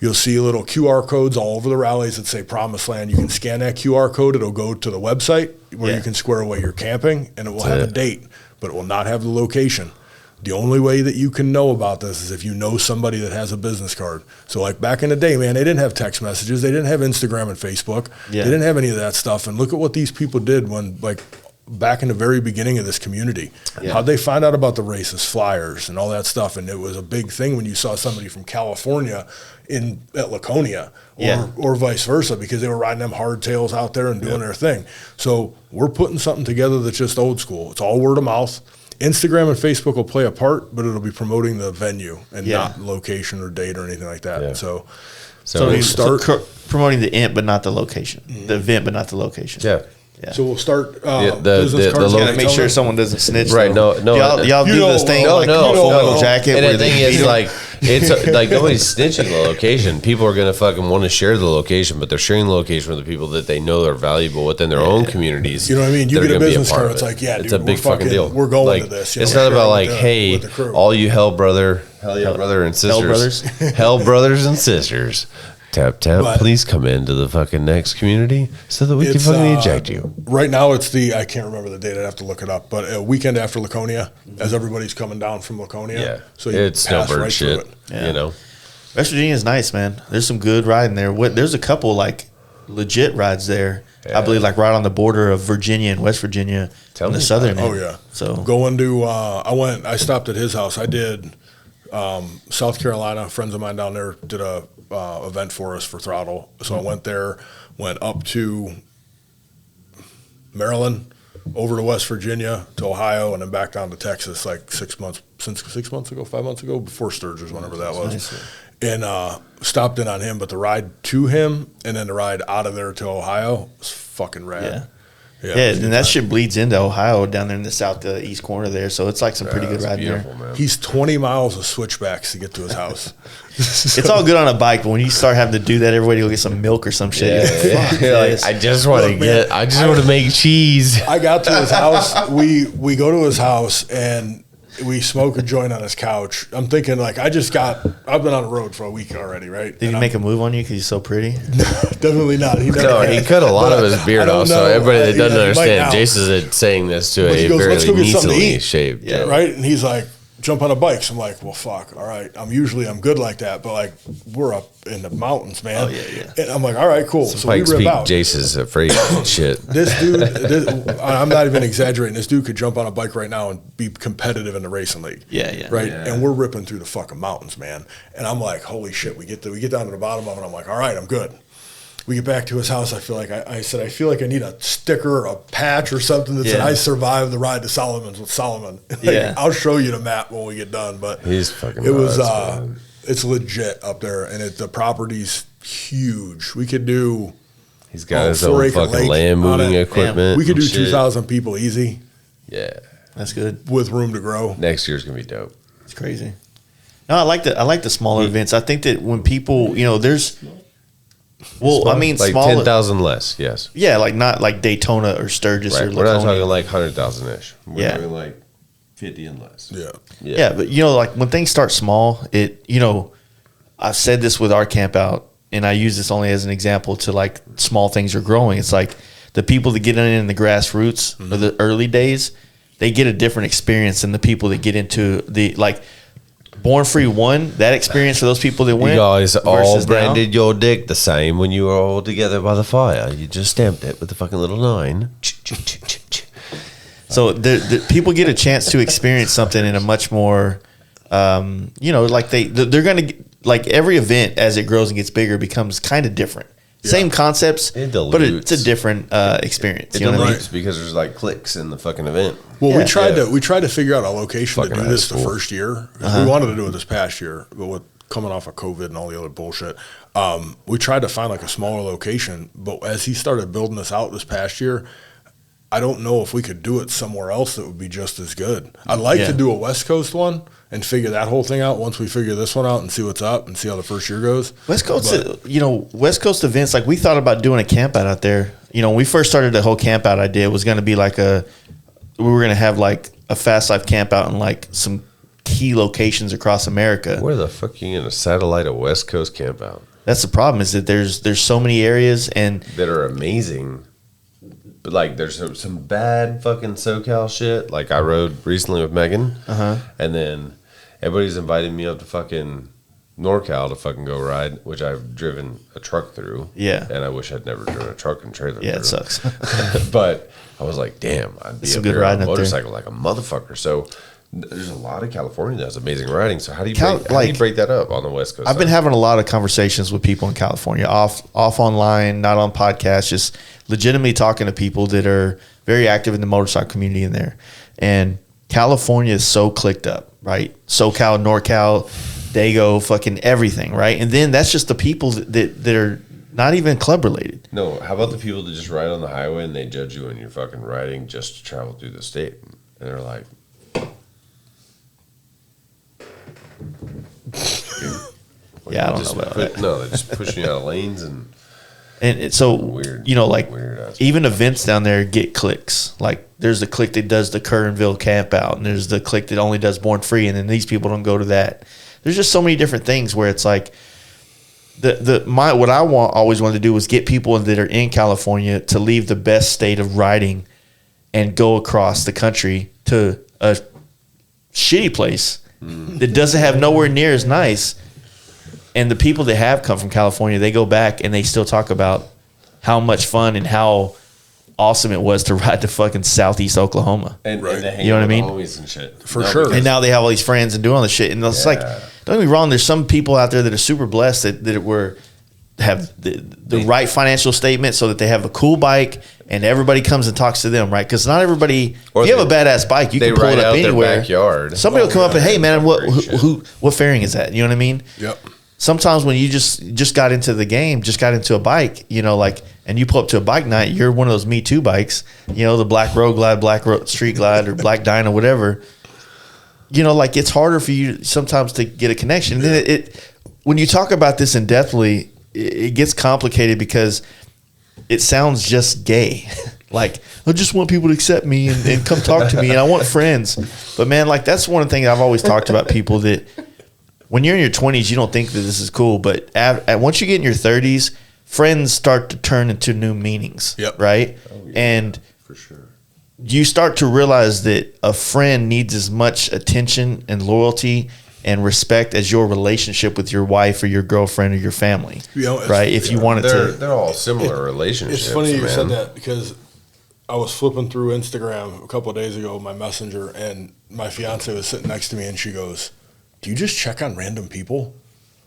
You'll see little QR codes all over the rallies that say Promised Land. You can scan that QR code. It'll go to the website where you can square away your camping, and it will have a date, but it will not have the location. The only way that you can know about this is if you know somebody that has a business card. So like back in the day, man, they didn't have text messages. They didn't have Instagram and Facebook. They didn't have any of that stuff. And look at what these people did when, like, back in the very beginning of this community. How'd they find out about the races, flyers, and all that stuff? And it was a big thing when you saw somebody from California at Laconia or vice versa, because they were riding them hardtails out there and doing their thing. So we're putting something together that's just old school. It's all word of mouth. Instagram and Facebook will play a part, but it'll be promoting the venue and not location or date or anything like that. Yeah. So we'll start promoting the event, but not the location. The event, but not the location. Yeah. So we'll start business cards. Gotta make sure someone doesn't snitch. Right? No. Y'all do this thing like no, full metal jacket. And the thing is, like, It's like nobody's snitching the location. People are going to fucking want to share the location, but they're sharing the location with the people that they know are valuable within their own communities. You know what I mean? You get a business card, it's like, yeah, it's dude, a big fucking deal. We're going like, to this. It's not about like, hey, all you hell yeah, brother and sisters, hell brothers and sisters. Tap, But please come into the fucking next community so that we can fucking eject you. Right now, it's I can't remember the date. I'd have to look it up. But a weekend after Laconia, as everybody's coming down from Laconia. Yeah. So it's snowbird right shit, you know. West Virginia is nice, man. There's some good riding there. There's a couple, like, legit rides there. Yeah. I believe, like, right on the border of Virginia and West Virginia on the southern end. Oh, yeah. So going to, I stopped at his house. I did South Carolina. Friends of mine down there did a event for us for Throttle. So I went there, went up to Maryland, over to West Virginia, to Ohio, and then back down to Texas like 5 months ago, before Sturgis, whenever that was. Nice. And stopped in on him, but the ride to him and then the ride out of there to Ohio was fucking rad. Yeah, and that shit bleeds into Ohio down there in the southeast corner there, so it's like some pretty good riding there. Man. He's 20 miles of switchbacks to get to his house. It's all good on a bike, but when you start having to do that, everybody go get some milk or some shit. I just want to make cheese. I got to his house. We go to his house and we smoke a joint on his couch. I'm thinking, like, I've been on the road for a week already, right? Did he make a move on you because he's so pretty? Definitely not. He cut a lot of his beard off, so everybody that doesn't understand, Jason's saying this to a very decently shaped. Yeah, right? And he's like, jump on a bike. So I'm like, well, fuck, all right. I'm good like that, but, like, we're up in the mountains, man. Oh, yeah. And I'm like, all right, cool. So we rip out. Jason's afraid of shit. This dude, I'm not even exaggerating. This dude could jump on a bike right now and be competitive in the racing league. Yeah. Right? Yeah. And we're ripping through the fucking mountains, man. And I'm like, holy shit, we get down to the bottom of it. I'm like, all right, I'm good. We get back to his house. I feel like I feel like I need a sticker or a patch or something that said I survived the ride to Solomon's with Solomon. I'll show you the map when we get done. But he's fucking. It was it's legit up there, and the property's huge. We could do. He's got his own fucking land moving equipment. We could do 2,000 people easy. Yeah, that's good with room to grow. Next year's gonna be dope. It's crazy. No, I like the smaller events. I think that when people, there's. Well, I mean, like 10,000 less, yes. Yeah, like not like Daytona or Sturgis or We're not talking like 100,000-ish. We're talking like 50 and less. Yeah, but like when things start small, I've said this with our camp out, and I use this only as an example to like small things are growing. It's like the people that get in the grassroots or the early days, they get a different experience than the people that get into the like. Born Free 1, that experience for those people that went. You guys all branded your dick the same when you were all together by the fire. You just stamped it with the fucking little 9. So the people get a chance to experience something in a much more, like they're going to, like every event as it grows and gets bigger becomes kind of different. Yeah. Same concepts, but it's a different experience. It dilutes because there's like clicks in the fucking event. Well, we tried to figure out a location to do this the first year. We wanted to do it this past year, but with coming off of COVID and all the other bullshit, we tried to find like a smaller location. But as he started building this out this past year, I don't know if we could do it somewhere else that would be just as good. I'd like to do a West Coast one and figure that whole thing out once we figure this one out and see what's up and see how the first year goes. West Coast events, like we thought about doing a camp out there. When we first started the whole camp out idea, it was going to be like we were going to have like a FASTLIFE camp out in like some key locations across America. Where the fuck are you going to satellite a West Coast camp out? That's the problem, is that there's so many areas and that are amazing. But like, there's some bad fucking SoCal shit. Like I rode recently with Megan, and then everybody's invited me up to fucking NorCal to fucking go ride, which I've driven a truck through. Yeah, and I wish I'd never driven a truck and trailer. Yeah, through. It sucks. But I was like, damn, I'd be up here on a motorcycle like a motherfucker. So there's a lot of California that has amazing riding. So how do you break that up on the West Coast? I've been having a lot of conversations with people in California, off online, not on podcasts, just legitimately talking to people that are very active in the motorcycle community in there. And California is so clicked up, right? SoCal, NorCal, Dago, fucking everything, right? And then that's just the people that are not even club related. No, how about the people that just ride on the highway and they judge you when you're fucking riding just to travel through the state? And they're like, Yeah, I don't know about that. No, they're just pushing you out of lanes and so weird, like weird even events down there get clicks. Like there's the clique that does the Kernville camp out, and there's the clique that only does Born Free, and then these people don't go to that. There's just so many different things where it's like what I always wanted to do was get people that are in California to leave the best state of riding and go across the country to a shitty place that doesn't have nowhere near as nice. And the people that have come from California, they go back and they still talk about how much fun and how awesome it was to ride to fucking Southeast Oklahoma. And they hang you know what I with mean? Homies and shit. For sure. And now they have all these friends and doing all this shit. And it's like, don't get me wrong, there's some people out there that are super blessed that have the right financial statement so that they have a cool bike and everybody comes and talks to them, right? Because not everybody, if you have a badass bike, you can pull it up anywhere. Their backyard. Somebody will come up and, hey man, what fairing is that? You know what I mean? Yep. Sometimes when you just got into the game, just got into a bike, and you pull up to a bike night, you're one of those Me Too bikes, the Black Road Glide, Street Glide, or Black Dyna, whatever. It's harder for you sometimes to get a connection. And then when you talk about this in depthly, it gets complicated because it sounds just gay. Like, I just want people to accept me and come talk to me, and I want friends. But man, that's one thing I've always talked about people that when you're in your 20s, you don't think that this is cool. But once you get in your 30s, friends start to turn into new meanings, right? Oh, yeah, and for sure. You start to realize that a friend needs as much attention and loyalty and respect as your relationship with your wife or your girlfriend or your family, right? If you wanted to. They're all similar relationships. It's funny you said that because I was flipping through Instagram a couple of days ago, my messenger, and my fiance was sitting next to me and she goes, "Do you just check on random people?"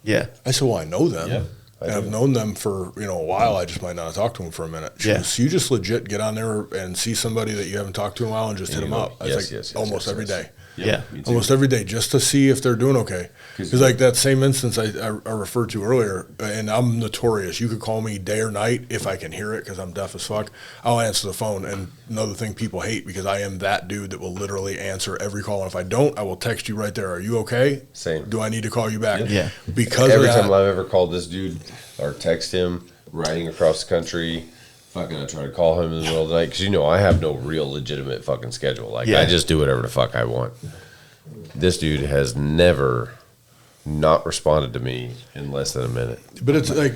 Yeah. I said, "Well, I know them. Yeah, and I've known them for a while. I just might not have talked to them for a minute." She goes, "So you just legit get on there and see somebody that you haven't talked to in a while and just hit them up?" I was like, almost every day. Yeah. Almost every day, just to see if they're doing okay. Because like that same instance I referred to earlier, and I'm notorious. You could call me day or night if I can hear it because I'm deaf as fuck. I'll answer the phone. And another thing people hate, because I am that dude that will literally answer every call. And if I don't, I will text you right there. "Are you okay? Same. Do I need to call you back?" Yeah. Because every time I've ever called this dude or text him riding across the country, fucking I try to call him in the middle of the night because I have no real legitimate fucking schedule. Like I just do whatever the fuck I want. This dude has never not responded to me in less than a minute. But it's like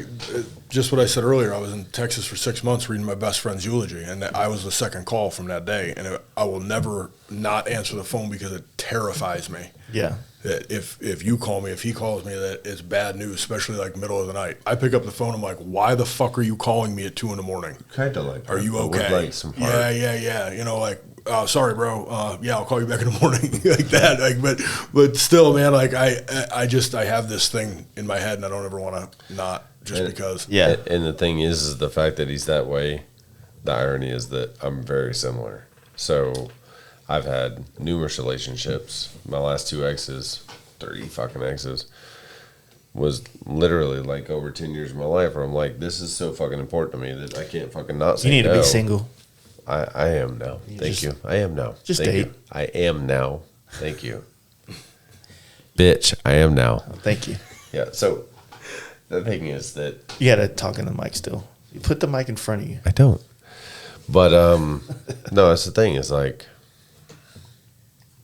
just what I said earlier. I was in Texas for 6 months reading my best friend's eulogy, and I was the second call from that day. And I will never not answer the phone because it terrifies me. Yeah. That if you call me, if he calls me, that it's bad news, especially like middle of the night. I pick up the phone. I'm like, "Why the fuck are you calling me at 2 a.m? Kind of like. Are you okay?" Like some heart. Yeah. Sorry, bro. Yeah, I'll call you back in the morning, like that. Like, but still, man. Like I have this thing in my head, and I don't ever want to not just because. Yeah. And the thing is the fact that he's that way. The irony is that I'm very similar. So I've had numerous relationships. My last 2 exes, 30 fucking exes, was literally like over 10 years of my life where I'm like, this is so fucking important to me that I can't fucking not say no. You need to be single. I am now. Thank you. I am now. Just Thank date. you. I am now. Thank you. Bitch, I am now. Thank you. Yeah, so the thing is that... You got to talk in the mic still. You put the mic in front of you. I don't. But, no, that's the thing. Is like,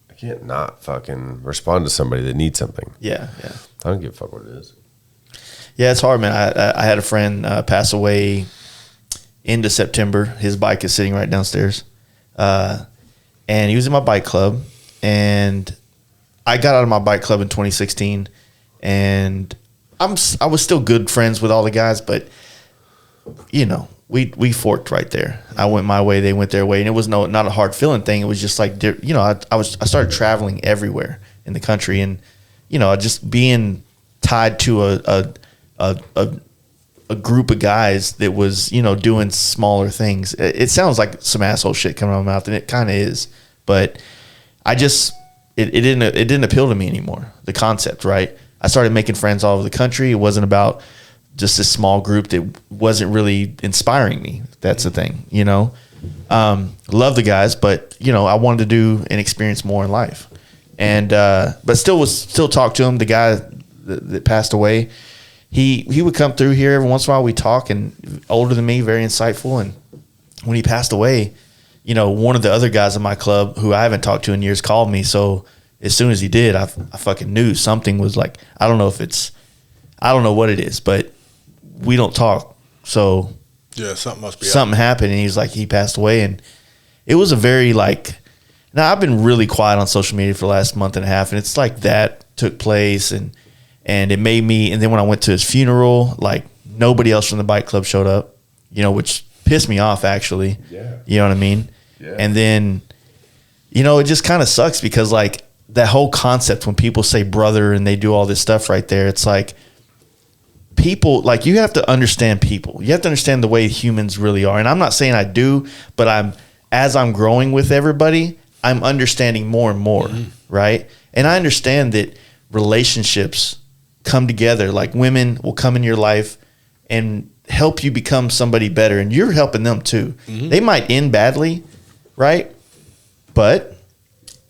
I can't not fucking respond to somebody that needs something. Yeah. I don't give a fuck what it is. Yeah, it's hard, man. I had a friend pass away into September. His bike is sitting right downstairs. And he was in my bike club. And I got out of my bike club in 2016. And I was still good friends with all the guys. But, we forked right there. I went my way, they went their way. And it was not a hard feeling thing. It was just like, I started traveling everywhere in the country. And, just being tied to a group of guys that was, doing smaller things. It sounds like some asshole shit coming out of my mouth, and it kind of is. But it didn't appeal to me anymore, the concept, right? I started making friends all over the country. It wasn't about just a small group that wasn't really inspiring me. That's the thing, Love the guys, but, I wanted to do and experience more in life. And but still talk to him, the guy that passed away. he would come through here every once in a while. We talk, and older than me, very insightful. And when he passed away, you know, one of the other guys in my club who I haven't talked to in years called me. So as soon as he did, I fucking knew something was like, I don't know what it is, but we don't talk. So yeah, something must be something happened, and he was like, he passed away. And it was a very like, now I've been really quiet on social media for the last month and a half, and it's like that took place, and it made me, and then when I went to his funeral, like nobody else from the bike club showed up, you know, which pissed me off actually. Yeah. You know what I mean? Yeah. And then, you know, it just kind of sucks because like that whole concept when people say brother and they do all this stuff right there, it's like people, like you have to understand people. You have to understand the way humans really are. And I'm not saying I do, but as I'm growing with everybody, I'm understanding more and more, right? And I understand that relationships come together. Like women will come in your life and help you become somebody better, and you're helping them too. They might end badly, right? But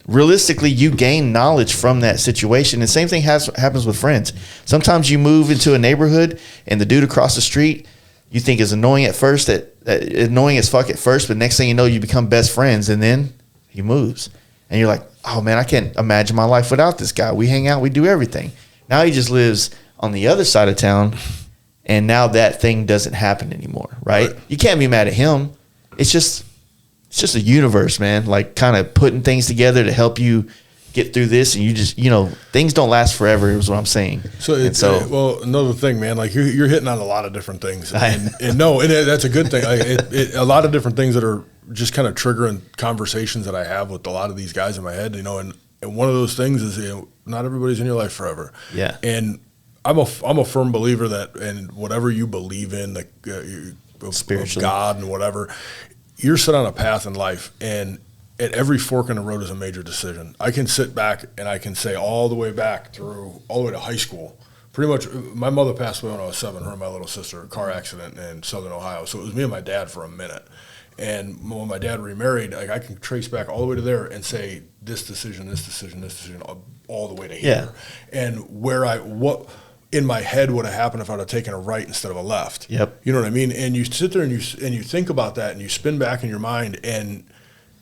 realistically, you gain knowledge from that situation. And same thing happens with friends. Sometimes you move into a neighborhood, and the dude across the street you think is annoying at first, annoying as fuck at first, but next thing you know, you become best friends, and then he moves. And you're like, oh man, I can't imagine my life without this guy. We hang out, we do everything. Now he just lives on the other side of town, and now that thing doesn't happen anymore, right? You can't be mad at him. It's just a universe, man, like kind of putting things together to help you get through this, and you just, you know, things don't last forever is what I'm saying. So, well, another thing, man, like you're hitting on a lot of different things, and that's a good thing. A lot of different things that are just kind of triggering conversations that I have with a lot of these guys in my head, you know, and one of those things is, you know, not everybody's in your life forever. Yeah. And I'm a firm believer that, and whatever you believe in, like of God and whatever, you're set on a path in life, and at every fork in the road is a major decision. I can sit back and I can say all the way to high school. Pretty much, my mother passed away when I was 7, her and my little sister, a car accident in Southern Ohio. So it was me and my dad for a minute. And when my dad remarried, like I can trace back all the way to there and say this decision, all the way to here. Yeah. And what in my head would have happened if I'd have taken a right instead of a left. Yep. You know what I mean? And you sit there and you think about that, and you spin back in your mind, and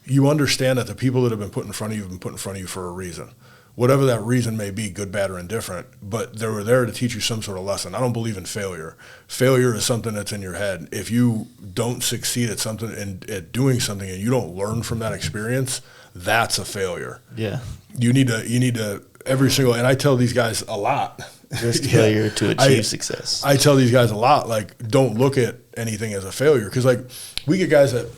you understand that the people that have been put in front of you have been put in front of you for a reason. Whatever that reason may be, good, bad, or indifferent, but they were there to teach you some sort of lesson. I don't believe in failure. Failure is something that's in your head. If you don't succeed at something and at doing something, and you don't learn from that experience, that's a failure. Yeah. You need to every single, and I tell these guys a lot. Just failure to achieve success. I tell these guys a lot, like, don't look at anything as a failure. Because, like, we get guys that,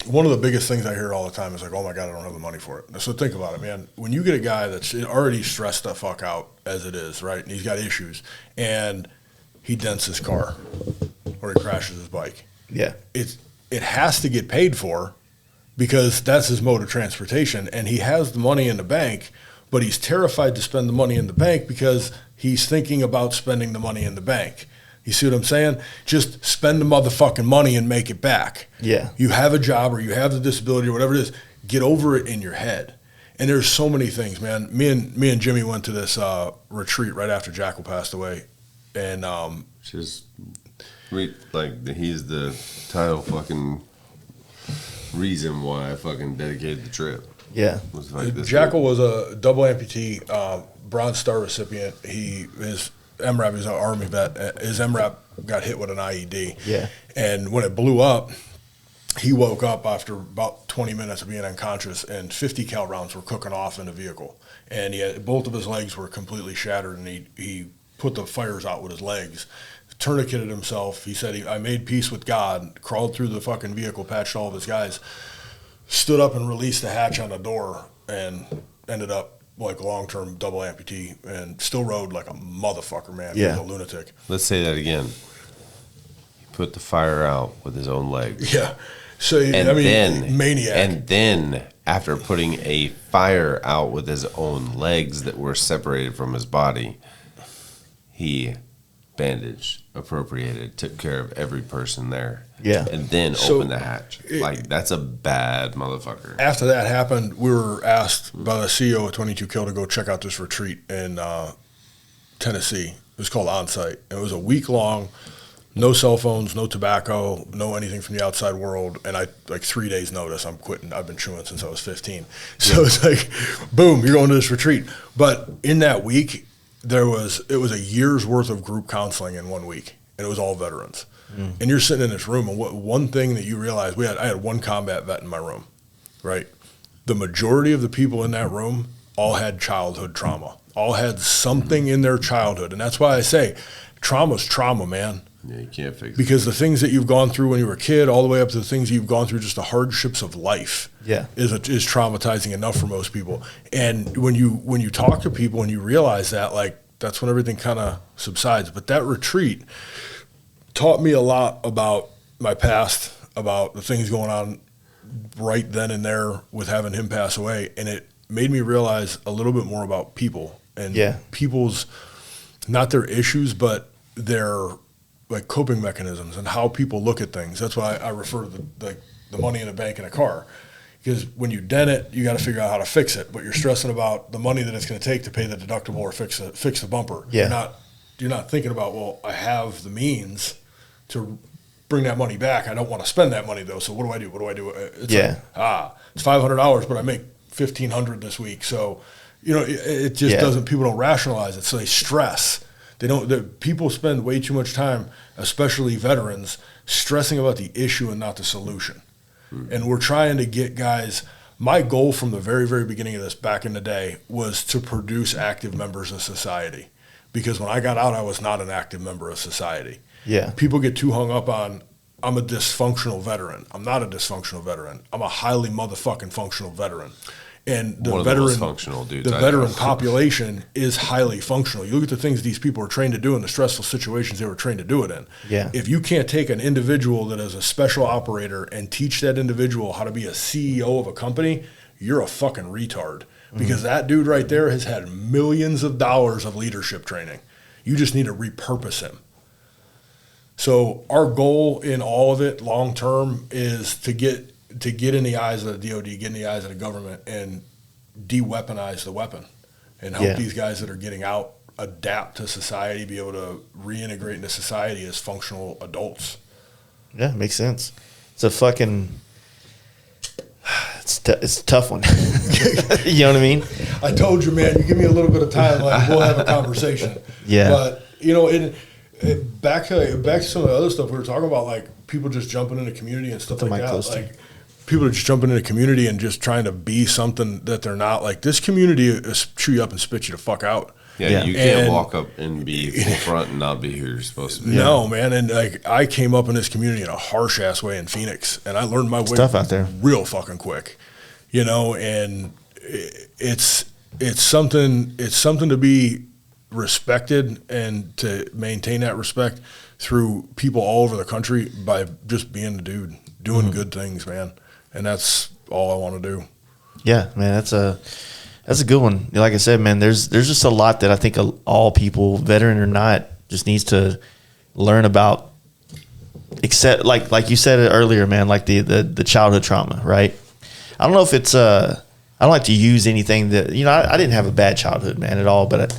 one of the biggest things I hear all the time is like, oh my God, I don't have the money for it. So think about it, man. When you get a guy that's already stressed the fuck out as it is, right? And he's got issues, and he dents his car or he crashes his bike. Yeah. It has to get paid for because that's his mode of transportation, and he has the money in the bank, but he's terrified to spend the money in the bank because he's thinking about spending the money in the bank. You see what I'm saying? Just spend the motherfucking money and make it back. Yeah. You have a job or you have the disability or whatever it is. Get over it in your head. And there's so many things, man. Me and Jimmy went to this retreat right after Jackal passed away, and he's the title fucking reason why I fucking dedicated the trip. Yeah. Jackal was a double amputee, Bronze Star recipient. His MRAP, he's an Army vet. His MRAP got hit with an IED. Yeah. And when it blew up, he woke up after about 20 minutes of being unconscious, and 50 cal rounds were cooking off in the vehicle. And both of his legs were completely shattered, and he put the fires out with his legs, tourniqueted himself. He said, I made peace with God, crawled through the fucking vehicle, patched all of his guys, stood up and released the hatch on the door, and ended up like long-term double amputee, and still rode like a motherfucker, man. Yeah. He was a lunatic. Let's say that again. He put the fire out with his own legs. Yeah. So, maniac. And then after putting a fire out with his own legs that were separated from his body, he bandaged, appropriated, took care of every person there. Yeah. And then opened the hatch. That's a bad motherfucker. After that happened, we were asked by the CEO of 22 Kill to go check out this retreat in Tennessee. was called On Site. And it was a week long, no cell phones, no tobacco, no anything from the outside world. And I, like 3 days notice, I'm quitting. I've been chewing since I was 15. So it's like, boom, you're going to this retreat. But in that week, it was a year's worth of group counseling in 1 week. And it was all veterans. And you're sitting in this room, and one thing that you realize, I had one combat vet in my room, right? The majority of the people in that room all had childhood trauma, all had something in their childhood. And that's why I say trauma's trauma, man. Yeah, you can't fix it. Because the things that you've gone through when you were a kid, all the way up to the things you've gone through, just the hardships of life, is traumatizing enough for most people. And when you talk to people and you realize that, like, that's when everything kind of subsides. But that retreat taught me a lot about my past, about the things going on right then and there with having him pass away. And it made me realize a little bit more about people and people's, not their issues, but their like coping mechanisms and how people look at things. That's why I refer to the money in a bank in a car. Because when you dent it, you got to figure out how to fix it. But you're stressing about the money that it's going to take to pay the deductible or fix the bumper. Yeah. You're not thinking about, well, I have the means to bring that money back. I don't want to spend that money though. So what do I do? It's like, it's $500, but I make $1,500 this week. So, it just doesn't. People don't rationalize it. So they stress. People spend way too much time, especially veterans, stressing about the issue and not the solution. And we're trying to get guys. My goal from the very, very beginning of this back in the day was to produce active members of society. Because when I got out, I was not an active member of society. Yeah. People get too hung up on, I'm a dysfunctional veteran. I'm not a dysfunctional veteran. I'm a highly motherfucking functional veteran. And the veteran population is highly functional. You look at the things these people are trained to do and the stressful situations they were trained to do it in. Yeah. If you can't take an individual that is a special operator and teach that individual how to be a CEO of a company, you're a fucking retard. Because that dude right there has had millions of dollars of leadership training. You just need to repurpose him. So our goal in all of it long term is to get in the eyes of the DOD, get in the eyes of the government, and de-weaponize the weapon and help these guys that are getting out adapt to society, be able to reintegrate into society as functional adults. Yeah, makes sense. It's a fucking... It's a tough one. You know what I mean? I told you, man, you give me a little bit of time, like, we'll have a conversation. Yeah. But, back to some of the other stuff we were talking about, like people just jumping into community and stuff like that. Like people are just jumping into community and just trying to be something that they're not. Like this community is chew you up and spit you the fuck out. Yeah. You can't walk up and be full front and not be who you're supposed to be. No, man. And like I came up in this community in a harsh ass way in Phoenix, and I learned my way stuff out there real fucking quick. And it's something to be respected and to maintain that respect through people all over the country by just being a dude, doing good things, man. And that's all I want to do. Yeah, man, that's a good one. Like I said, man, there's just a lot that I think all people, veteran or not, just needs to learn about. Except like you said it earlier, man, like the childhood trauma, right? I don't know if it's I don't like to use anything that I didn't have a bad childhood, man, at all, but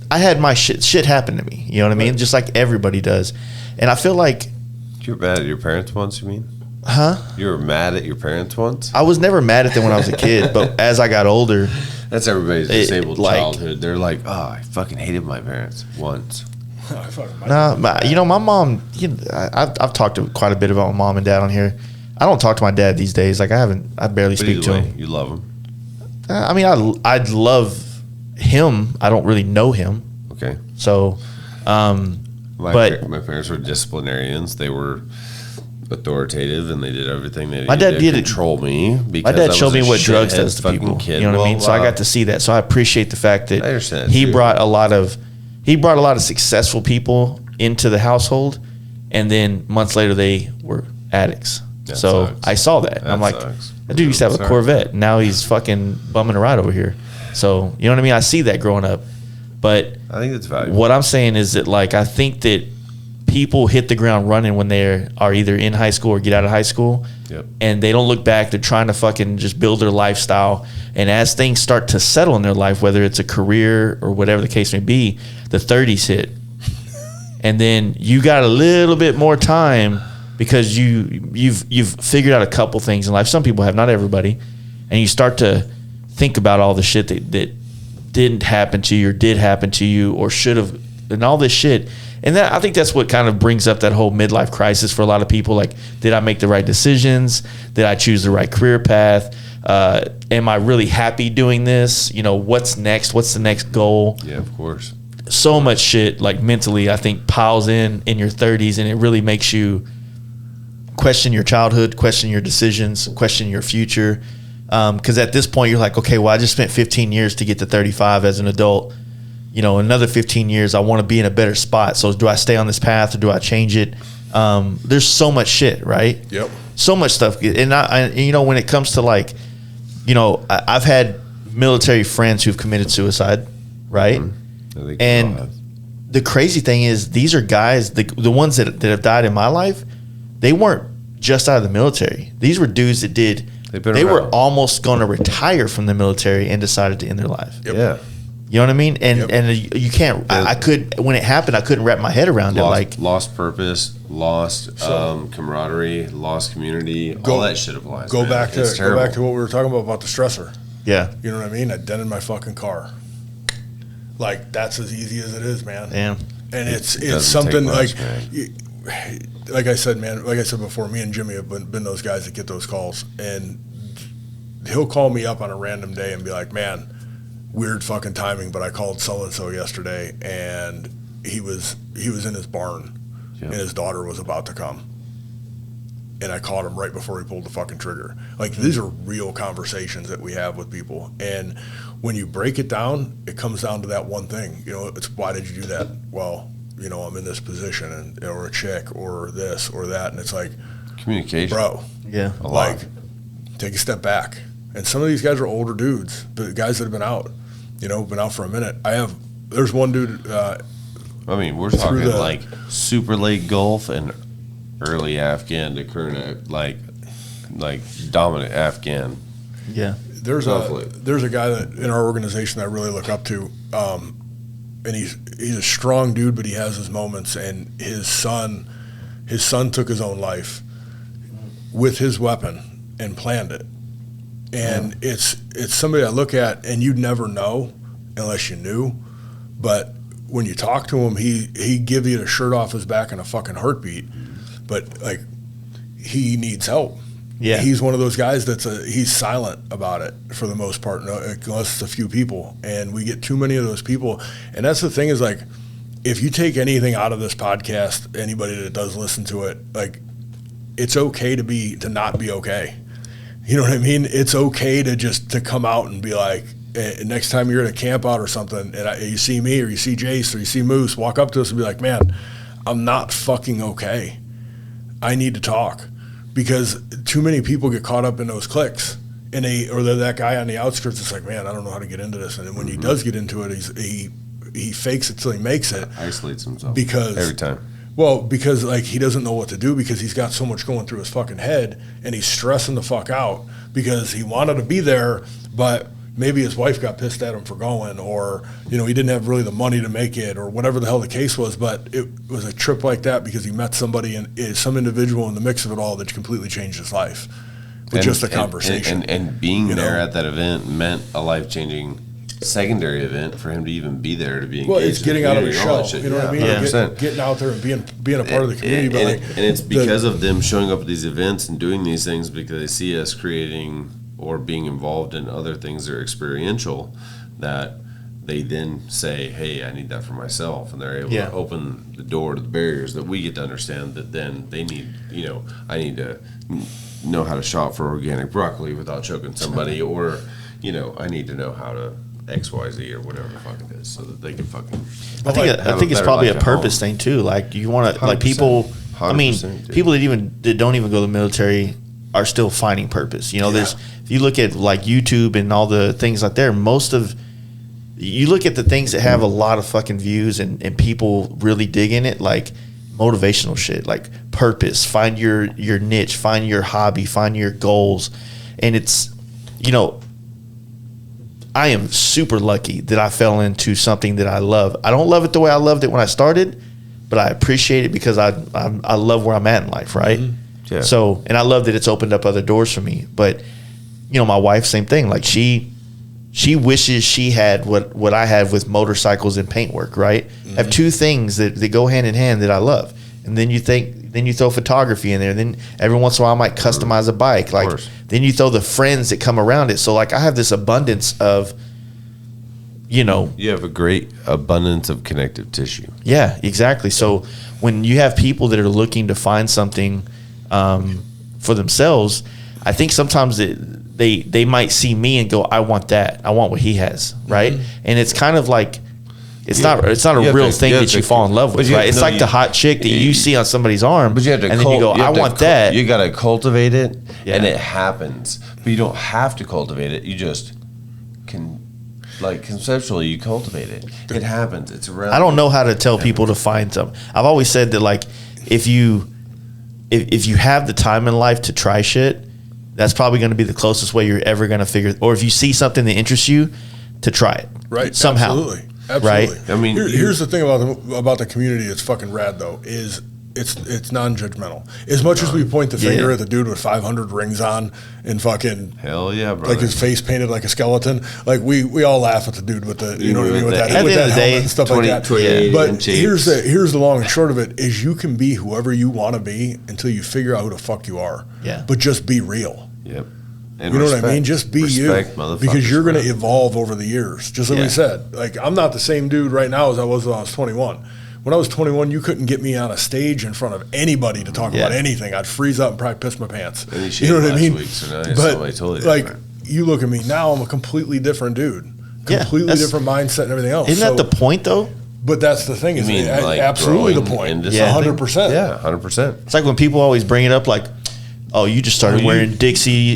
I had my shit happen to me. You know what I mean? Just like everybody does. And I feel like you were mad at your parents once, you mean? Huh? You were mad at your parents once? I was never mad at them when I was a kid, but as I got older, that's everybody's disabled childhood. They're like, oh, I fucking hated my parents once. My mom. I've talked to quite a bit about my mom and dad on here. I don't talk to my dad these days. Like I barely speak to him. You love him? I mean, I'd love him. I don't really know him. Okay. So, my parents were disciplinarians. They were authoritative, and they did everything they did to control me. My dad showed me what drugs does to people. Kid. You know what I mean? So I got to see that. So I appreciate the fact that he brought a lot of successful people into the household, and then months later they were addicts. That sucks. I saw that. I'm like, that dude used to have a Corvette. Now he's fucking bumming a ride over here. So, you know what I mean? I see that growing up. But I think it's valuable. What I'm saying is that, like, I think that people hit the ground running when they are either in high school or get out of high school. Yep. And they don't look back. They're trying to fucking just build their lifestyle. And as things start to settle in their life, whether it's a career or whatever the case may be, the 30s hit. And then you got a little bit more time because you've figured out a couple things in life. Some people have, not everybody. And you start to think about all the shit that didn't happen to you or did happen to you or should have, and all this shit. And I think that's what kind of brings up that whole midlife crisis for a lot of people. Like, did I make the right decisions? Did I choose the right career path? Am I really happy doing this? You know, what's next? What's the next goal? Yeah, of course. So much shit, like mentally, I think piles in your 30s, and it really makes you question your childhood, question your decisions, question your future. Because at this point, you're like, okay, well, I just spent 15 years to get to 35 as an adult. You know, another 15 years, I want to be in a better spot. So do I stay on this path or do I change it? There's so much shit, right? Yep. So much stuff. And you know, when it comes to like, you know, I've had military friends who've committed suicide, right? Mm-hmm. And the crazy thing is, these are guys, the ones that have died in my life, they weren't just out of the military. These were dudes that they were almost going to retire from the military and decided to end their life. Yep. Yeah. You know what I mean? And you can't. I could, when it happened, I couldn't wrap my head around it. Like, lost purpose, lost camaraderie, lost community. All that shit applies. Go back to what we were talking about the stressor. yeah, You know what I mean? I dented my fucking car. Like, that's as easy as it is, man. yeah, And it's doesn't something take much, like I said, man. Like I said before, me and Jimmy have been those guys that get those calls, and he'll call me up on a random day and be like, "Man, weird fucking timing, but I called so and so yesterday, and he was in his barn, and his daughter was about to come, and I caught him right before he pulled the fucking trigger." Like, these are real conversations that we have with people, and when you break it down, it comes down to that one thing. You know, it's, why did you do that? Well, you know, I'm in this position, and or a chick, or this or that, and it's like, Communication. bro, yeah. A lot. like, take a step back. And some of these guys are older dudes, the guys that have been out, you know, been out for a minute. There's one dude. I mean, we're talking like super late Gulf and early Afghan to current, like dominant Afghan. Yeah. There's a guy that in our organization that I really look up to, and he's a strong dude, but he has his moments. And his son took his own life with his weapon and planned it. And it's somebody I look at, and you'd never know unless you knew. But when you talk to him, he give you the shirt off his back in a fucking heartbeat. But like, he needs help. Yeah. He's one of those guys he's silent about it for the most part, unless it's a few people. And we get too many of those people. And that's the thing, is like, if you take anything out of this podcast, anybody that does listen to it, like, it's okay to not be okay. You know what I mean? It's okay to come out and be like, next time you're at a camp out or something, and you see me or you see Jace or you see Moos, walk up to us and be like, "Man, I'm not fucking okay. I need to talk." Because too many people get caught up in those cliques, and they're that guy on the outskirts. It's like, "Man, I don't know how to get into this." And then when he does get into it, he fakes it till he makes it. Isolates himself because every time. Well, because like, he doesn't know what to do, because he's got so much going through his fucking head, and he's stressing the fuck out because he wanted to be there, but maybe his wife got pissed at him for going, or, you know, he didn't have really the money to make it, or whatever the hell the case was. But it was a trip like that because he met somebody, and some individual in the mix of it all that completely changed his life with just a conversation. And being there at that event meant a life-changing secondary event for him to even be there, to be engaged. Well, it's getting out of his shell. You know what I mean? 100%. Getting out there and being a part of the community. And it's because of them showing up at these events and doing these things, because they see us creating or being involved in other things that are experiential, that they then say, "Hey, I need that for myself," and they're able to open the door to the barriers that we get to understand. That then they need, you know, I need to know how to shop for organic broccoli without choking somebody, or, you know, I need to know how to XYZ or whatever the fuck it is, so that they can fucking. I think it's probably a purpose thing too. Like, you want to, like, people. I mean, people that don't even go to the military are still finding purpose. You know, there's, if you look at like YouTube and all the things like there, you look at the things that have a lot of fucking views and people really dig in it. Like, motivational shit, like purpose, find your niche, find your hobby, find your goals. And it's, I am super lucky that I fell into something that I love. I don't love it the way I loved it when I started, but I appreciate it because I love where I'm at in life, right? Yeah. So, and I love that it's opened up other doors for me. But, my wife, same thing. Like she wishes she had what I have with motorcycles and paintwork, right? I have two things that go hand in hand that I love. And then you throw photography in there. Then every once in a while I might customize a bike. Like then you throw the friends that come around it. So like I have this abundance of, You have a great abundance of connective tissue. Yeah, exactly. So when you have people that are looking to find something for themselves, I think sometimes they might see me and go, I want that. I want what he has, right? And it's kind of like it's not a real thing that you fall in love with, right? It's like the hot chick that you see on somebody's arm, but you have to and then you go, I want that. You got to cultivate it, and it happens. But you don't have to cultivate it. You just can, like conceptually, you cultivate it. It happens. It's around. I don't know how to tell people to find something. I've always said that, like, if you have the time in life to try shit, that's probably going to be the closest way you're ever going to figure. Or if you see something that interests you, to try it, right? Somehow, Absolutely. Right? I mean, here's the thing about the community. It's fucking rad though. Is it's non-judgmental. As much as we point the finger at the dude with 500 rings on and fucking hell yeah, brother, like his face painted like a skeleton. Like we all laugh at the dude with the what I mean with that at the end of the day and stuff like that. But here's the long and short of it is you can be whoever you want to be until you figure out who the fuck you are. Yeah. But just be real. Yep. And you know what I mean? Just be you, because you're going to evolve over the years. Just like we said, like I'm not the same dude right now as I was when I was 21. When I was 21, you couldn't get me on a stage in front of anybody to talk about anything. I'd freeze up and probably piss my pants. You know what I mean? But you look at me now, I'm a completely different dude. Completely different mindset and everything else. Isn't that the point, though? But that's the thing. Absolutely the point. 100%. Yeah, 100%. It's like when people always bring it up, like, oh, you just started wearing Dixie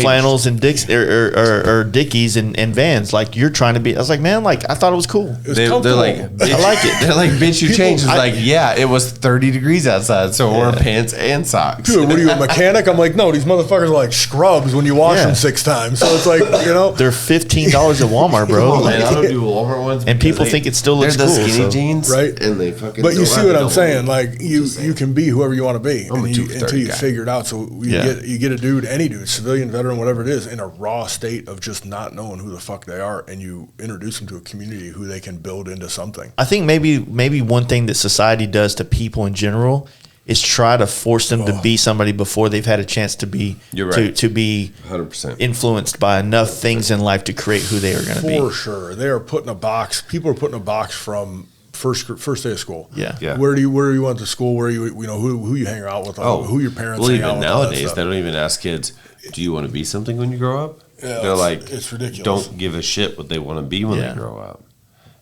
flannels and or Dickies and Vans. Like, you're trying to be. I was like, man, like, I thought it was cool. They're like, I like it. They're like, bitch, you changed. It's like, yeah, it was 30 degrees outside, so I wore pants and socks. Dude, what are you, a mechanic? I'm like, no, these motherfuckers are like scrubs when you wash them 6 times. So it's like, They're $15 at Walmart, bro. Man, I don't do Walmart ones. And people think it still looks cool. They're the skinny jeans. Right. And they fucking. But you see what I'm saying? Like, you can be whoever you want to be until you figure it out. So you get a dude, any dude, civilian, veteran, whatever it is, in a raw state of just not knowing who the fuck they are, and you introduce them to a community who they can build into something. I think maybe one thing that society does to people in general is try to force them to be somebody before they've had a chance to be to be 100% influenced by enough things in life to create who they are going to be. For sure. They are put in a box. People are put in a box from first day of school. Yeah. Where you went to school? Where who you hang out with? Who your parents hang out with? Well, even nowadays, they don't even ask kids, do you want to be something when you grow up? Yeah, they're like, it's ridiculous. Don't give a shit what they want to be when they grow up.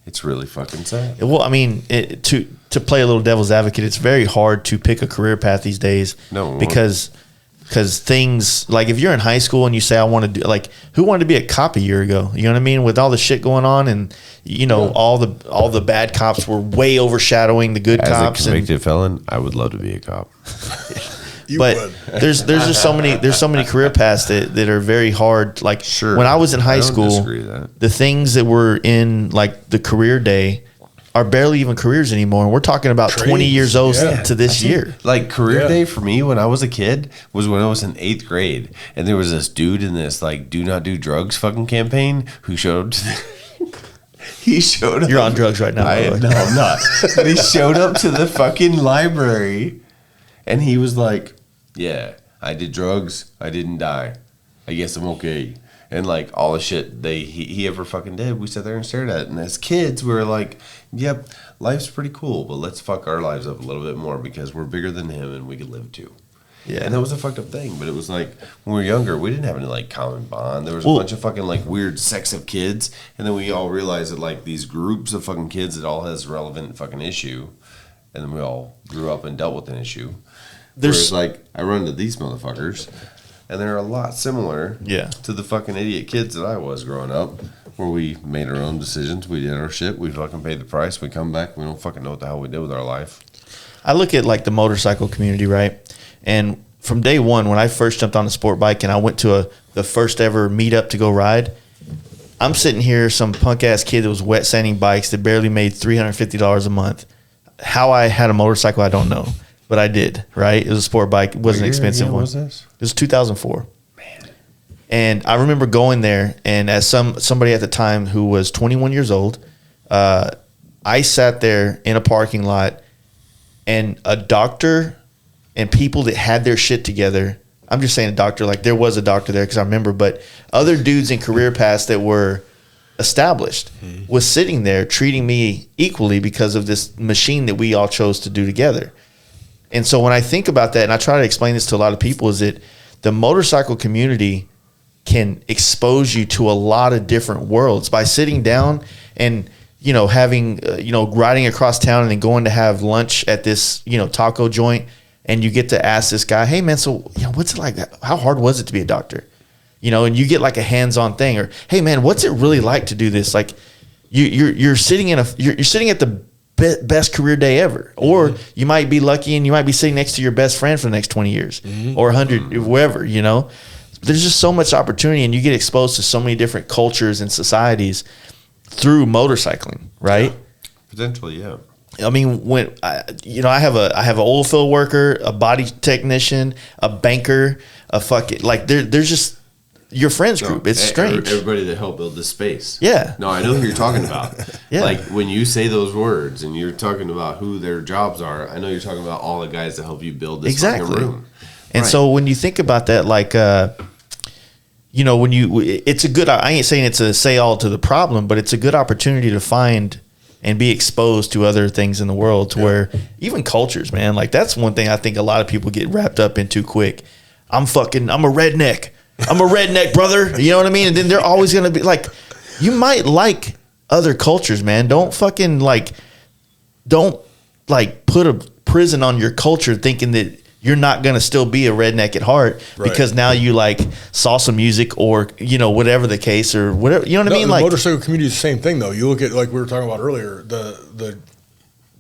It's really fucking sad. Well, I mean, to play a little devil's advocate, it's very hard to pick a career path these days. No, because things like if you're in high school and you say I want to do, like, who wanted to be a cop a year ago? You know what I mean? With all the shit going on, and all the bad cops were way overshadowing the good cops. As a convicted felon, I would love to be a cop. There's just so many career paths that are very hard. Like when I was in high school, the things that were in like the career day are barely even careers anymore. And we're talking about trades, 20 years old to this year. Like career day for me when I was a kid was when I was in 8th grade. And there was this dude in this like do not do drugs fucking campaign who showed up to he showed up. You're on drugs right now. No, I'm not. But he showed up to the fucking library and he was like, yeah, I did drugs. I didn't die. I guess I'm okay. And like all the shit he ever fucking did, we sat there and stared at it. And as kids, we were like, yep, life's pretty cool, but let's fuck our lives up a little bit more because we're bigger than him and we could live too. Yeah. And that was a fucked up thing. But it was like when we were younger, we didn't have any like common bond. There was a bunch of fucking like weird sex of kids. And then we all realized that like these groups of fucking kids, it all has relevant fucking issue. And then we all grew up and dealt with an issue. Whereas like I run into these motherfuckers and they're a lot similar to the fucking idiot kids that I was growing up, where we made our own decisions, we did our shit, we fucking paid the price, we come back, we don't fucking know what the hell we did with our life. I look at like the motorcycle community, right? And from day one, when I first jumped on a sport bike and I went to the first ever meetup to go ride, I'm sitting here, some punk ass kid that was wet sanding bikes that barely made $350 a month. How I had a motorcycle, I don't know, but I did. Right? It was a sport bike. It wasn't an expensive one. What was this? It was 2004. Man. And I remember going there, and as somebody at the time who was 21 years old, I sat there in a parking lot, and a doctor and people that had their shit together. I'm just saying a doctor, like there was a doctor there because I remember, but other dudes in career paths that were established was sitting there treating me equally because of this machine that we all chose to do together. And so when I think about that, and I try to explain this to a lot of people, is that the motorcycle community can expose you to a lot of different worlds by sitting down and, you know, having, riding across town and then going to have lunch at this, taco joint. And you get to ask this guy, hey man, so what's it like? How hard was it to be a doctor? And you get like a hands-on thing, or hey man, what's it really like to do this? Like you're sitting you're sitting at the best career day ever, or you might be lucky and you might be sitting next to your best friend for the next 20 years or 100, wherever. There's just so much opportunity, and you get exposed to so many different cultures and societies through motorcycling, right? Yeah. Potentially, yeah. I mean, when I have an oil field worker, a body technician, a banker, there's just your friends group. It's strange. Everybody that helped build this space. Yeah. No, I know who you're talking about. Yeah. Like when you say those words and you're talking about who their jobs are, I know you're talking about all the guys that help you build this fucking room. And so when you think about that, it's a good. I ain't saying it's a say all to the problem, but it's a good opportunity to find and be exposed to other things in the world, to where even cultures, man, like that's one thing I think a lot of people get wrapped up in too quick. I'm a redneck. I'm a redneck, brother. You know what I mean? And then they're always going to be like, you might like other cultures, man. Don't put a prison on your culture thinking that you're not going to still be a redneck at heart because now you like salsa music or, whatever the case or whatever, you know what I mean? The motorcycle community is the same thing though. You look at, like we were talking about earlier, the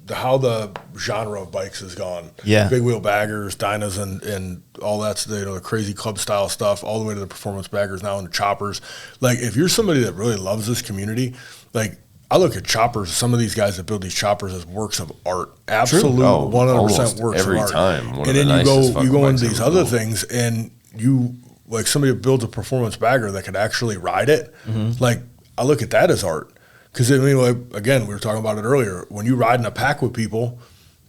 how the genre of bikes has gone. Yeah. Big wheel baggers, dynas and all that's the crazy club style stuff, all the way to the performance baggers now and the choppers. Like if you're somebody that really loves this community, like I look at choppers, some of these guys that build these choppers as works of art. Absolute 100% works of art. Every time. And then you go into these other things and you, like somebody that builds a performance bagger that could actually ride it, like I look at that as art. Because I mean, like, again, we were talking about it earlier. When you ride in a pack with people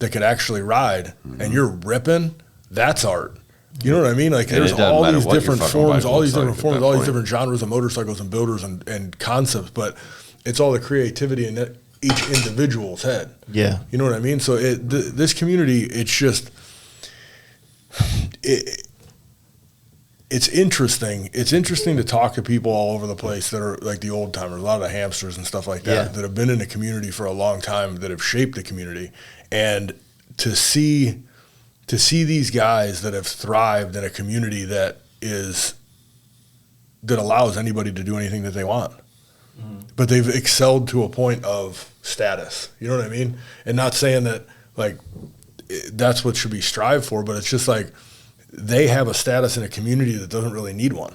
that could actually ride and you're ripping, that's art. You know what I mean? Like there's all these different forms, all these different forms, all these different genres of motorcycles and builders and concepts, but it's all the creativity in each individual's head. Yeah. You know what I mean? So this community, it's just, it's interesting. It's interesting to talk to people all over the place that are like the old timers, a lot of the hamsters and stuff like that, that have been in the community for a long time, that have shaped the community. And to see these guys that have thrived in a community that allows anybody to do anything that they want. But they've excelled to a point of status. You know what I mean? And not saying that like that's what should be strived for, but it's just like they have a status in a community that doesn't really need one.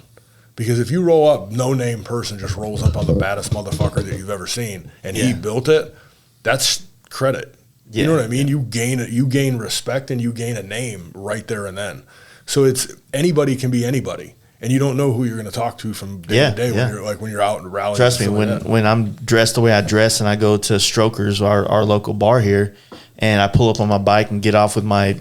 Because if you roll up, no name person just rolls up on the baddest motherfucker that you've ever seen, and he built it, that's credit. You know what I mean? You gain respect and you gain a name right there and then. So it's anybody can be anybody. And you don't know who you're going to talk to from day to day when you're out and rallying. Trust me, when I'm dressed the way I dress and I go to Strokers, our local bar here, and I pull up on my bike and get off with my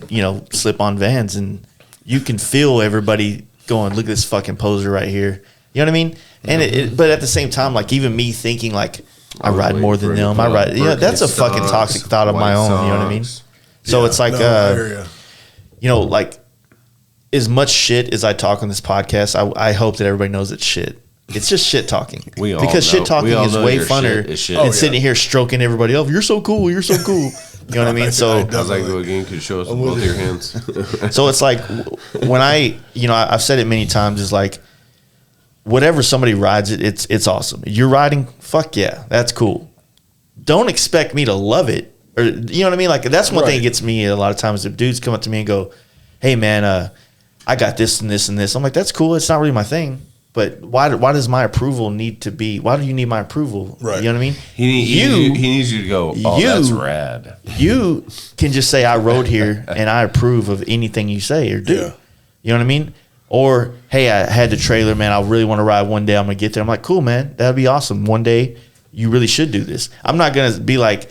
slip-on Vans, and you can feel everybody going, look at this fucking poser right here. You know what I mean? And but at the same time, like even me thinking like I ride more than them, I ride. That's a fucking toxic thought of my own. You know what I mean? So it's like like. As much shit as I talk on this podcast, I hope that everybody knows it's shit. It's just shit talking. Because shit talking is way funner than sitting here stroking everybody else. You're so cool. You're so cool. You know what I mean? So I was like, go again. Could you show us both of your hands? So it's like when I've said it many times. It's like whatever somebody rides it's awesome. You're riding, fuck yeah, that's cool. Don't expect me to love it, Or, you know what I mean? Like, that's one thing that Right. gets me a lot of times. If dudes come up to me and go, hey, man, I got this and this and this. I'm like, that's cool. It's not really my thing. But why does my approval need to be? Why do you need my approval? Right. You know what I mean? He needs you to go, oh, that's rad. You can just say, I rode here and I approve of anything you say or do. Yeah. You know what I mean? Or, hey, I had the trailer, man. I really want to ride one day. I'm going to get there. I'm like, cool, man. That'd be awesome. One day you really should do this. I'm not going to be like,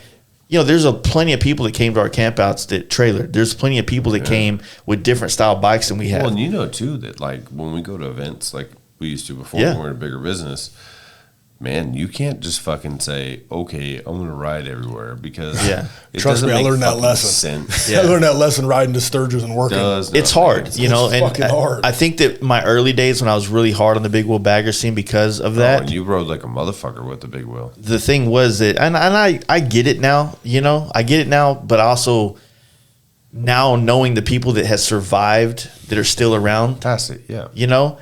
there's plenty of people that came to our campouts that trailered. There's plenty of people that came with different style bikes than we have. Well, and too, that like when we go to events like we used to before when we were in a bigger business, man, you can't just fucking say, okay, I'm going to ride everywhere because Trust me, I learned that lesson. I learned that lesson riding to Sturgis and working. It's hard, It's fucking hard. I think that my early days when I was really hard on the big wheel bagger scene because of that. And you rode like a motherfucker with the big wheel. The thing was that, and I get it now, I get it now, but also now knowing the people that have survived that are still around. Fantastic, yeah.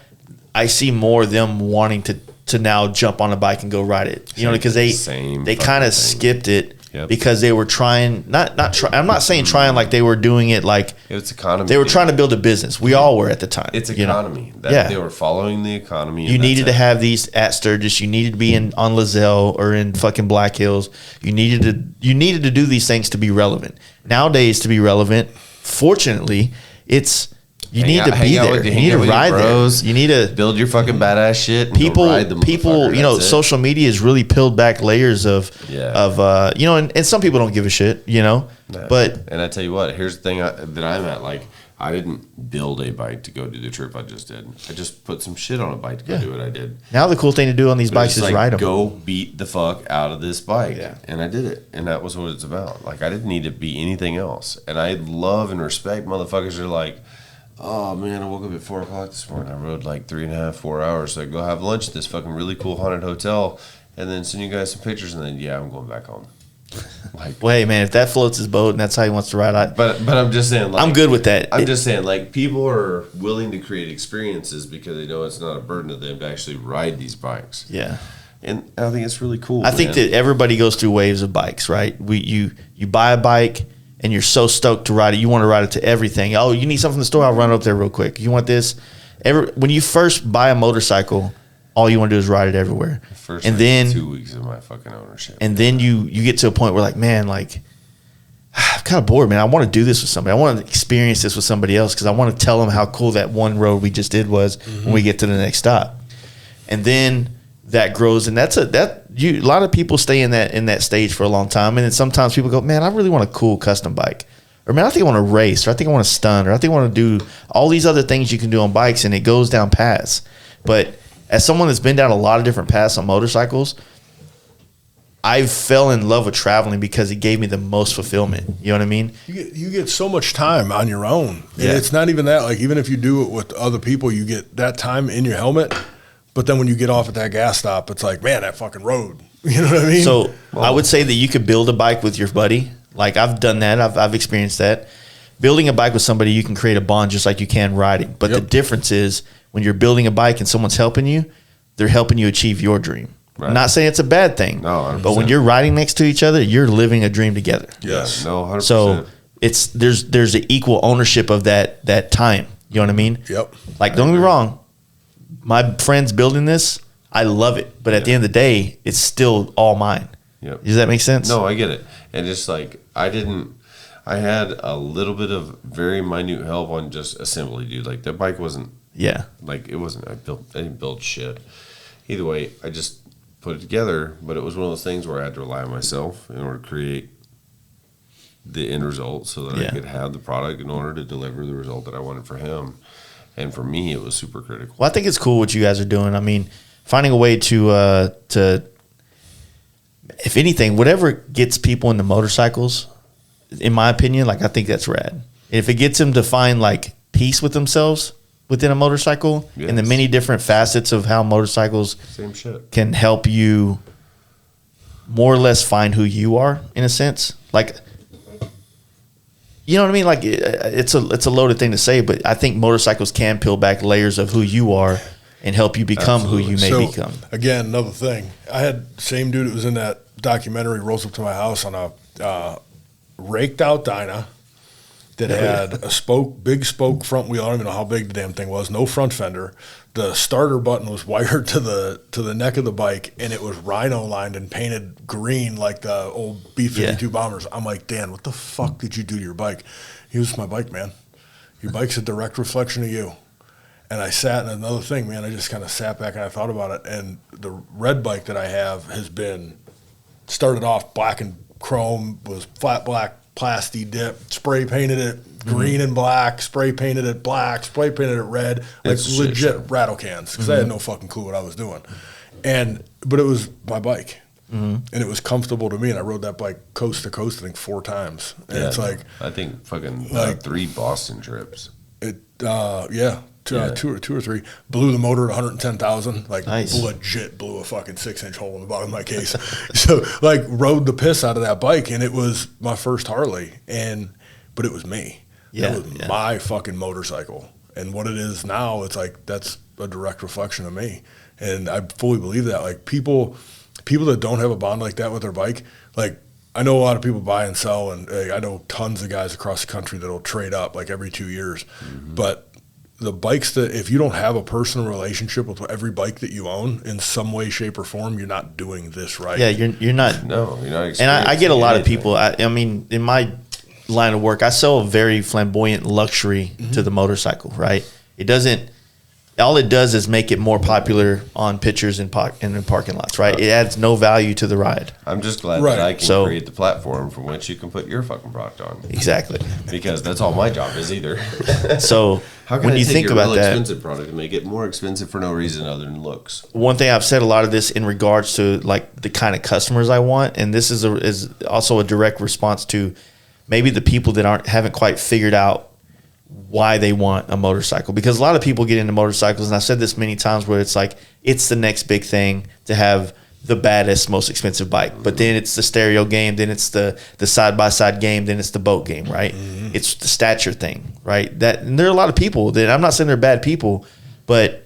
I see more of them wanting to now jump on a bike and go ride it. Because they kind of skipped it because they were trying I'm not saying trying like they were doing it like it's economy. They were trying to build a business. We all were at the time. It's economy. They were following the economy. You needed to have these at Sturgis. You needed to be on Lizelle or in fucking Black Hills. You needed to do these things to be relevant. Nowadays, to be relevant, fortunately, it's you need to be there. You need to ride there. You need to build your fucking badass shit. And people, ride the social media has really peeled back layers of and some people don't give a shit, But and I tell you what, here's the thing that I'm at. Like, I didn't build a bike to go do the trip I just did. I just put some shit on a bike to go do what I did. Now the cool thing to do on these bikes is ride them. Go beat the fuck out of this bike. Yeah. And I did it. And that was what it's about. Like, I didn't need to be anything else. And I love and respect motherfuckers that are like, oh man, I woke up at 4 o'clock this morning. I rode like 3.5, 4 hours. So I go have lunch at this fucking really cool haunted hotel and then send you guys some pictures and then I'm going back home. Like, well, hey man, if that floats his boat and that's how he wants to ride, but I'm just saying, like, I'm good with that. I'm just saying, like, people are willing to create experiences because they know it's not a burden to them to actually ride these bikes. Yeah, and I think it's really cool. I think that everybody goes through waves of bikes, right? You buy a bike and you're so stoked to ride it, you want to ride it to everything. Oh, you need something from the store? I'll run up there real quick. You want this? When you first buy a motorcycle, all you want to do is ride it everywhere. And then 2 weeks of my fucking ownership. And then you get to a point where, like, man, like, I'm kind of bored, man. I want to do this with somebody. I want to experience this with somebody else because I want to tell them how cool that one road we just did was when we get to the next stop. And then that grows, and a lot of people stay in that stage for a long time. And then sometimes people go, man, I really want a cool custom bike. Or, man, I think I want to race, or I think I want to stunt, or I think I want to do all these other things you can do on bikes, and it goes down paths. But as someone that's been down a lot of different paths on motorcycles, I fell in love with traveling because it gave me the most fulfillment. You know what I mean? You get so much time on your own. And it's not even that. Like, even if you do it with other people, you get that time in your helmet. But then when you get off at that gas stop, it's like, man, that fucking road. You know what I mean? So I would say that you could build a bike with your buddy. Like, I've done that. I've experienced that. Building a bike with somebody, you can create a bond just like you can riding. But the difference is when you're building a bike and someone's helping you, they're helping you achieve your dream. Right. I'm not saying it's a bad thing. No, 100%. But when you're riding next to each other, you're living a dream together. Yes. No, 100%. So there's an equal ownership of that time. You know what I mean? Yep. Like, don't get me wrong. My friends building this, I love it. But at the end of the day, it's still all mine. Yep. Does that make sense? No, I get it. And just like, I had a little bit of very minute help on just assembly, dude. Like, that bike wasn't. Yeah. Like, it wasn't. I didn't build shit. Either way, I just put it together. But it was one of those things where I had to rely on myself in order to create the end result so that I could have the product in order to deliver the result that I wanted for him. And for me, it was super critical. Well, I think it's cool what you guys are doing. I mean, finding a way to if anything, whatever gets people into motorcycles, in my opinion, like, I think that's rad. If it gets them to find, like, peace with themselves within a motorcycle and the many different facets of how motorcycles can help you more or less find who you are, in a sense. Like, you know what I mean? Like, it's a loaded thing to say, but I think motorcycles can peel back layers of who you are and help you become who you may become. Again, another thing. I had the same dude that was in that documentary rolls up to my house on a raked out Dyna that had a big spoke front wheel. I don't even know how big the damn thing was. No front fender. The starter button was wired to the neck of the bike, and it was rhino lined and painted green like the old B-52 bombers. I'm like, Dan, what the fuck did you do to your bike? He was my bike, man. Your bike's a direct reflection of you. And I sat, and another thing, man, I just kind of sat back and I thought about it. And the red bike that I have has been started off black and chrome, was flat black, plasti dip, spray painted it green and black, spray painted it black, spray painted it red, like legit rattle cans, because I had no fucking clue what I was doing. But it was my bike, and it was comfortable to me, and I rode that bike coast to coast, I think 4 times. And it's like, I think fucking 3 Boston trips. Two or three. Blew the motor at 110,000. Like, nice. Legit blew a fucking 6-inch hole in the bottom of my case. So, like, rode the piss out of that bike, and it was my first Harley. But it was me. Yeah, it was my fucking motorcycle. And what it is now, it's like, that's a direct reflection of me. And I fully believe that. Like, people that don't have a bond like that with their bike, like, I know a lot of people buy and sell, and I know tons of guys across the country that'll trade up like every 2 years. But the bikes that, if you don't have a personal relationship with every bike that you own in some way, shape, or form, you're not doing this right. Yeah, you're not. No, you're not. And I get a lot of people. I mean, in my line of work, I sell a very flamboyant luxury to the motorcycle. Right? It doesn't. All it does is make it more popular on pictures and in parking lots. Right? It adds no value to the ride. I'm just glad that I can create the platform from which you can put your fucking product on. Exactly. Because that's all my job is either. So how can I take your real expensive product and make it more expensive for no reason other than looks? One thing I've said a lot of this in regards to like the kind of customers I want, and this is also a direct response to maybe the people that haven't quite figured out why they want a motorcycle, because a lot of people get into motorcycles, and I've said this many times, where it's like it's the next big thing to have the baddest, most expensive bike, but then it's the stereo game, then it's the side-by-side game, then it's the boat game, right? It's the stature thing, right? And there are a lot of people that, I'm not saying they're bad people, but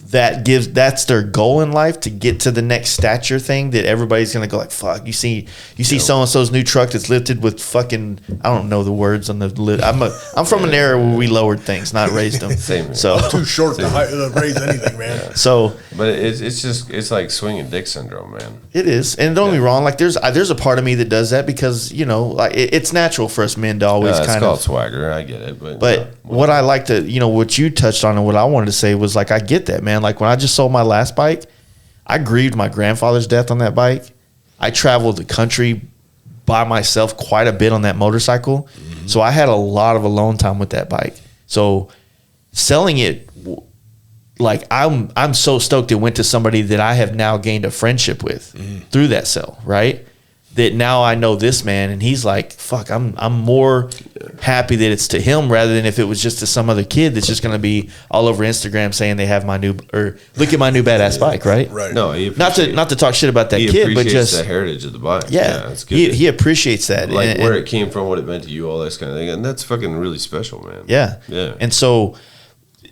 that's their goal in life, to get to the next stature thing that everybody's gonna go like, fuck. You see so and so's new truck that's lifted with fucking, I don't know the words on the lift. I'm from an era where we lowered things, not raised them. Same. So I'm too short to raise anything, man. So, but it's like swinging dick syndrome, man. It is, and don't get me wrong. Like there's a part of me that does that, because like it's natural for us men to always it's called swagger. I get it, but what I like to, what you touched on and what I wanted to say was like, I get that, man. Like when I just sold my last bike, I grieved my grandfather's death on that bike. I traveled the country by myself quite a bit on that motorcycle. So I had a lot of alone time with that bike. So selling it, like I'm so stoked it went to somebody that I have now gained a friendship with through that sale, right? That now I know this man, and he's like, fuck, I'm more happy that it's to him rather than if it was just to some other kid that's just going to be all over Instagram saying they have my new, or look at my new badass bike, right? Right. No, not to talk shit about that kid, but just the heritage of the bike. Yeah, it's good. He appreciates that, like where it came from, what it meant to you, all this kind of thing, and that's fucking really special, man. Yeah. And so,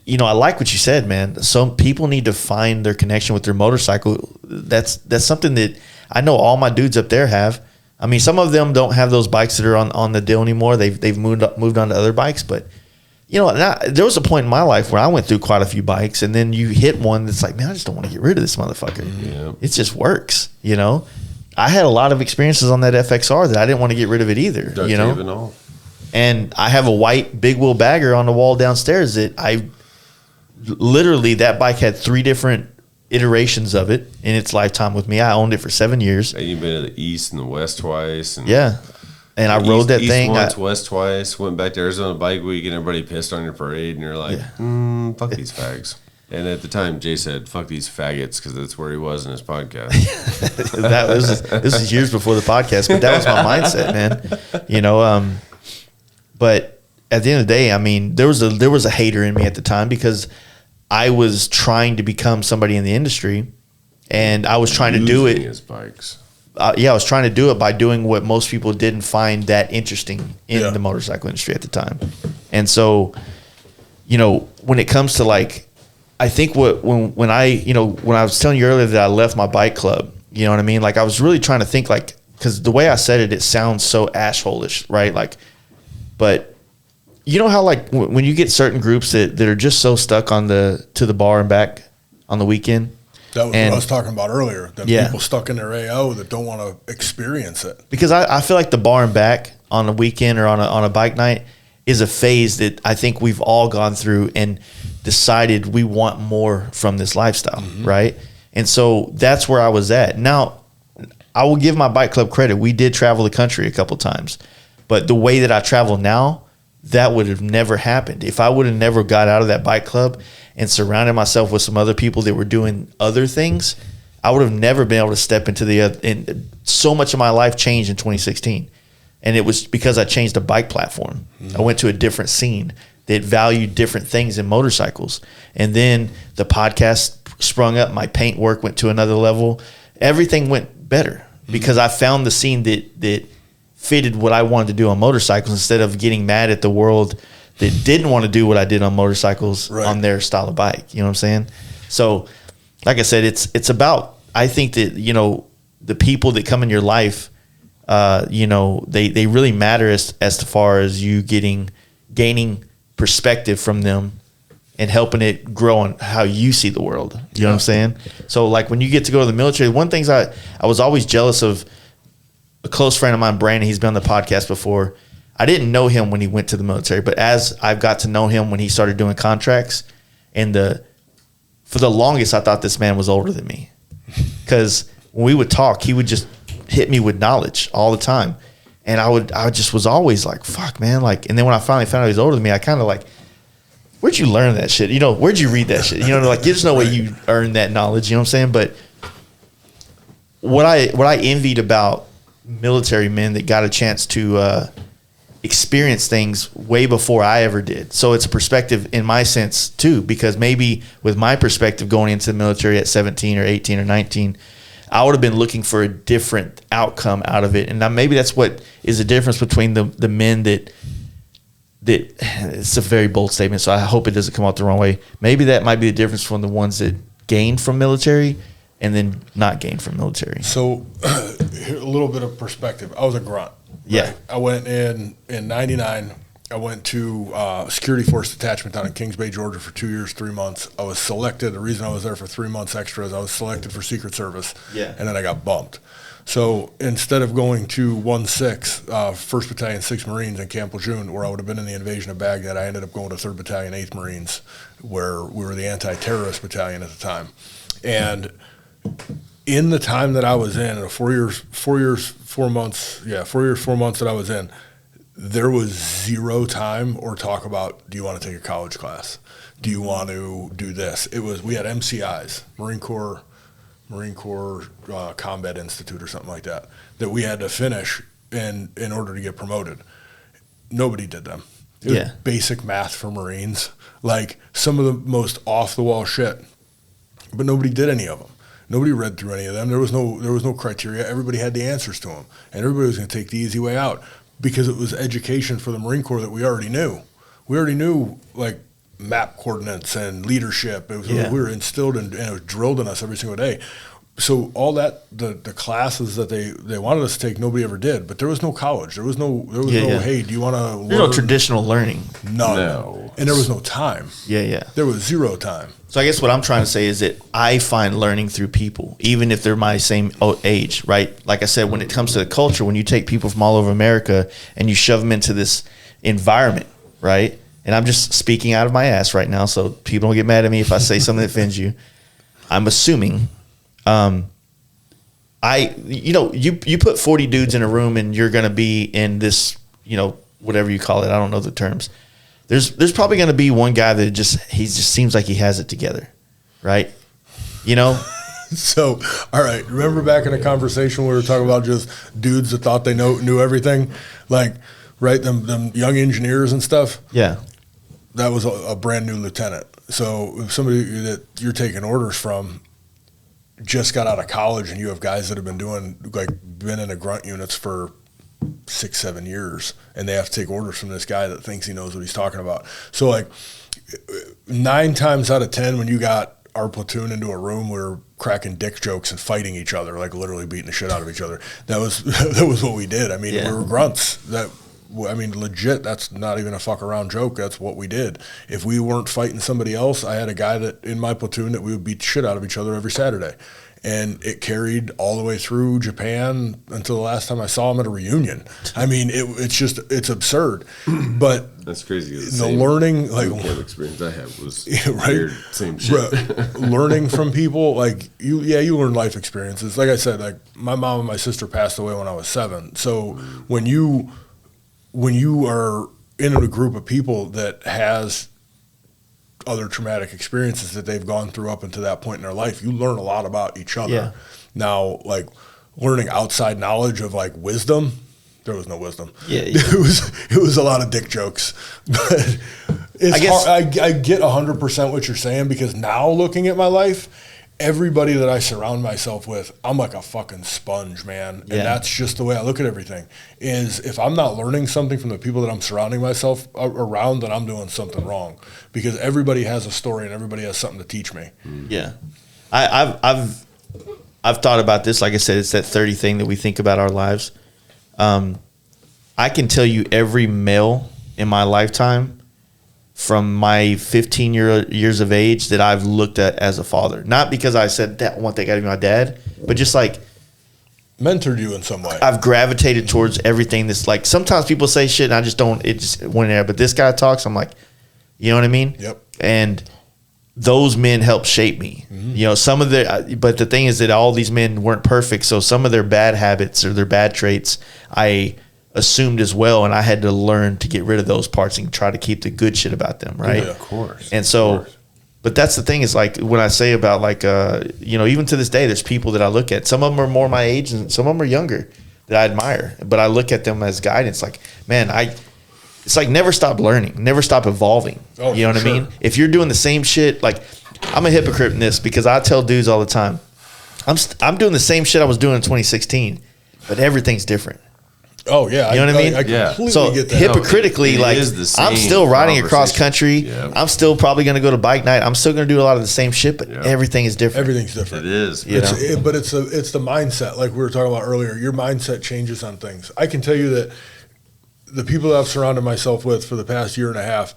I like what you said, man. Some people need to find their connection with their motorcycle. That's something that I know all my dudes up there have. I mean, some of them don't have those bikes that are on the deal anymore. They've moved on to other bikes, but there was a point in my life where I went through quite a few bikes, and then you hit one that's like, man, I just don't want to get rid of this motherfucker. Yeah. It just works, I had a lot of experiences on that FXR that I didn't want to get rid of it either, And I have a white big wheel bagger on the wall downstairs that that bike had 3 different iterations of it in its lifetime with me. I owned it for 7 years. And you've been to the east and the west twice. And and I rode that thing. Once, west twice. Went back to Arizona Bike Week, and everybody pissed on your parade, and you're like, fuck these fags. And at the time, Jay said, fuck these faggots, because that's where he was in his podcast. This is years before the podcast, but that was my mindset, man. But at the end of the day, I mean, there was a hater in me at the time, because I was trying to become somebody in the industry, and I was trying to do it. His bikes. I was trying to do it by doing what most people didn't find that interesting in the motorcycle industry at the time. And so, when it comes to like, I think when I was telling you earlier that I left my bike club, you know what I mean? Like I was really trying to think like, because the way I said it, it sounds so asshole-ish, right? Like, but you know how like when you get certain groups that are just so stuck on to the bar and back on the weekend. That was what I was talking about earlier. That Yeah. people stuck in their AO that don't want to experience it. Because I feel like the bar and back on a weekend or on a bike night is a phase that I think we've all gone through and decided we want more from this lifestyle, right? And so that's where I was at. Now, I will give my bike club credit. We did travel the country a couple times. But the way that I travel now, that would have never happened. If I would have never got out of that bike club and surrounded myself with some other people that were doing other things, I would have never been able to step into the other. And so much of my life changed in 2016. And it was because I changed a bike platform. I went to a different scene that valued different things in motorcycles. And then the podcast sprung up. My paint work went to another level. Everything went better because I found the scene that fitted what I wanted to do on motorcycles instead of getting mad at the world that didn't want to do what I did on motorcycles on their style of bike. You know what I'm saying? So, like I said, it's about, I think that, you know, the people that come in your life, you know, they really matter as far as you gaining perspective from them and helping it grow on how you see the world. You know what I'm saying? So like when you get to go to the military, one thing I was always jealous of a close friend of mine, Brandon, he's been on the podcast before. I didn't know him when he went to the military, but as I've got to know him when he started doing contracts, and for the longest, I thought this man was older than me. Because when we would talk, he would just hit me with knowledge all the time. And I just was always like, fuck, man. Like, and then when I finally found out he was older than me, I kind of like, where'd you learn that shit? You know, where'd you read that shit? You know, like, there's no way you earned that knowledge. You know what I'm saying? But what I envied about military men that got a chance to experience things way before I ever did. So it's a perspective in my sense too, because maybe with my perspective going into the military at 17 or 18 or 19, I would have been looking for a different outcome out of it. And now maybe that's what is the difference between the men that it's a very bold statement, so I hope it doesn't come out the wrong way. Maybe that might be the difference from the ones that gained from military and then not gained from military. So a little bit of perspective. I was a grunt. Yeah. Right? I went in 99. I went to security force detachment down in Kings Bay, Georgia for 2 years, 3 months. I was selected. The reason I was there for 3 months extra is I was selected for Secret Service. Yeah. And then I got bumped. So instead of going to 1-6, 1st Battalion, 6th Marines in Camp Lejeune, where I would have been in the invasion of Baghdad, I ended up going to 3rd Battalion, 8th Marines, where we were the anti-terrorist battalion at the time. And in the time that I was in, 4 years, 4 months that I was in, there was zero time or talk about, do you want to take a college class? Do you want to do this? We had MCIs, Marine Corps Combat Institute or something like that we had to finish in order to get promoted. Nobody did them. It was basic math for Marines, like some of the most off-the-wall shit, but nobody did any of them. Nobody read through any of them. There was no criteria. Everybody had the answers to them, and everybody was going to take the easy way out because it was education for the Marine Corps that we already knew. We already knew, like, map coordinates and leadership. We were instilled and it was drilled in us every single day. So all that, the classes that they wanted us to take, nobody ever did. But there was no college. There was no hey, do you want to learn? There's no traditional learning. No. And there was no time. Yeah. There was zero time. So I guess what I'm trying to say is that I find learning through people, even if they're my same age, right? Like I said, when it comes to the culture, when you take people from all over America and you shove them into this environment, right? And I'm just speaking out of my ass right now, so people don't get mad at me if I say something that offends you. I'm assuming, you put 40 dudes in a room and you're going to be in this, whatever you call it. I don't know the terms. There's probably going to be one guy that just seems like he has it together, right? So, all right. Remember back in the conversation we were talking about just dudes that thought they knew everything, like, right? Them young engineers and stuff. Yeah. That was a brand new lieutenant. So if somebody that you're taking orders from just got out of college and you have guys that have been been in the grunt units for 6-7 years and they have to take orders from this guy that thinks he knows what he's talking about. So like 9 times out of 10 when you got our platoon into a room, we were cracking dick jokes and fighting each other, like literally beating the shit out of each other. That was what we did. I mean, we were grunts. Legit, that's not even a fuck around joke. That's what we did. If we weren't fighting somebody else, I had a guy that in my platoon that we would beat the shit out of each other every Saturday. And it carried all the way through Japan until the last time I saw him at a reunion. I mean, it's absurd. But that's crazy. The learning, like camp experience I had was right? weird, same shit. Learning from people, like you learn life experiences. Like I said, like my mom and my sister passed away when I was 7. So when you are in a group of people that has other traumatic experiences that they've gone through up until that point in their life, you learn a lot about each other. Yeah. Now, like learning outside knowledge of like wisdom, there was no wisdom. Yeah. It was a lot of dick jokes. But I get 100% what you're saying, because now looking at my life, everybody that I surround myself with, I'm like a fucking sponge, man. And that's just the way I look at everything. Is if I'm not learning something from the people that I'm surrounding myself around, then I'm doing something wrong. Because everybody has a story and everybody has something to teach me. Yeah. I've thought about this. Like I said, it's that 30 thing that we think about our lives. I can tell you every male in my lifetime from my 15 years of age that I've looked at as a father. Not because I said that one thing got to be my dad, but just like mentored you in some way. I've gravitated towards everything that's like, sometimes people say shit and I just don't, it just went there. But this guy talks, I'm like, you know what I mean? Yep. And those men helped shape me. Mm-hmm. You know, but the thing is that all these men weren't perfect. So some of their bad habits or their bad traits, I assumed as well, and I had to learn to get rid of those parts and try to keep the good shit about them, right? Yeah, of course. And so, but that's the thing is like when I say about like, you know, even to this day, there's people that I look at. Some of them are more my age and some of them are younger that I admire. But I look at them as guidance. Like, man, it's like never stop learning, never stop evolving. Oh, you know what I mean? If you're doing the same shit, like I'm a hypocrite in this because I tell dudes all the time, I'm doing the same shit I was doing in 2016, but everything's different. Oh yeah, you know what I mean. I completely so get that. Hypocritically, like I'm still riding across country. Yeah. I'm still probably going to go to bike night. I'm still going to do a lot of the same shit, but everything is different. Everything's different. It is. But it's the mindset, like we were talking about earlier. Your mindset changes on things. I can tell you that the people that I've surrounded myself with for the past year and a half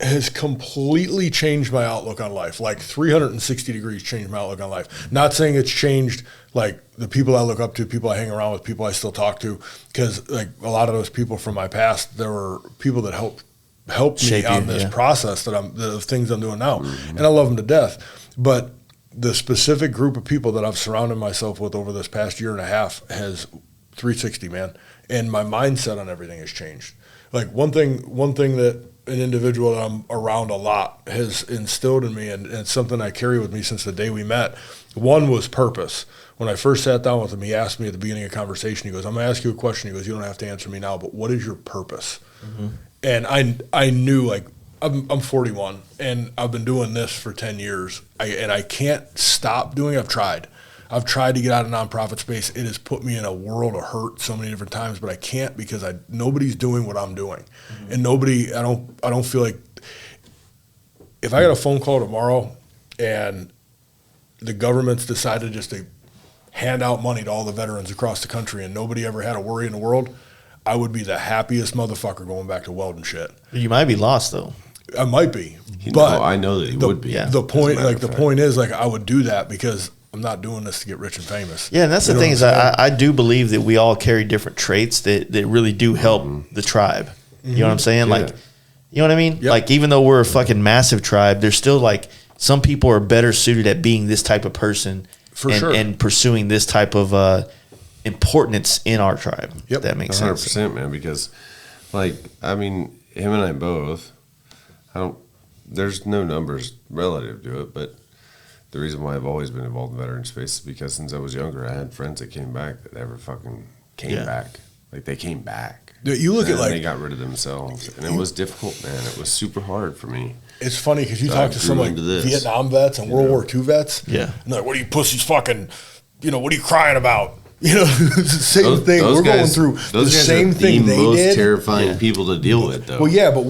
has completely changed my outlook on life. Like 360 degrees changed my outlook on life. Not saying it's changed like the people I look up to, people I hang around with, people I still talk to, because like a lot of those people from my past, there were people that helped me on this process the things I'm doing now. Mm-hmm. And I love them to death. But the specific group of people that I've surrounded myself with over this past year and a half has 360, man. And my mindset on everything has changed. Like one thing that an individual that I'm around a lot has instilled in me, and it's something I carry with me since the day we met. One was purpose. When I first sat down with him, he asked me at the beginning of the conversation, he goes, I'm going to ask you a question. He goes, you don't have to answer me now, but what is your purpose? Mm-hmm. And I knew, like, I'm 41, and I've been doing this for 10 years, and I can't stop doing it. I've tried to get out of nonprofit space. It has put me in a world of hurt so many different times, but I can't because nobody's doing what I'm doing. Mm-hmm. And I don't feel like, if I got a phone call tomorrow and the government's decided just to hand out money to all the veterans across the country and nobody ever had a worry in the world, I would be the happiest motherfucker going back to welding shit. You might be lost though. I might be, but I know that he would be. Yeah. The point is, like, I would do that because I'm not doing this to get rich and famous. Yeah, and that's the thing is I do believe that we all carry different traits that really do help the tribe. Mm-hmm. You know what I'm saying? Yeah. Like, you know what I mean? Yep. Like, even though we're a fucking massive tribe, there's still, like, some people are better suited at being this type of person and pursuing this type of importance in our tribe. Yep. If that makes 100%, sense. man, because, like, I mean, him and I both, there's no numbers relative to it, but the reason why I've always been involved in veteran space is because since I was younger, I had friends that came back that never fucking came back. Like, they came back. You look at, like, they got rid of themselves, and it was difficult, man. It was super hard for me. It's funny because you talk to some like Vietnam vets and World War II vets. Yeah. And like, what are you pussies fucking, what are you crying about? It's the same thing. We're going through the same thing they did. Most terrifying people to deal with, though. Well, yeah, but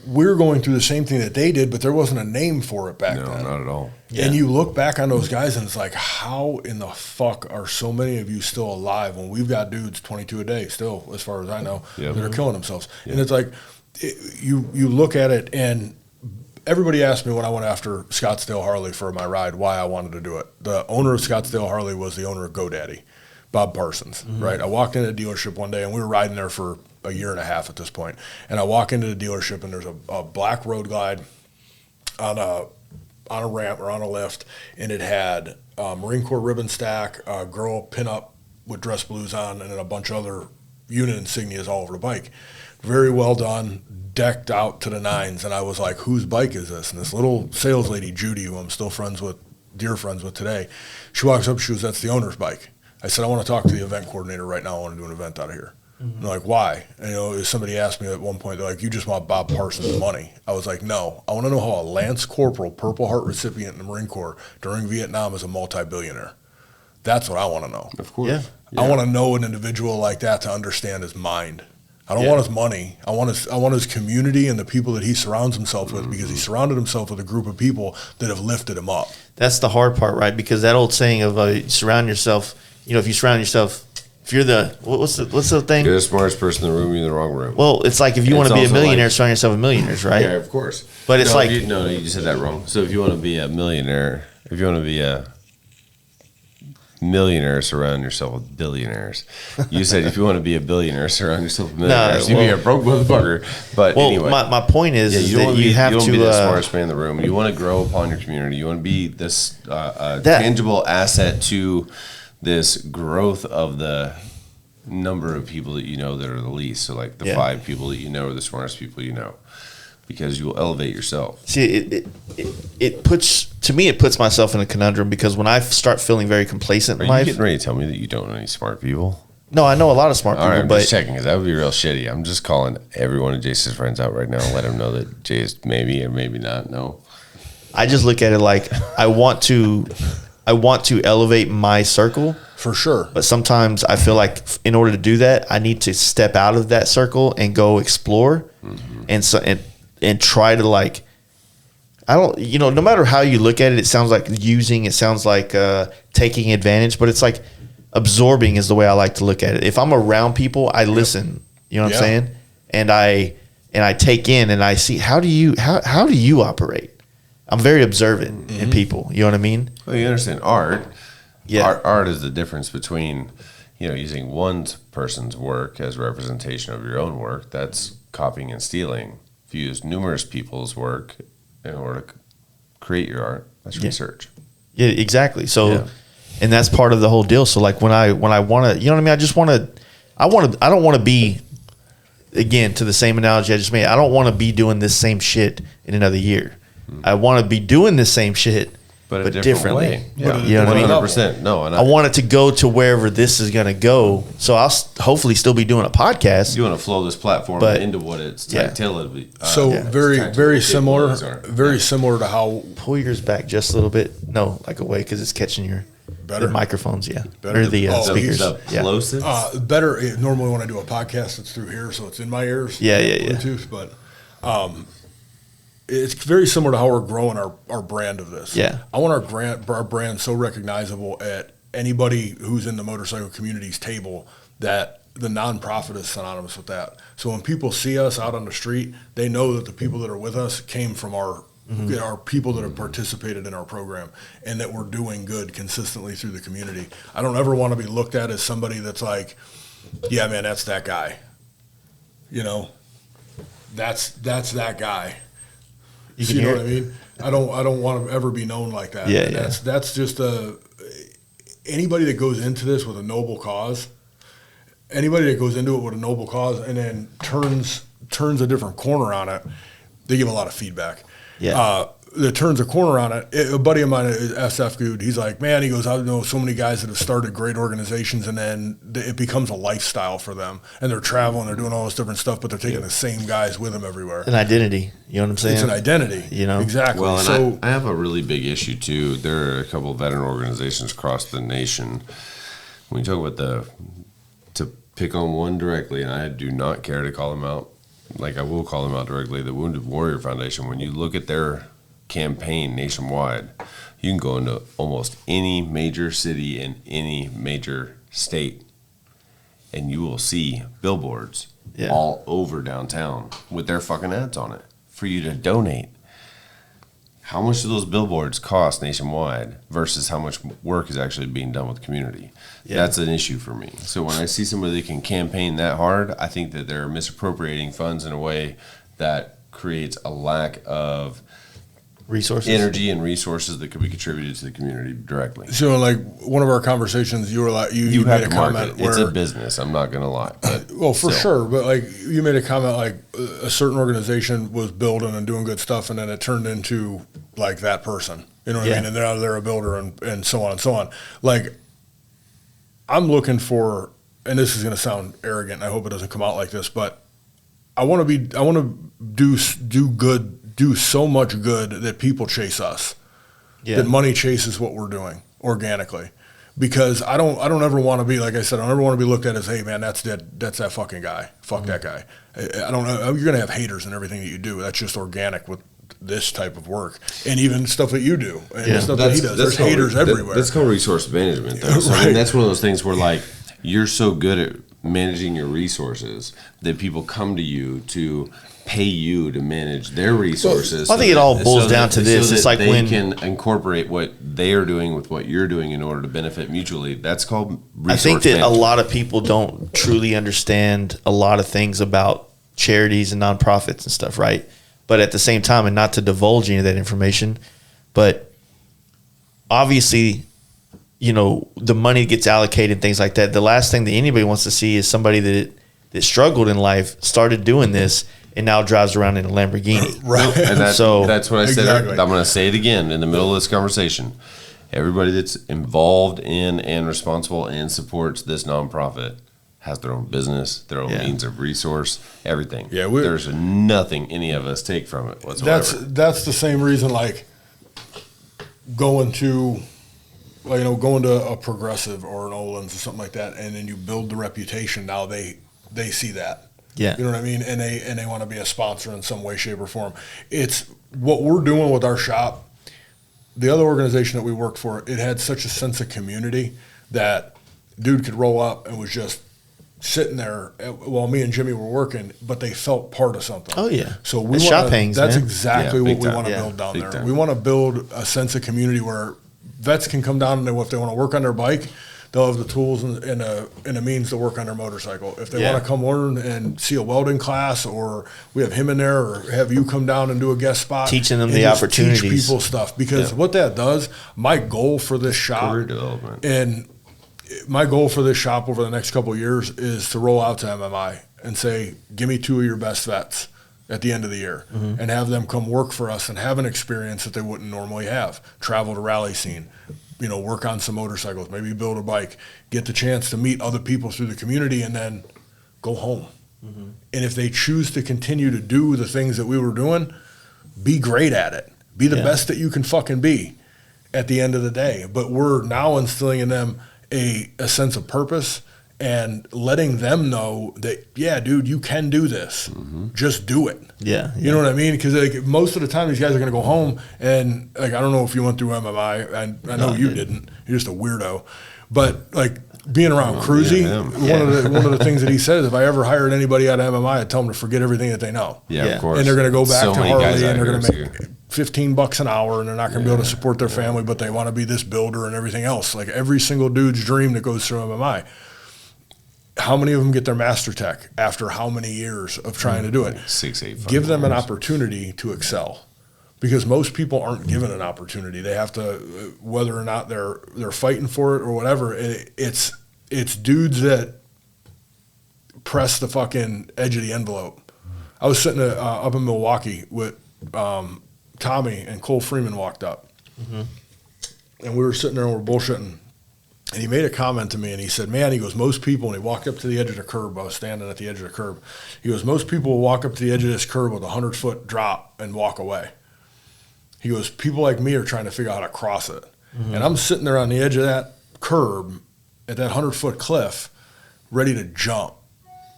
we're going through the same thing that they did, but there wasn't a name for it back then. No, not at all. Yeah. And you look back on those guys, and it's like, how in the fuck are so many of you still alive when we've got dudes 22 a day still, as far as I know, Yep. that are killing themselves? And it's like, you look at it, and everybody asked me when I went after Scottsdale Harley for my ride why I wanted to do it. The owner of Scottsdale Harley was the owner of GoDaddy, Bob Parsons, right? I walked into a dealership one day, and we were riding there for a year and a half at this point. And I walk into the dealership, and there's a black Road Glide on a ramp or on a lift, and it had Marine Corps ribbon stack, a girl pinup with dress blues on, and then a bunch of other unit insignias all over the bike. Very well done, decked out to the nines. And I was like, whose bike is this? And this little sales lady, Judy, who I'm still dear friends with today, she walks up, she goes, that's the owner's bike. I said, I want to talk to the event coordinator right now. I want to do an event out of here. And they're like, why? And, somebody asked me at one point, they're like, you just want Bob Parsons' money. I was like, no. I want to know how a Lance Corporal, Purple Heart recipient in the Marine Corps during Vietnam is a multi-billionaire. That's what I want to know. Of course. Yeah. I want to know an individual like that to understand his mind. I don't want his money. I want his community and the people that he surrounds himself with, because he surrounded himself with a group of people that have lifted him up. That's the hard part, right? Because that old saying of surround yourself, if you surround yourself, if you're the, what's the thing? You're the smartest person in the room, you're in the wrong room. Well, it's like if you want to be a millionaire, surround yourself with millionaires, right? Yeah, of course. But it's like, you just said that wrong. So if you want to be a millionaire, if you want to be a millionaire, surround yourself with billionaires. You said if you want to be a billionaire, surround yourself with millionaires. You be a broke motherfucker. But anyway, my point is that you have to be the smartest man in the room. You want to grow upon your community. You want to be this tangible asset to this growth of the number of people that you know that are the least. So like the 5 people that you know are the smartest people you know, because you'll elevate yourself. See, it puts myself in a conundrum, because when I start feeling very complacent in life. Are you getting ready to tell me that you don't know any smart people? No, I know a lot of smart people. All right, I'm but just checking, because that would be real shitty. I'm just calling every one of Jason's friends out right now and let him know that Jay is maybe or maybe not. No. I just look at it like I want to elevate my circle. For sure. But sometimes I feel like in order to do that, I need to step out of that circle and go explore, and try to like, I don't, no matter how you look at it, it sounds like using, it sounds like taking advantage, but it's like absorbing is the way I like to look at it. If I'm around people, I listen, you know what I'm saying? And I take in and I see, how do you operate? I'm very observant in people, you know what I mean? Well, you understand art. Yeah. Art is the difference between, using one person's work as representation of your own work. That's copying and stealing. If you use numerous people's work in order to create your art, that's research. Yeah, exactly. So, and that's part of the whole deal. So like when I want to, you know what I mean? I don't want to be, again, to the same analogy I just made, I don't want to be doing this same shit in another year. I want to be doing the same shit, but differently. Way. Yeah, you know what I mean? 100%. No, and I want it to go to wherever this is going to go. So I'll hopefully still be doing a podcast. You want to flow this platform into what it's tailored. Very similar to how. Pull yours back just a little bit. No, like away, because it's catching your microphones. Yeah, better. Or the speakers. Better. Normally when I do a podcast, it's through here, so it's in my ears. Yeah. Bluetooth, but. It's very similar to how we're growing our brand of this. Yeah. I want our brand so recognizable at anybody who's in the motorcycle community's table that the nonprofit is synonymous with that. So when people see us out on the street, they know that the people that are with us came from our people that have participated in our program, and that we're doing good consistently through the community. I don't ever want to be looked at as somebody that's like, yeah, man, that's that guy. That's that guy. You know what I mean? I don't want to ever be known like that. Yeah, That's just anybody that goes into this with a noble cause. Anybody that goes into it with a noble cause and then turns a different corner on it, they give a lot of feedback. Yeah. That turns a corner on it. A buddy of mine, SF dude, he's like, man, he goes, I know so many guys that have started great organizations, and then it becomes a lifestyle for them, and they're traveling, they're doing all this different stuff, but they're taking the same guys with them everywhere. An identity, you know what I'm saying? It's an identity, exactly. Well, and I have a really big issue too. There are a couple of veteran organizations across the nation. When you talk about to pick on one directly, and I do not care to call them out, like I will call them out directly, the Wounded Warrior Foundation, when you look at their campaign nationwide, you can go into almost any major city in any major state, and you will see billboards all over downtown with their fucking ads on it for you to donate. How much do those billboards cost nationwide versus how much work is actually being done with the community? Yeah. That's an issue for me. So when I see somebody that can campaign that hard, I think that they're misappropriating funds in a way that creates a lack of resources, energy and resources that could be contributed to the community directly. So like one of our conversations, you were like, you made a comment where it's a business. I'm not going to lie. But well, for sure. But like you made a comment, like a certain organization was building and doing good stuff. And then it turned into like that person, you know what I mean? And they're a builder and so on and so on. Like I'm looking for, and this is going to sound arrogant. I hope it doesn't come out like this, but I want to do good, do so much good that people chase us, that money chases what we're doing organically, because I don't ever want to be, like I said, I don't ever want to be looked at as, hey man, that's that fucking guy. Fuck that guy. I don't know. You're going to have haters in everything that you do. That's just organic with this type of work, and even stuff that you do and the stuff that he does. There's haters everywhere. That's called resource management, though. So I mean, that's one of those things where like you're so good at managing your resources that people come to you to pay you to manage their resources. Well, I think it all boils down to this. It's like when they can incorporate what they are doing with what you're doing in order to benefit mutually. That's called resource I think that management. a lot of people don't truly understand a lot of things about charities and nonprofits and stuff, right? But at the same time, and not to divulge any of that information, but obviously, you know, the money gets allocated and things like that. The last thing that anybody wants to see is somebody that struggled in life, started doing this, and now drives around in a Lamborghini. Right. And that's what I said. Exactly. I'm going to say it again in the middle of this conversation. Everybody that's involved in and responsible and supports this nonprofit has their own business, their own means of resource, everything. Yeah, there's nothing any of us take from it whatsoever. That's the same reason, like going to a Progressive or an Olin's or something like that, and then you build the reputation. Now they see that. Yeah. You know what I mean? And they want to be a sponsor in some way, shape, or form. It's what we're doing with our shop. The other organization that we worked for, it had such a sense of community that dude could roll up and was just sitting there while me and Jimmy were working, but they felt part of something. Oh yeah. So that's exactly what we want to build down there. We want to build a sense of community where vets can come down and if they want to work on their bike, they'll have the tools and a means to work on their motorcycle. If they want to come learn and see a welding class, or we have him in there, or have you come down and do a guest spot, teaching them the opportunities, teach people stuff. Because what that does, my goal for this shop, career development, and my goal for this shop over the next couple of years is to roll out to MMI and say, give me 2 of your best vets at the end of the year, and have them come work for us and have an experience that they wouldn't normally have. Travel to rally scene, work on some motorcycles, maybe build a bike, get the chance to meet other people through the community, and then go home. And if they choose to continue to do the things that we were doing, be great at it. Be the best that you can fucking be at the end of the day. But we're now instilling in them a sense of purpose and letting them know that, yeah, dude, you can do this. Just do it. Yeah. You know what I mean? Because like, most of the time these guys are going to go home and like, I don't know if you went through MMI. I know you didn't. You're just a weirdo. But like being around Cruzy, one of the things that he said is, if I ever hired anybody out of MMI, I'd tell them to forget everything that they know. Yeah, of course. And they're going to go back to Harley and they're going to make $15 an hour, and they're not going to be able to support their family, but they want to be this builder and everything else. Like every single dude's dream that goes through MMI. How many of them get their master tech after how many years of trying to do it? 6, 8, 5 Give them an years. opportunity to excel, because most people aren't given an opportunity. They have to, whether or not they're fighting for it or whatever. It's dudes that press the fucking edge of the envelope. I was sitting up in Milwaukee with Tommy, and Cole Freeman walked up, and we were sitting there and we're bullshitting. And he made a comment to me, and he said, man, he goes, most people, and he walked up to the edge of the curb. I was standing at the edge of the curb. He goes, most people will walk up to the edge of this curb with a 100-foot drop and walk away. He goes, people like me are trying to figure out how to cross it. And I'm sitting there on the edge of that curb at that 100-foot cliff, ready to jump.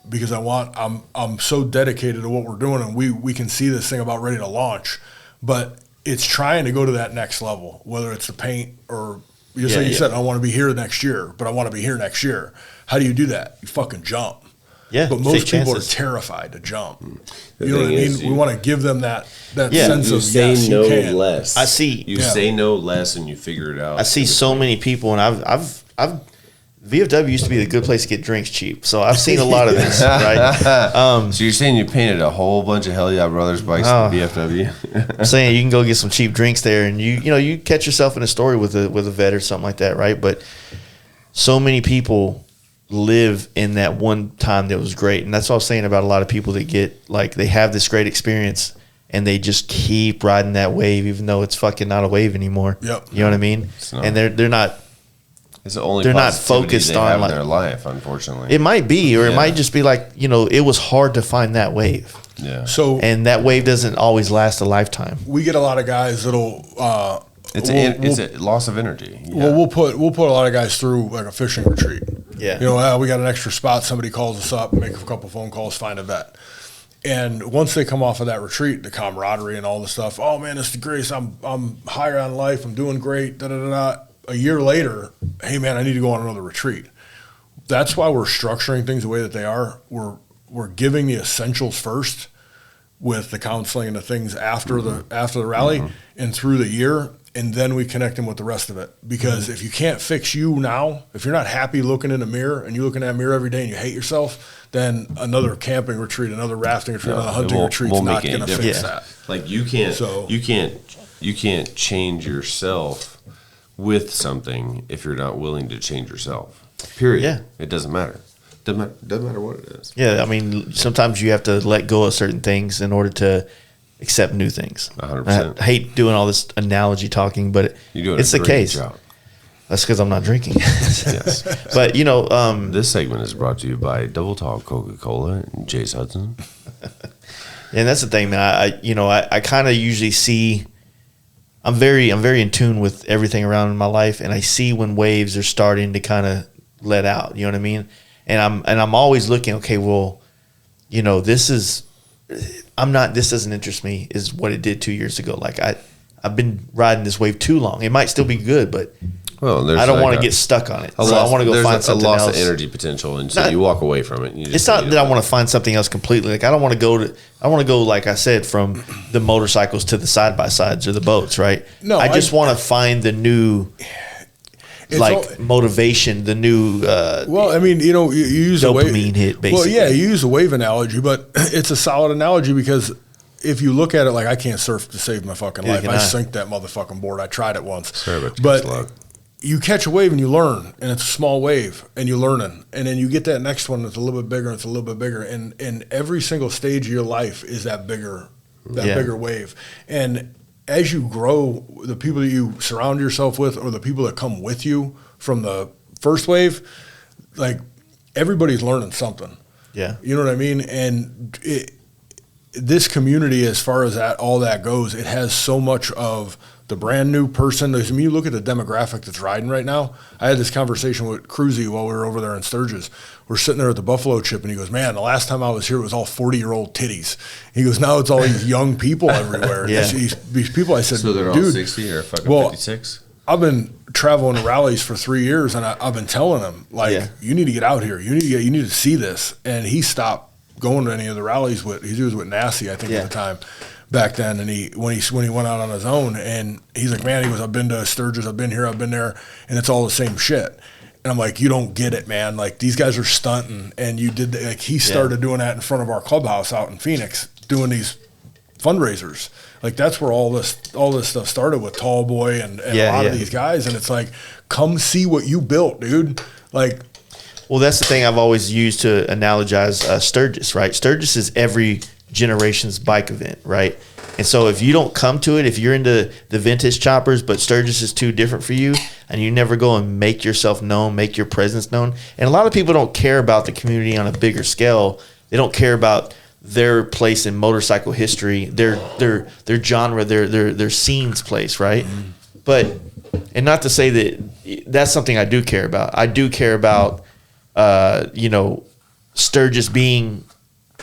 because I'm so dedicated to what we're doing, and we can see this thing about ready to launch, but it's trying to go to that next level, whether it's the paint or you said, I want to be here next year, but I want to be here next year. How do you do that? You fucking jump. Yeah, but most people are terrified to jump. You know what I mean? We want to give them that sense you of say yes, no you can. less. I see. You say no less, and you figure it out. I see so many people, and I've VFW used to be the good place to get drinks cheap, so I've seen a lot of this. Right? So you're saying you painted a whole bunch of Hell Yeah Brothers bikes in VFW? I'm saying you can go get some cheap drinks there, and you catch yourself in a story with a vet or something like that, right? But so many people live in that one time that was great, and that's what I was saying about a lot of people that get like they have this great experience and they just keep riding that wave, even though it's fucking not a wave anymore. Yep. You know what I mean? And they're not. It's the only they're not focused on like their life, unfortunately. It might be, or it might just be like it was hard to find that wave. Yeah. And that wave doesn't always last a lifetime. We get a lot of guys that'll. It's a loss of energy. Yeah. Well, we'll put a lot of guys through like a fishing retreat. Yeah. We got an extra spot. Somebody calls us up, make a couple phone calls, find a vet. And once they come off of that retreat, the camaraderie and all the stuff. Oh man, it's the greatest. I'm higher on life. I'm doing great. Da da da da. A year later, hey man, I need to go on another retreat. That's why we're structuring things the way that they are. We're giving the essentials first with the counseling and the things after the rally and through the year, and then we connect them with the rest of it. Because if you can't fix you now, if you're not happy looking in the mirror and you look in that mirror every day and you hate yourself, then another camping retreat, another rafting retreat, another hunting retreat is not going to fix that. Like you can't change yourself with something if you're not willing to change yourself. Period. Yeah. It doesn't matter. Doesn't matter what it is. Yeah, I mean, sometimes you have to let go of certain things in order to accept new things. 100%. I hate doing all this analogy talking, but it's the case. Job. That's because I'm not drinking. Yes. But, this segment is brought to you by Double Talk Coca-Cola and Jace Hudson. And that's the thing, man. I kind of usually see I'm very in tune with everything around in my life, and I see when waves are starting to kind of let out. You know what I mean? And I'm always looking. Okay, well, this doesn't interest me. Is what it did 2 years ago. Like I've been riding this wave too long. It might still be good, but I don't want to get stuck on it. So I want to go find something else. There's a loss of energy potential, and so you walk away from it. It's not that I want to find something else completely. Like I want to go, like I said, from the motorcycles to the side by sides or the boats. Right? No, I just want to find the new, motivation, the new. Well, I mean, you use dopamine a wave hit. Basically, well, yeah, you use a wave analogy, but it's a solid analogy because if you look at it, like I can't surf to save my fucking life. I sink that motherfucking board. I tried it once, but you catch a wave and you learn, and it's a small wave, and you're learning, and then you get that next one that's a little bit bigger, and it's a little bit bigger, and every single stage of your life is that bigger wave, and as you grow, the people that you surround yourself with, or the people that come with you from the first wave, like everybody's learning something. Yeah, you know what I mean, and this community, as far as all that goes, it has so much of the brand new person. I mean, you look at the demographic that's riding right now. I had this conversation with Cruzy while we were over there in Sturgis. We're sitting there at the Buffalo Chip, and he goes, man, the last time I was here, it was all 40-year-old titties. He goes, now it's all these young people everywhere. Yeah. These people, I said, so they're all 60 or fucking 56? I've been traveling to rallies for 3 years, and I've been telling him, you need to get out here. You need to see this. And he stopped going to any of the rallies. He was with Nassie, I think, at the time. Back then, and when he went out on his own, and he's like, man, he goes, I've been to Sturgis, I've been here, I've been there, and it's all the same shit. And I'm like, you don't get it, man. Like these guys are stunting, and you did he started doing that in front of our clubhouse out in Phoenix, doing these fundraisers. Like that's where all this stuff started with Tall Boy and a lot of these guys, and it's like, come see what you built, dude. Like, well, that's the thing I've always used to analogize Sturgis, right? Sturgis is every generation's bike event, right? And so if you don't come to it, if you're into the vintage choppers, but Sturgis is too different for you, and you never go and make yourself known, make your presence known. And a lot of people don't care about the community on a bigger scale. They don't care about their place in motorcycle history, their genre, their scene's place, right? But, and not to say that that's something I do care about. I do care about, Sturgis being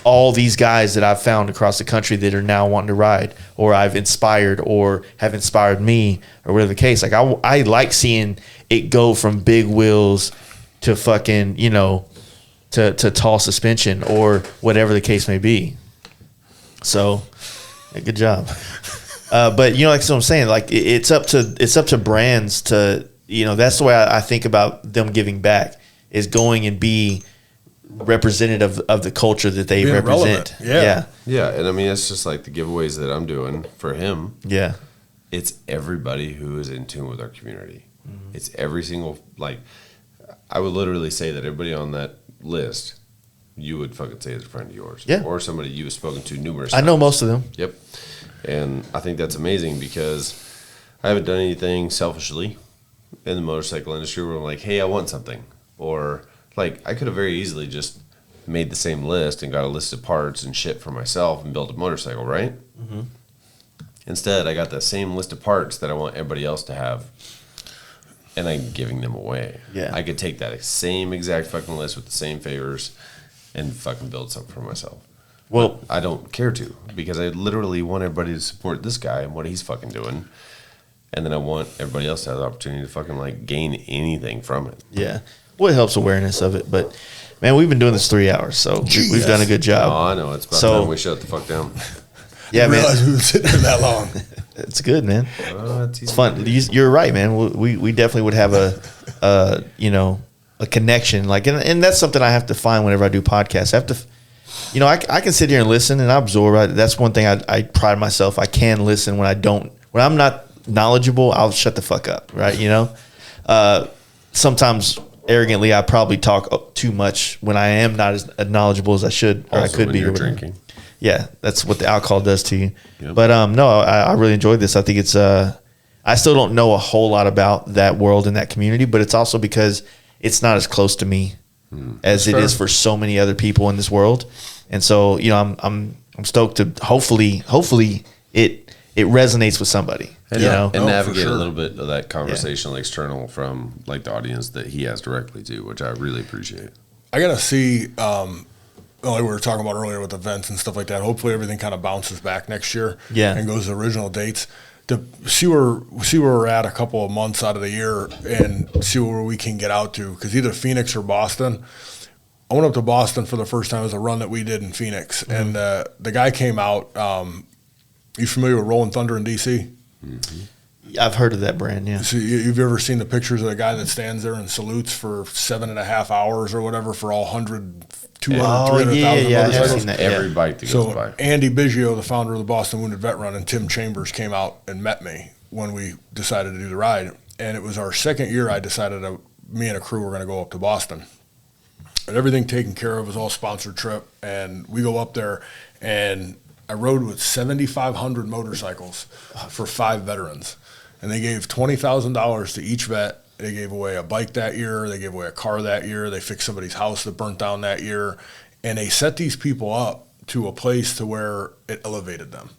all these guys that I've found across the country that are now wanting to ride, or I've inspired, or have inspired me, or whatever the case. Like I like seeing it go from big wheels to fucking, you know, to tall suspension or whatever the case may be. So, yeah, good job. But you know, like so I'm saying, like it's up to brands to, you know, that's the way I think about them giving back, is going and be representative of the culture that they represent. Yeah. And I mean, it's just like the giveaways that I'm doing for him. Yeah. It's everybody who is in tune with our community. Mm-hmm. It's every single, like, I would literally say that everybody on that list, you would fucking say is a friend of yours. Yeah. Or somebody you have spoken to numerous times. I know most of them. Yep. And I think that's amazing because I haven't done anything selfishly in the motorcycle industry where I'm like, hey, I want something. Or, like, I could have very easily just made the same list and got a list of parts and shit for myself and built a motorcycle, right? Mm-hmm. Instead, I got that same list of parts that I want everybody else to have, and I'm giving them away. Yeah. I could take that same exact fucking list with the same favors and fucking build something for myself. Well, but I don't care to, because I literally want everybody to support this guy and what he's fucking doing. And then I want everybody else to have the opportunity to fucking, like, gain anything from it. Yeah. Well, it helps awareness of it, but man, we've been doing this 3 hours, so we've done a good job. Oh, I know. It's about time we shut the fuck down. Yeah, man. I realized we were sitting there that long. It's good, man. It's fun. You're right, man. We definitely would have a you know, a connection. Like, and that's something I have to find whenever I do podcasts. I have to, you know, I can sit here and listen and absorb. That's one thing I pride myself. I can listen when I'm not knowledgeable. I'll shut the fuck up, right? You know, sometimes arrogantly, I probably talk too much when I am not as knowledgeable as I should, or also I could be. You're drinking. Yeah, that's what the alcohol does to you. Yep. But no, I really enjoyed this. I think it's I still don't know a whole lot about that world and that community, but it's also because it's not as close to me as it is for so many other people in this world. And so, you know, I'm stoked to hopefully it resonates with somebody. And, you know, and navigate a little bit of that conversational external from, like, the audience that he has directly to, which I really appreciate. I gotta see, like we were talking about earlier with events and stuff like that. Hopefully everything kind of bounces back next year, and goes to original dates. To see where we're at a couple of months out of the year and see where we can get out to, because either Phoenix or Boston. I went up to Boston for the first time. It was a run that we did in Phoenix, and the guy came out. You familiar with Rolling Thunder in DC? Mm-hmm. I've heard of that brand. Yeah. So you've ever seen the pictures of the guy that stands there and salutes for 7.5 hours or whatever for all 100, 200, 300,000 motorcycles? Every bike that goes by. Andy Biggio, the founder of the Boston Wounded Vet Run, and Tim Chambers came out and met me when we decided to do the ride. And it was our second year. I decided me and a crew were going to go up to Boston. And everything taken care of, was all sponsored trip. And we go up there, and I rode with 7,500 motorcycles for 5 veterans. And they gave $20,000 to each vet. They gave away a bike that year. They gave away a car that year. They fixed somebody's house that burnt down that year. And they set these people up to a place to where it elevated them.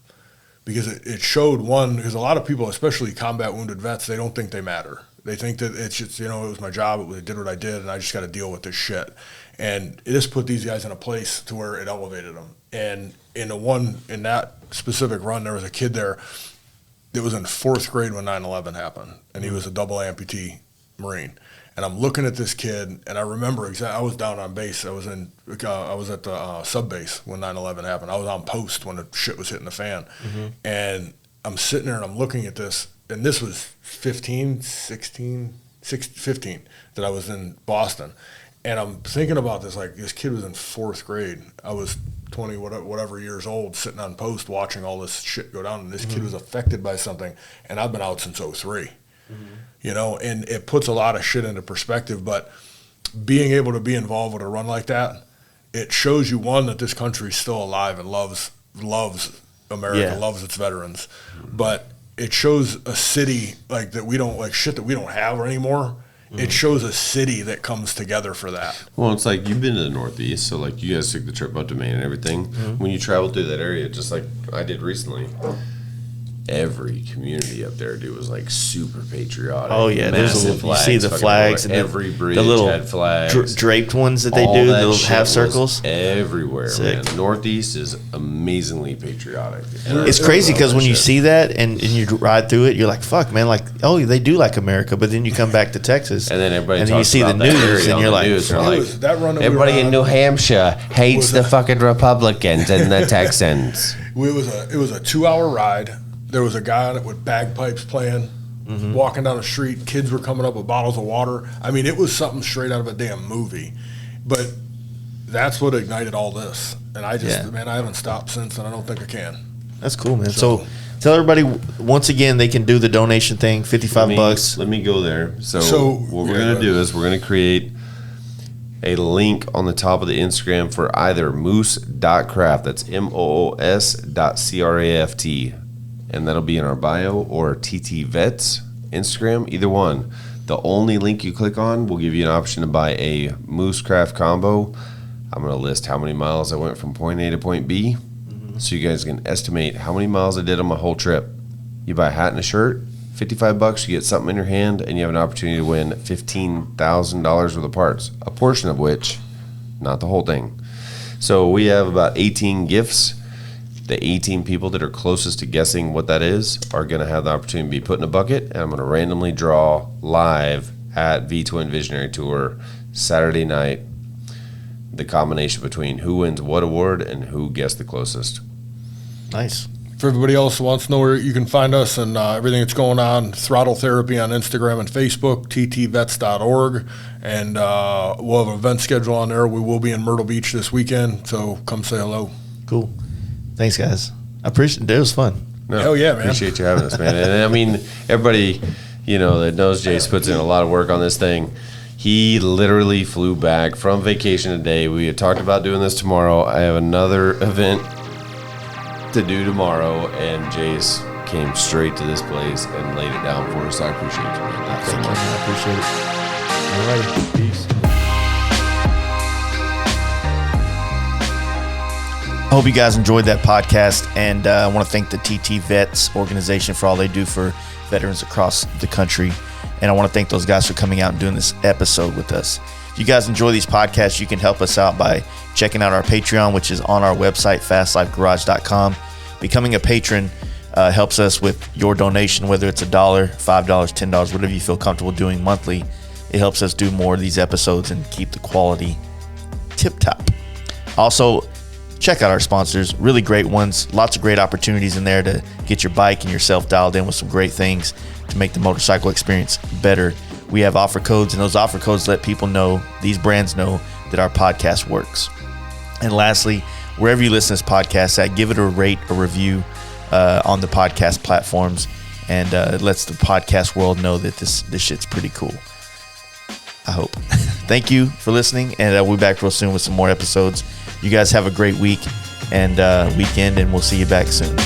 Because it showed, one, because a lot of people, especially combat wounded vets, they don't think they matter. They think that it's just, you know, it was my job, I did what I did, and I just got to deal with this shit. And it just put these guys in a place to where it elevated them. And in that specific run, there was a kid there that was in 4th grade when 9/11 happened, and he was a double amputee Marine. And I'm looking at this kid, and I remember I was down on base. I was at the sub base when 9/11 happened. I was on post when the shit was hitting the fan. Mm-hmm. And I'm sitting there, and I'm looking at this, and this was 15 that I was in Boston. And I'm thinking about this, like, this kid was in 4th grade. I was 20, whatever years old, sitting on post watching all this shit go down, and this kid was affected by something, and I've been out since 03. You know, and it puts a lot of shit into perspective, but being able to be involved with a run like that, it shows you, one, that this country's still alive and loves America, loves its veterans, but it shows a city like that we don't, like, shit that we don't have anymore. It shows a city that comes together for that. Well, it's like, you've been to the Northeast, so, like, you guys took the trip up to Maine and everything. When you travel through that area, just like I did recently, every community up there, dude, was like super patriotic. Oh yeah, massive you see the fucking flags and every bridge the little had flags, draped ones that they All do, the that little shit half was circles. everywhere. Sick. Man, Northeast is amazingly patriotic. And It's crazy because when you see that and you ride through it, you're like, "Fuck, man!" Like, oh, they do like America, but then you come back to Texas, and then everybody and then you talks see the about that news, area and on you're the like, news, they're It like, was that run that we everybody were in on- New Hampshire hates the fucking Republicans and the Texans. It was a 2-hour ride. There was a guy on it with bagpipes playing, walking down the street. Kids were coming up with bottles of water. I mean, it was something straight out of a damn movie. But that's what ignited all this. And I haven't stopped since, and I don't think I can. "That's cool, man." So tell everybody once again they can do the donation thing, $55. Let me go there. So what we're yeah, going to do is we're going to create a link on the top of the Instagram for either moos.craft, that's moos.craft, and that'll be in our bio, or TTVets Instagram, either one. The only link you click on will give you an option to buy a Moos Craft combo. I'm going to list how many miles I went from point A to point B, so you guys can estimate how many miles I did on my whole trip. You buy a hat and a shirt, $55, you get something in your hand, and you have an opportunity to win $15,000 worth of parts, a portion of which, not the whole thing. So we have about 18 gifts. The 18 people that are closest to guessing what that is are going to have the opportunity to be put in a bucket, and I'm going to randomly draw live at V-Twin Visionary Tour Saturday night the combination between who wins what award and who guessed the closest. Nice. For everybody else who wants to know where you can find us and everything that's going on, Throttle Therapy on Instagram and Facebook, TTVets.org, and we'll have an event schedule on there. We will be in Myrtle Beach this weekend, so come say hello. Cool. Thanks, guys. I appreciate it. It was fun. No, Hell yeah, man. Appreciate you having us, man. And I mean, everybody, that knows Jace puts in a lot of work on this thing. He literally flew back from vacation today. We had talked about doing this tomorrow. I have another event to do tomorrow, and Jace came straight to this place and laid it down for us. So I appreciate you, man. Thanks so much. I appreciate it. All right. Peace. I hope you guys enjoyed that podcast, and I want to thank the TT Vets organization for all they do for veterans across the country, and I want to thank those guys for coming out and doing this episode with us. If you guys enjoy these podcasts, you can help us out by checking out our Patreon, which is on our website, FASTLifeGarage.com. Becoming a patron helps us with your donation, whether it's $1, $5, $10, whatever you feel comfortable doing monthly. It helps us do more of these episodes and keep the quality tip-top. Also, check out our sponsors, really great ones. Lots of great opportunities in there to get your bike and yourself dialed in with some great things to make the motorcycle experience better. We have offer codes, and those offer codes let people know, these brands know, that our podcast works. And lastly, wherever you listen to this podcast at, give it a rate, a review on the podcast platforms, and it lets the podcast world know that this shit's pretty cool. I hope. Thank you for listening, and we'll be back real soon with some more episodes. You guys have a great week and weekend, and we'll see you back soon.